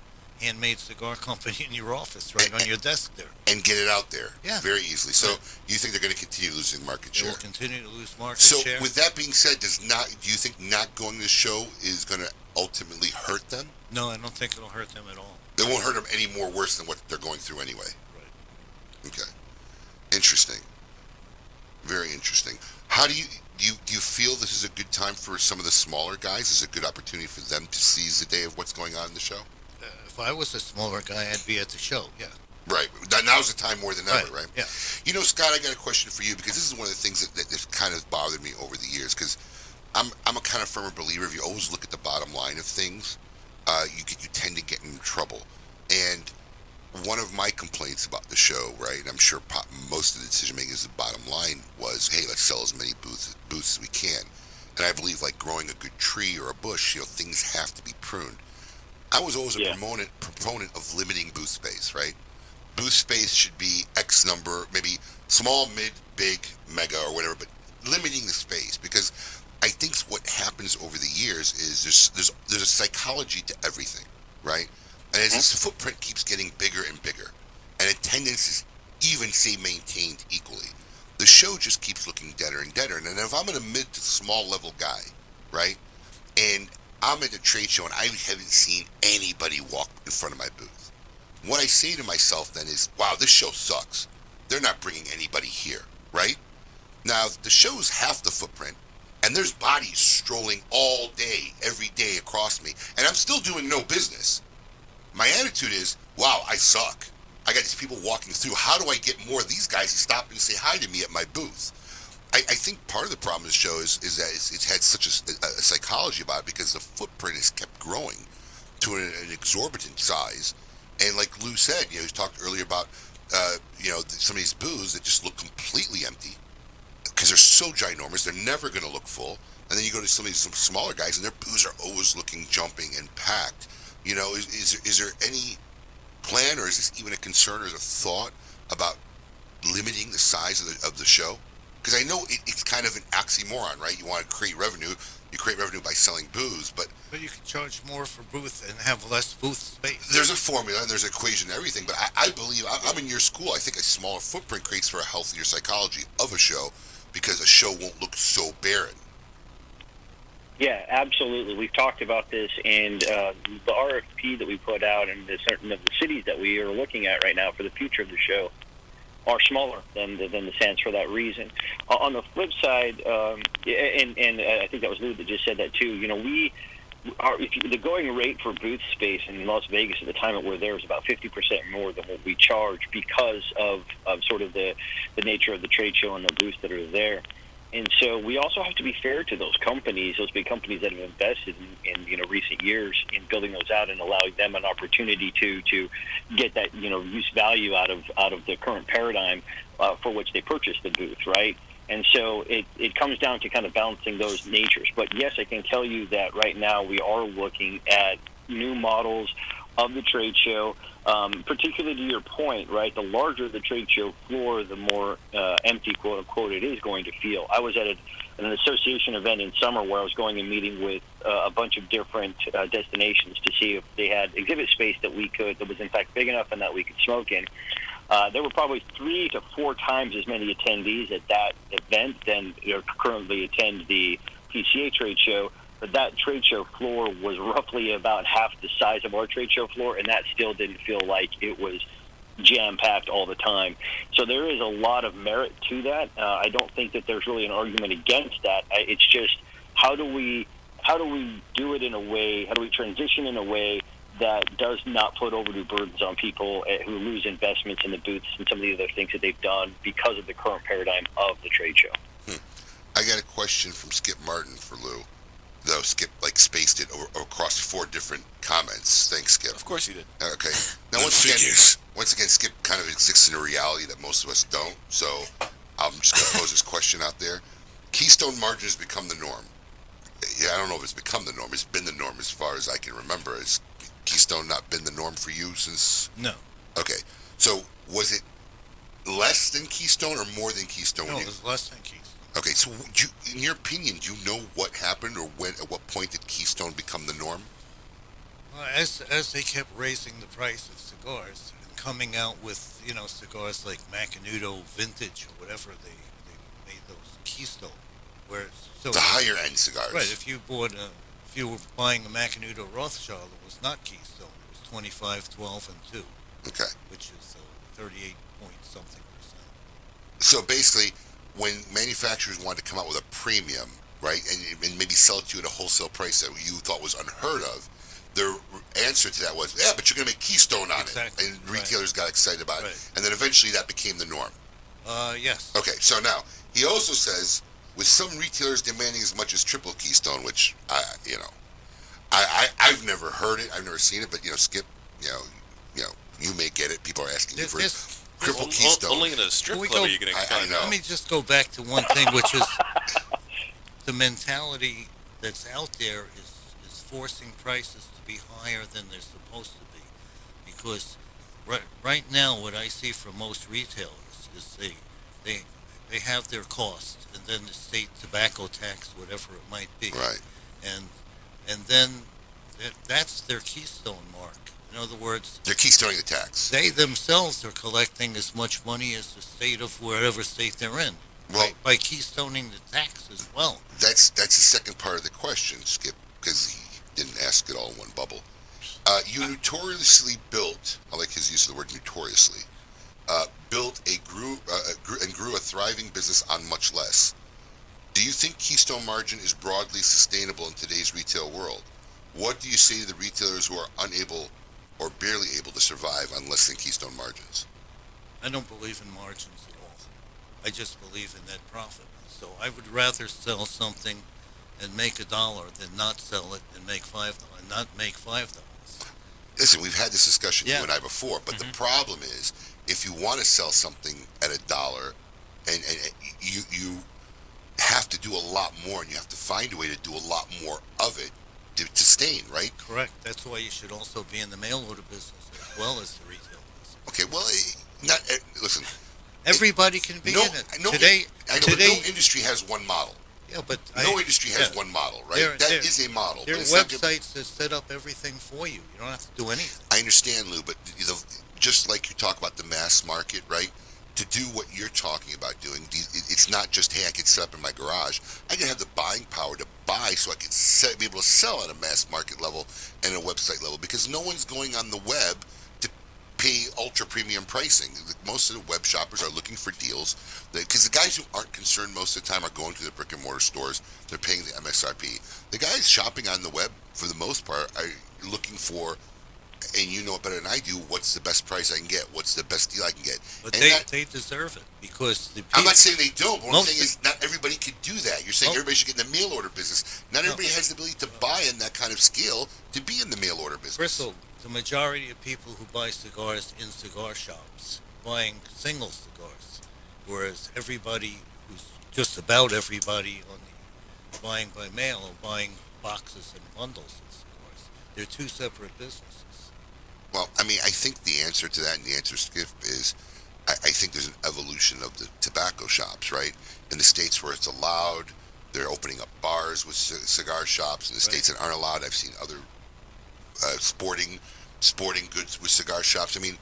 handmade cigar company in your office, right on your desk there. And get it out there very easily. So you think they're going to continue losing market share? They will continue to lose market So share. with that being said, do you think not going to the show is going to ultimately hurt them? No, I don't think it'll hurt them at all. It won't hurt them any more worse than what they're going through anyway. Right. Okay. Interesting. Very interesting. How do you feel this is a good time for some of the smaller guys? Is it a good opportunity for them to seize the day of what's going on in the show? If I was a smaller guy, I'd be at the show, yeah. Right. Now's the time more than ever, right? Yeah. Scott, I got a question for you because this is one of the things that kind of bothered me over the years because I'm a kind of firm believer if you always look at the bottom line of things, you tend to get in trouble. And one of my complaints about the show, right, and I'm sure most of the decision making is the bottom line was, hey, let's sell as many booths as we can. And I believe like growing a good tree or a bush, things have to be pruned. I was always a proponent of limiting booth space, right? Booth space should be X number, maybe small, mid, big, mega, or whatever, but limiting the space because I think what happens over the years is there's a psychology to everything, right? And as this footprint keeps getting bigger and bigger, and attendance is even say maintained equally, the show just keeps looking deader and deader. And if I'm a mid to small level guy, right, and I'm at a trade show and I haven't seen anybody walk in front of my booth, what I say to myself then is, wow, this show sucks. They're not bringing anybody here, right? Now, the show's half the footprint, and there's bodies strolling all day, every day across me, and I'm still doing no business. My attitude is, wow, I suck. I got these people walking through. How do I get more of these guys to stop and say hi to me at my booth? I think part of the problem of the show is that it's had such a psychology about it because the footprint has kept growing to an exorbitant size. And like Lou said, he talked earlier about, some of these booths that just look completely empty because they're so ginormous. They're never going to look full. And then you go to some smaller guys and their booths are always looking jumping and packed. Is there any plan or is this even a concern or is a thought about limiting the size of the show? Because I know it's kind of an oxymoron, right? You want to create revenue. You create revenue by selling booze, but you can charge more for booth and have less booth space. There's a formula and there's an equation and everything, but I believe, I'm in your school, I think a smaller footprint creates for a healthier psychology of a show because a show won't look so barren. Yeah, absolutely. We've talked about this, and the RFP that we put out and certain of the cities that we are looking at right now for the future of the show are smaller than the Sands for that reason. On the flip side, and I think that was Lou that just said that too. The going rate for booth space in Las Vegas at the time that we're there was about 50% more than what we charge because of sort of the nature of the trade show and the booths that are there. And so we also have to be fair to those companies, those big companies that have invested in recent years in building those out and allowing them an opportunity to get that use value out of the current paradigm for which they purchased the booth, right? And so it comes down to kind of balancing those natures. But yes, I can tell you that right now we are looking at new models of the trade show, particularly to your point, right? The larger the trade show floor, the more empty, quote unquote, it is going to feel. I was at an association event in summer where I was going and meeting with a bunch of different destinations to see if they had exhibit space that was in fact big enough and that we could smoke in. There were probably 3 to 4 times as many attendees at that event than currently attend the PCA trade show. But that trade show floor was roughly about half the size of our trade show floor, and that still didn't feel like it was jam-packed all the time. So there is a lot of merit to that. I don't think that there's really an argument against that. It's just how do we do it in a way, how do we transition in a way that does not put overdue burdens on people who lose investments in the booths and some of the other things that they've done because of the current paradigm of the trade show. I got a question from Skip Martin for Lew. Though Skip spaced it across 4 different comments. Thanks, Skip. Of course he did. Okay. Now once again, Skip kind of exists in a reality that most of us don't. So I'm just going to pose this question out there. Keystone margins become the norm. Yeah, I don't know if it's become the norm. It's been the norm as far as I can remember. Has Keystone not been the norm for you since? No. Okay. So was it less than Keystone or more than Keystone? No, it was less than Keystone. Okay, so in your opinion, do you know what happened or at what point did Keystone become the norm? Well, as they kept raising the price of cigars and coming out with, cigars like Macanudo Vintage or whatever, they made those Keystone. The higher end cigars. Right, if you were buying a Macanudo Rothschild, it was not Keystone. It was 25, 12, and 2. Okay. Which is 38 point something %. So basically, when manufacturers wanted to come out with a premium, right, and maybe sell it to you at a wholesale price that you thought was unheard of, their answer to that was, yeah, but you're going to make Keystone on it. And retailers got excited about it. And then eventually that became the norm. Yes. Okay, so now, he also says, with some retailers demanding as much as triple Keystone, which, I've never heard it, I've never seen it, but, Skip, you may get it. People are asking you for it. Triple Keystone. Only in a strip club are you going to find out. Let me just go back to one thing, which is the mentality that's out there is forcing prices to be higher than they're supposed to be. Because right now, what I see from most retailers is they have their cost, and then the state tobacco tax, whatever it might be. Right. And then that's their Keystone mark. In other words, they're keystoning the tax. They themselves are collecting as much money as the state of wherever state they're in. Well, by keystoning the tax as well. That's the second part of the question, Skip, because he didn't ask it all in one bubble. You notoriously built, I like his use of the word notoriously, grew a thriving business on much less. Do you think Keystone margin is broadly sustainable in today's retail world? What do you say to the retailers who are unable or barely able to survive on less than Keystone margins? I don't believe in margins at all. I just believe in net profit. So I would rather sell something and make $1 than not sell it and make $5 and not make $5. Listen, we've had this discussion you and I before, but the problem is if you want to sell something at $1 and you have to do a lot more and you have to find a way to do a lot more of it to sustain, right? Correct. That's why you should also be in the mail order business as well as the retail business. Okay, well, listen. Everybody can be in it. Today, no industry has one model. Yeah, but no industry has one model, right? That is a model. There are websites that set up everything for you. You don't have to do anything. I understand, Lou, but just like you talk about the mass market, right? To do what you're talking about doing, it's not just, hey, I can set up in my garage. I can have the buying power to buy so I can be able to sell at a mass market level and a website level because no one's going on the web to pay ultra premium pricing. Most of the web shoppers are looking for deals because the guys who aren't concerned most of the time are going to the brick and mortar stores. They're paying the MSRP. The guys shopping on the web, for the most part, are looking for, and you know it better than I do, what's the best price I can get? What's the best deal I can get? But they deserve it because I'm not saying they don't, but what I'm saying is not everybody could do that. You're saying everybody should get in the mail order business. Not everybody has the ability to buy in that kind of scale to be in the mail order business. Crystal, the majority of people who buy cigars in cigar shops buying single cigars, whereas everybody just about everybody on the buying by mail or buying boxes and bundles of cigars. They're two separate businesses. Well, I mean, I think the answer to that, and the answer, Skip, is I think there's an evolution of the tobacco shops, right? In the states where it's allowed, they're opening up bars with cigar shops. In the states that aren't allowed, I've seen other sporting goods with cigar shops. I mean,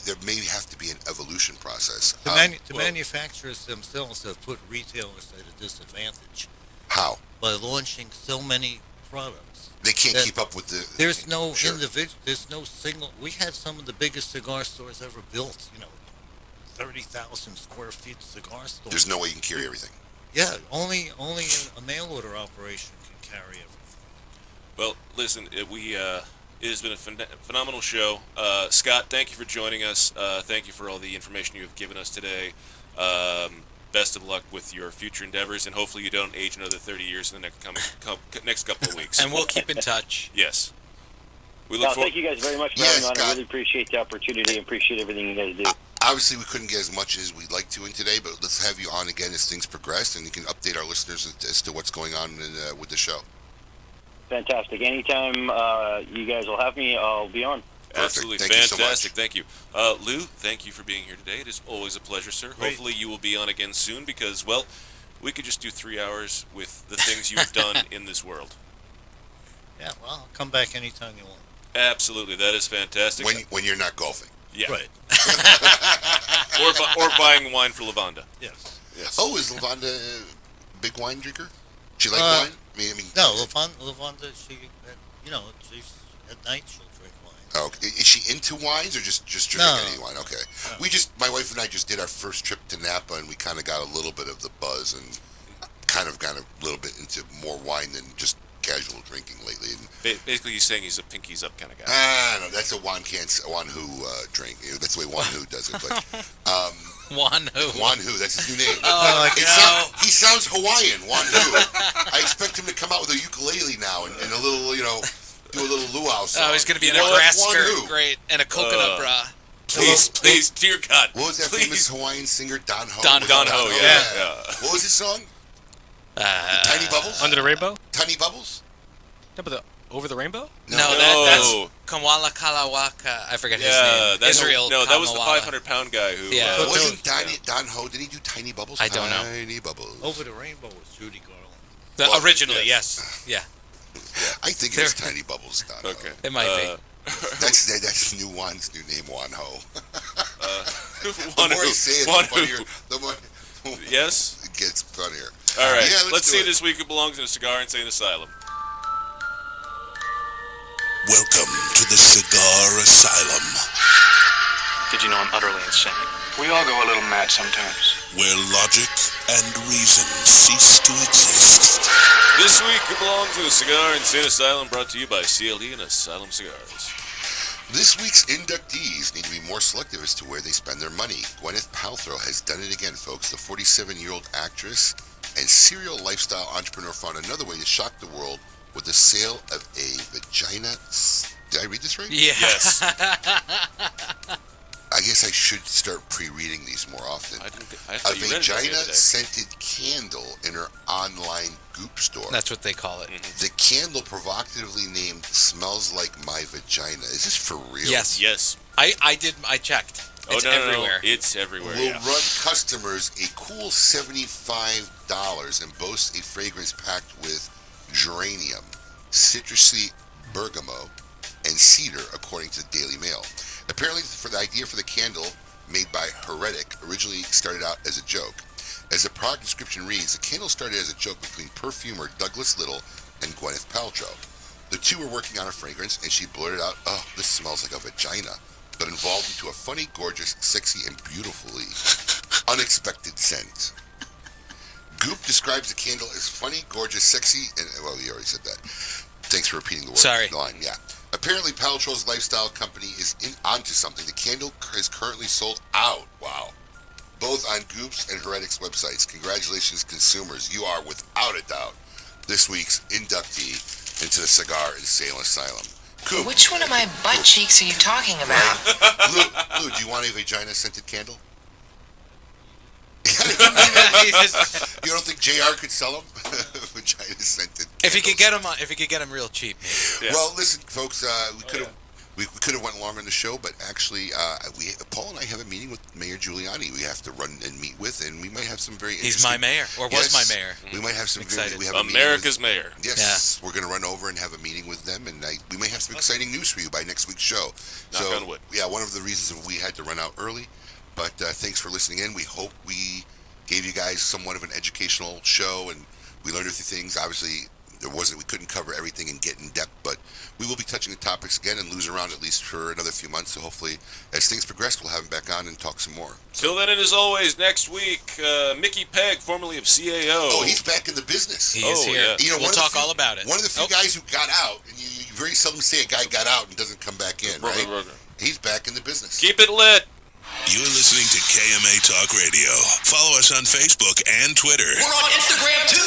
there may have to be an evolution process. The manufacturers themselves have put retailers at a disadvantage. How? By launching so many products. They can't keep up with the... There's no individual, there's no single... We had some of the biggest cigar stores ever built, 30,000 square feet cigar stores. There's no way you can carry everything. Yeah, only a mail order operation can carry everything. Well, listen, it has been a phenomenal show. Scott, thank you for joining us. Thank you for all the information you have given us today. Best of luck with your future endeavors, and hopefully you don't age another 30 years in the next couple of weeks. And we'll keep in touch. Yes. We look thank you guys very much for having me on. I really appreciate the opportunity and appreciate everything you guys do. Obviously, we couldn't get as much as we'd like to in today, but let's have you on again as things progress, and you can update our listeners as to what's going on with the show. Fantastic. Anytime you guys will have me, I'll be on. Absolutely fantastic. Thank you. Lew, thank you for being here today. It is always a pleasure, sir. Great. Hopefully you will be on again soon because, well, we could just do 3 hours with the things you've done in this world. Yeah, well, I'll come back anytime you want. Absolutely. That is fantastic. When you're not golfing. Yeah. Right. or buying wine for Lavonda. Yes. Oh, is Lavonda a big wine drinker? She like wine? I mean, no, Lavonda, she's at night she'll drink wine. Oh, okay. Is she into wines or just drinking any wine? Okay. No. My wife and I just did our first trip to Napa, and we kind of got a little bit of the buzz and kind of got a little bit into more wine than just casual drinking lately. And basically, he's saying he's a pinkies up kind of guy. No, that's a Juan Hu drink. That's the way Juan Hu does it. But Juan Hu, that's his new name. He sounds Hawaiian, Juan Hu. I expect him to come out with a ukulele now and a little, do a little luau song. Oh, he's going to be in a grass skirt, great, and a coconut bra. Please, dear God. What was that famous Hawaiian singer, Don Ho? Don Ho, yeah. What was his song? Tiny Bubbles? Under the Rainbow? Tiny Bubbles? No, but Over the Rainbow? No, that's Kamwala Kalawaka. I forget his name. Israel No, that was the Kamawala. 500-pound guy who... Yeah. Wasn't Don Ho, did he do Tiny Bubbles? I don't know. Tiny Bubbles. Over the Rainbow was Judy Garland. Originally, yes. Yeah. I think it's Tiny Bubbles, Don Ho. Okay. It might be. That's Juan's new name, Juan Ho. Juan the more Hu. you say it, Juan the funnier. Hu. The more Yes? it gets funnier. All right. Yeah, let's see do it. this week who belongs in a Cigar Insane Asylum. Welcome to the Cigar Asylum, Did you know I'm utterly insane? We all go a little mad sometimes. where logic and reason cease to exist. This week who belongs in a Cigar Insane Asylum, brought to you by CLD and Asylum Cigars. This week's inductees need to be more selective as to where they spend their money. Gwyneth Paltrow has done it again, folks. The 47-year-old actress and serial lifestyle entrepreneur found another way to shock the world with the sale of a vagina. Did I read this right? Yeah. Yes. I guess I should start pre-reading these more often. I A thought you read it the other day. vagina-scented candle in her online Goop store. That's what they call it. The candle provocatively named "Smells Like My Vagina." Is this for real? Yes. Yes. I checked. It's no, everywhere. It's everywhere. Will Yeah. run customers a cool $75 and boasts a fragrance packed with geranium, citrusy bergamot, and cedar, according to the Daily Mail. Apparently, for the idea for the candle, made by Heretic, originally started out as a joke. As the product description reads, the candle started as a joke between perfumer Douglas Little and Gwyneth Paltrow. The two were working on a fragrance, and she blurted out, "Oh, this smells like a vagina," but evolved into a funny, gorgeous, sexy, and beautifully unexpected scent. Goop describes the candle as funny, gorgeous, sexy, and, well, you already said that. Thanks for repeating the word. Sorry. Line, yeah. Apparently, Paltrow's lifestyle company is onto something. The candle is currently sold out. Wow. Both on Goop's and Heretic's websites. Congratulations, consumers. You are, without a doubt, this week's inductee into the Cigar Insane Asylum. Goop. Which one of my butt cheeks are you talking about? Lou, do you want a vagina-scented candle? You don't think JR could sell them? Vagina-scented. If he could get them real cheap. Maybe. Yeah. Well, listen, folks. We We could have went longer in the show, but actually, Paul and I have a meeting with Mayor Giuliani. We have to run and meet with, and we might have some very. He's my mayor, or was my mayor. We might have some. Excited. We have America's mayor. Yes, we're going to run over and have a meeting with them, and we may have some exciting news for you by next week's show. Knock on wood. Yeah, one of the reasons we had to run out early, but thanks for listening in. We hope we gave you guys somewhat of an educational show, and we learned a few things. Obviously, we couldn't cover everything and get in depth, but we will be touching the topics again and losing around at least for another few months. So hopefully, as things progress, we'll have him back on and talk some more. Till then, and as always, next week, Mickey Pegg, formerly of CAO. Oh, he's back in the business. He is here. Yeah. We'll talk all about it. One of the few guys who got out, and you very seldom say a guy got out and doesn't come back in, right? He's back in the business. Keep it lit. You're listening to KMA Talk Radio. Follow us on Facebook and Twitter. We're on Instagram too.